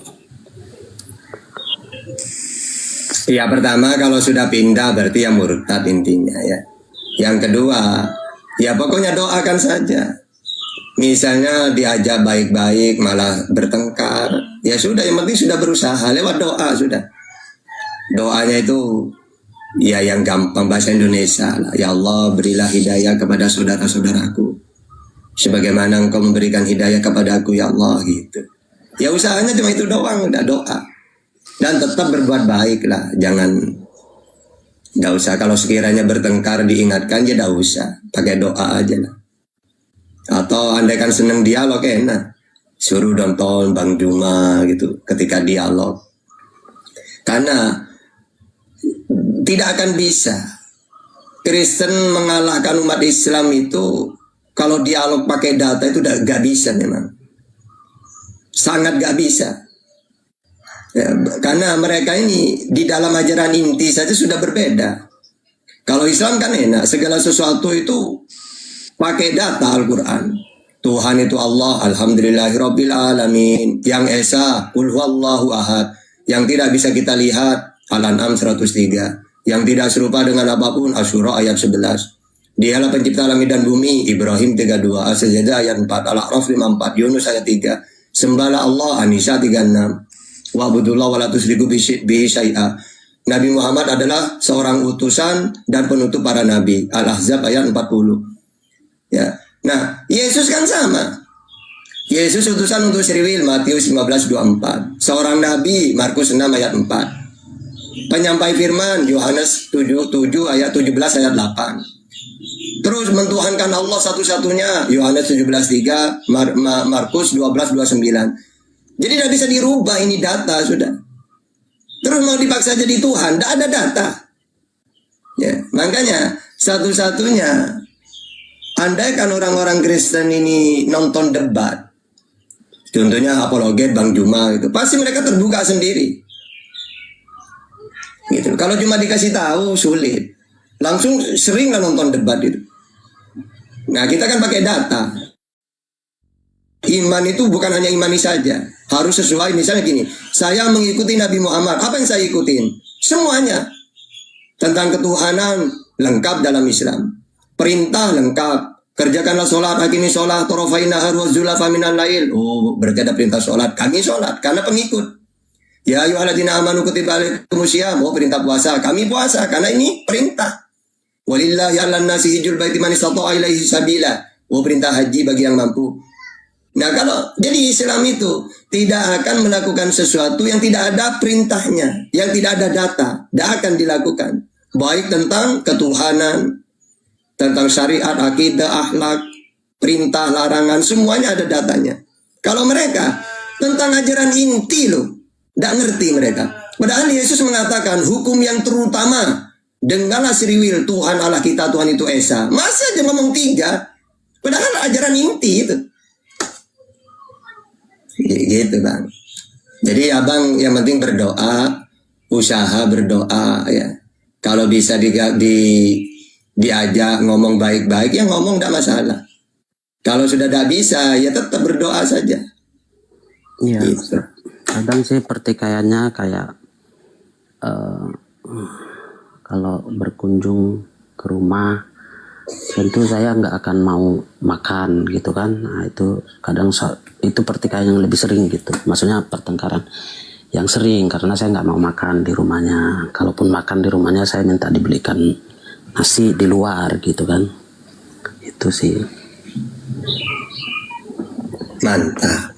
Ya, pertama kalau sudah pindah berarti ya murtad intinya ya. Yang kedua, ya pokoknya doakan saja. Misalnya diajak baik-baik malah bertengkar, ya sudah, yang penting sudah berusaha lewat doa sudah. Doanya itu ya yang gampang, bahasa Indonesia lah. Ya Allah, berilah hidayah kepada saudara-saudaraku sebagaimana Engkau memberikan hidayah kepada aku ya Allah, gitu. Ya usahanya cuma itu doang, udah doa. Dan tetap berbuat baik lah, nggak usah kalau sekiranya bertengkar diingatkan ya nggak usah, pakai doa aja lah. Atau andaikan seneng dialog enak, suruh nonton Bang Juma gitu ketika dialog. Karena tidak akan bisa Kristen mengalahkan umat Islam itu kalau dialog pakai data itu udah gak bisa, memang sangat gak bisa ya, karena mereka ini di dalam ajaran inti saja sudah berbeda. Kalau Islam kan enak, segala sesuatu itu pakai data Al-Quran. Tuhan itu Allah, alhamdulillahirabbil alamin. Yang esa, qul huwallahu ahad. Yang tidak bisa kita lihat, Al-An'am 103. Yang tidak serupa dengan apapun, Asyura ayat 11. Dialah pencipta langit dan bumi, Ibrahim 32, As-Sajdah ayat 4, Al-A'raf 54, Yunus ayat 3. Sembahlah Allah, An-Nisa 36. Wa'budullah wa la tusyriku bihi syai'a. Nabi Muhammad adalah seorang utusan dan penutup para nabi, Al-Ahzab ayat 40. Ya, nah Yesus kan sama. Yesus utusan untuk Sriwil, Matius 15:24. Seorang nabi, Markus 6 ayat 4. Penyampai firman, Yohanes 7 ayat 17 ayat 8. Terus mentuhankan Allah satu-satunya, Yohanes 17:3, Markus 12:29. Jadi tidak bisa dirubah, ini data sudah. Terus mau dipaksa jadi Tuhan, tidak ada data. Ya, makanya satu-satunya Andai kan orang-orang Kristen ini nonton debat, contohnya apologet Bang Juma gitu, pasti mereka terbuka sendiri. Gitu. Kalau cuma dikasih tahu sulit. Langsung sering lah nonton debat itu. Nah, kita kan pakai data. Iman itu bukan hanya imani saja, harus sesuai. Misalnya gini, saya mengikuti Nabi Muhammad. Apa yang saya ikutin? Semuanya. Tentang ketuhanan lengkap dalam Islam. Perintah lengkap. Kerjakanlah sholat, hakimi sholat, torofain nahar wa zulafa minal lail. Oh, berarti ada perintah sholat. Kami sholat karena pengikut. Ya ayyuhalladzina amanu kutiba alaikumus syiyam. Oh, perintah puasa. Kami puasa karena ini perintah. Walillahi 'alan nasi hijjul baiti man istata'a ilaihi sabila. Oh, perintah haji bagi yang mampu. Nah, kalau jadi Islam itu tidak akan melakukan sesuatu yang tidak ada perintahnya, yang tidak ada data, tidak akan dilakukan. Baik tentang ketuhanan, tentang syariat, akidah, akhlak, perintah, larangan, semuanya ada datanya. Kalau mereka tentang ajaran inti loh, tidak ngerti mereka. Padahal Yesus mengatakan hukum yang terutama, dengarlah seriwil Tuhan Allah kita, Tuhan itu Esa. Masa aja ngomong 3? Padahal ajaran inti itu. Gitu Bang. Jadi abang yang penting berdoa, usaha berdoa ya. Kalau bisa diajak ngomong baik-baik ya ngomong tidak masalah. Kalau sudah tidak bisa ya tetap berdoa saja. Iya. Gitu. Kadang sih pertikaiannya kayak kalau berkunjung ke rumah, tentu saya nggak akan mau makan gitu kan. Nah, itu kadang itu pertikaian yang lebih sering gitu. Maksudnya pertengkaran yang sering karena saya nggak mau makan di rumahnya. Kalaupun makan di rumahnya saya minta dibelikan nasi di luar gitu kan. Itu sih. Mantap.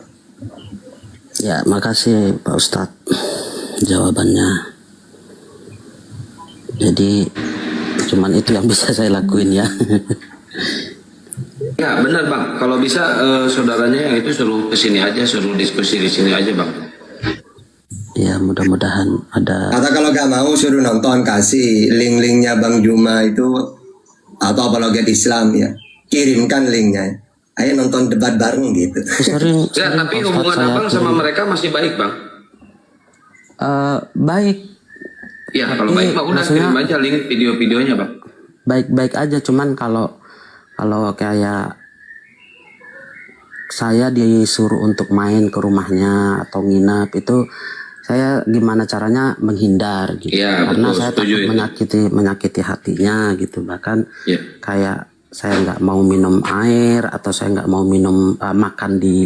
Ya, makasih Pak Ustadz jawabannya. Jadi cuman itu yang bisa saya lakuin ya. Ya benar Bang, kalau bisa saudaranya yang itu suruh kesini aja, suruh diskusi di sini aja Bang. Ya mudah-mudahan ada. Atau kalau gak mau suruh nonton, kasih link-linknya Bang Juma itu atau apologet Islam ya, kirimkan linknya. Ayo nonton debat bareng gitu. Sering. Ya, tapi hubungan abang sama mereka masih baik Bang? Baik. Ya kalau baik Bang udah kirim aja link video-videonya Bang. Baik-baik aja, cuman kalau kayak saya disuruh untuk main ke rumahnya atau nginap itu saya gimana caranya menghindar gitu Ya, karena betul, saya takut menyakiti hatinya gitu. Bahkan kayak saya nggak mau minum air atau saya nggak mau minum makan di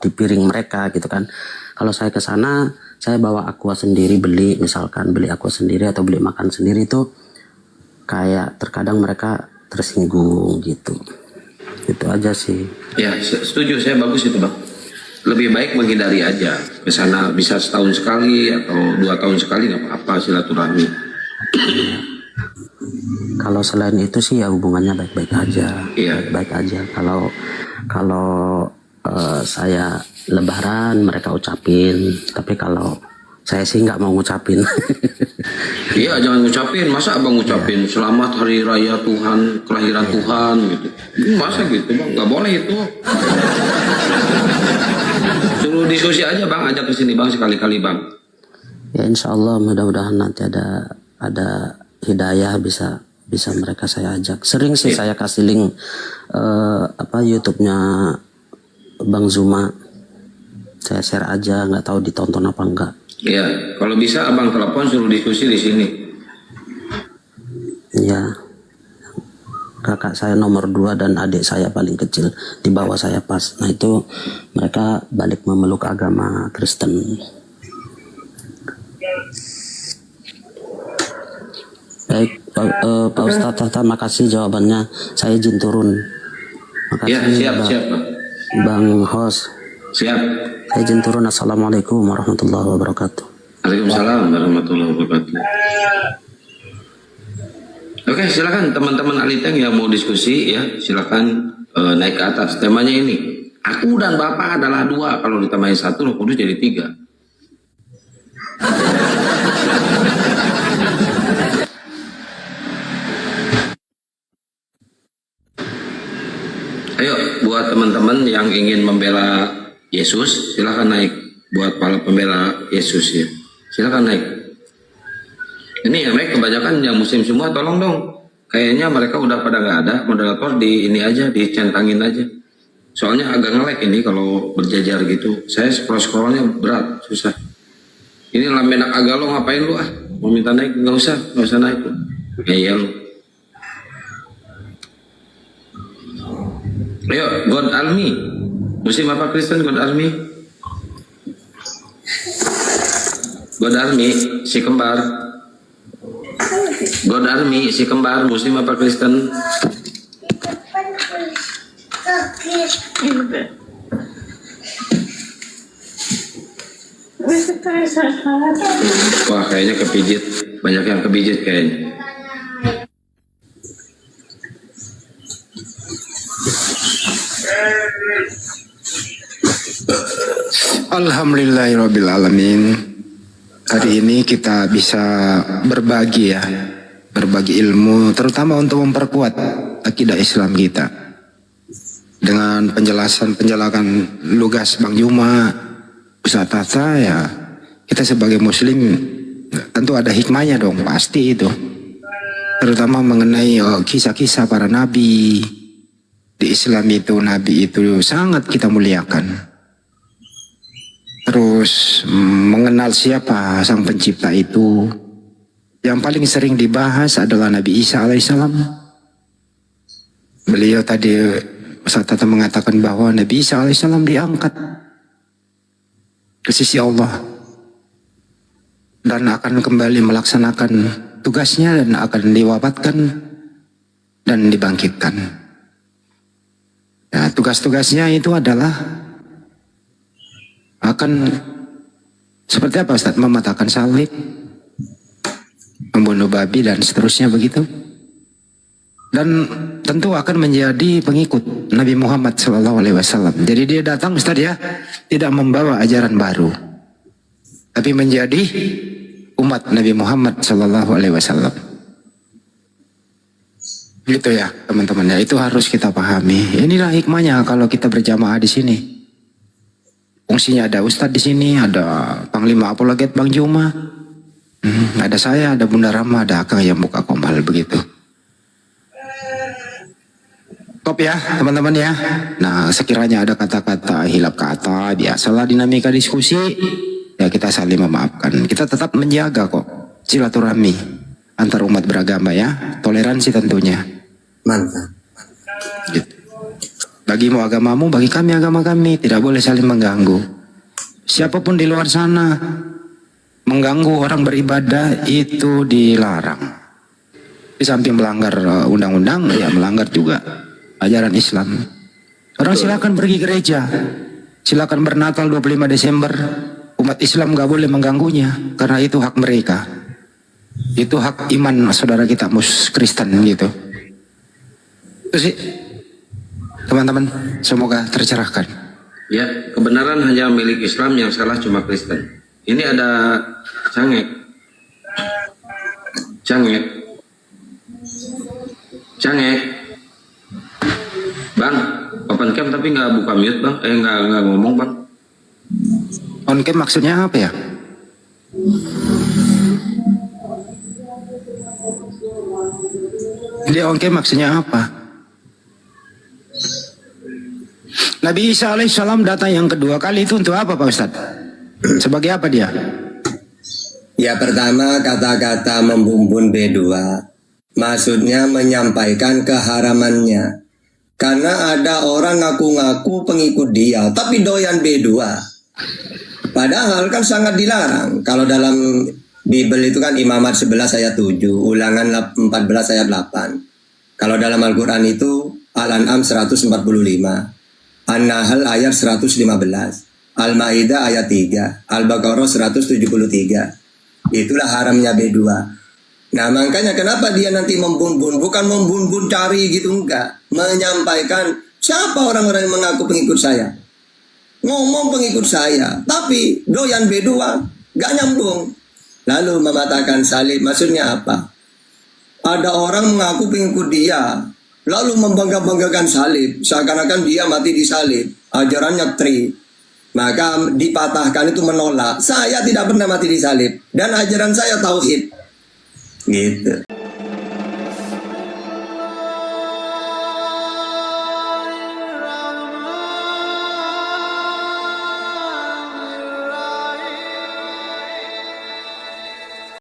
piring mereka gitu kan. Kalau saya ke sana saya bawa aqua sendiri, beli aqua sendiri atau beli makan sendiri, itu kayak terkadang mereka tersinggung gitu. Itu aja sih. Ya setuju, saya bagus itu Bang. Lebih baik menghindari aja ke sana, bisa setahun sekali atau 2 tahun sekali nggak apa-apa silaturahmi. Kalau selain itu sih ya hubungannya baik-baik aja. Iya. Baik aja. Kalau saya Lebaran mereka ucapin, tapi kalau saya sih nggak mau ngucapin. Iya jangan ngucapin, masa abang ngucapin selamat hari raya Tuhan, kelahiran Tuhan gitu. Masa gitu Bang, nggak boleh itu. Suruh diskusi aja Bang, ajak ke sini Bang sekali-kali Bang. Ya insya Allah mudah-mudahan nanti ada hidayah bisa mereka saya ajak. Sering sih saya kasih link YouTube-nya Bang Zuma. Saya share aja, nggak tahu ditonton apa enggak. Iya, kalau bisa abang telepon suruh diskusi di sini. Iya. Kakak saya nomor 2 dan adik saya paling kecil di bawah saya pas. Nah itu mereka balik memeluk agama Kristen. Baik, Pak Ustadz, terima kasih jawabannya. Saya izin turun. Makasih. Ya, siap Bang Hos. Siap. Saya izin turun. Assalamualaikum warahmatullahi wabarakatuh. Waalaikumsalam warahmatullahi wabarakatuh. Oke, silakan teman-teman Aliteng yang mau diskusi ya, silakan naik ke atas. Temanya ini, aku dan Bapak adalah 2. Kalau ditambahin 1, Roh Kudus jadi 3. Ayo buat teman-teman yang ingin membela Yesus, silahkan naik. Buat para pembela Yesus ya, silahkan naik. Ini yang naik kebanyakan yang muslim semua, tolong dong. Kayaknya mereka udah pada nggak ada, moderator di ini aja, dicentangin aja. Soalnya agak nge-lag ini kalau berjajar gitu. Saya scroll-scrollnya berat, susah. Ini lambenak agak lo ngapain lu ah? Mau minta naik? Nggak usah naik. Iya lu. Ayo, God Army. Muslim apa Kristen God Army? God Army, si kembar. God Army, si kembar, Muslim apa Kristen? Wah, kayaknya kepijit. Banyak yang kepijit kayaknya. Alhamdulillahirrabbilalamin. Hari ini kita bisa berbagi ya, berbagi ilmu, terutama untuk memperkuat akidah Islam kita. Dengan penjelasan lugas Bang Juma, Ustaz Tata ya, kita sebagai Muslim tentu ada hikmahnya dong, pasti itu. Terutama mengenai kisah-kisah para nabi. Di Islam itu nabi itu sangat kita muliakan. Terus mengenal siapa sang pencipta itu. Yang paling sering dibahas adalah Nabi Isa alaihissalam. Beliau tadi Ustaz Tata mengatakan bahwa Nabi Isa alaihissalam diangkat ke sisi Allah dan akan kembali melaksanakan tugasnya dan akan diwafatkan dan dibangkitkan. Nah, tugas-tugasnya itu adalah akan seperti apa Ustaz? Mematahkan salib, membunuh babi dan seterusnya begitu. Dan tentu akan menjadi pengikut Nabi Muhammad SAW. Jadi dia datang Ustaz ya, tidak membawa ajaran baru, tapi menjadi umat Nabi Muhammad SAW. Gitu ya teman-teman ya, itu harus kita pahami. Inilah hikmahnya kalau kita berjamaah di sini. Fungsinya ada Ustadz di sini, ada Panglima Apologet Bang Juma, ada saya, ada Bunda Rama, ada Akang yang buka komal begitu. Top ya teman-teman ya. Nah sekiranya ada kata-kata hilap kata, biasalah dinamika diskusi, ya kita saling memaafkan. Kita tetap menjaga kok silaturahmi antar umat beragama ya, toleransi tentunya. Mantap. Gitu. Bagimu agamamu, bagi kami agama kami, tidak boleh saling mengganggu. Siapapun di luar sana mengganggu orang beribadah itu dilarang. Di samping melanggar undang-undang, ya melanggar juga ajaran Islam. Orang silakan pergi gereja, silakan bernatal 25 Desember. Umat Islam gak boleh mengganggunya, karena itu hak mereka. Itu hak iman saudara kita Kristen gitu. Itu sih teman-teman, semoga tercerahkan. Ya, kebenaran hanya milik Islam, yang salah cuma Kristen. Ini ada Cangek. Bang, open cam tapi nggak buka mute bang, nggak ngomong bang. On cam maksudnya apa ya? Dia on cam maksudnya apa? Nabi Isa alaihissalam datang yang kedua kali itu untuk apa Pak Ustadz? Sebagai apa dia? Ya pertama kata-kata membumbun B2 maksudnya menyampaikan keharamannya. Karena ada orang ngaku-ngaku pengikut dia tapi doyan B2. Padahal kan sangat dilarang. Kalau dalam Bible itu kan Imamat 11 ayat 7, Ulangan 14 ayat 8. Kalau dalam Al-Quran itu Al-An'am 145, An-Nahl ayat 115, Al-Ma'idah ayat 3, Al-Baqarah 173. Itulah haramnya B2. Nah makanya kenapa dia nanti membun-bun, bukan membun-bun cari gitu, enggak. Menyampaikan siapa orang-orang yang mengaku pengikut saya. Ngomong pengikut saya, tapi doyan B2, gak nyambung. Lalu mematahkan salib, maksudnya apa? Ada orang mengaku pengikut dia, lalu membangga-banggakan salib, seakan-akan dia mati di salib, ajarannya tri, maka dipatahkan itu menolak. Saya tidak pernah mati di salib dan ajaran saya tauhid. Gitu.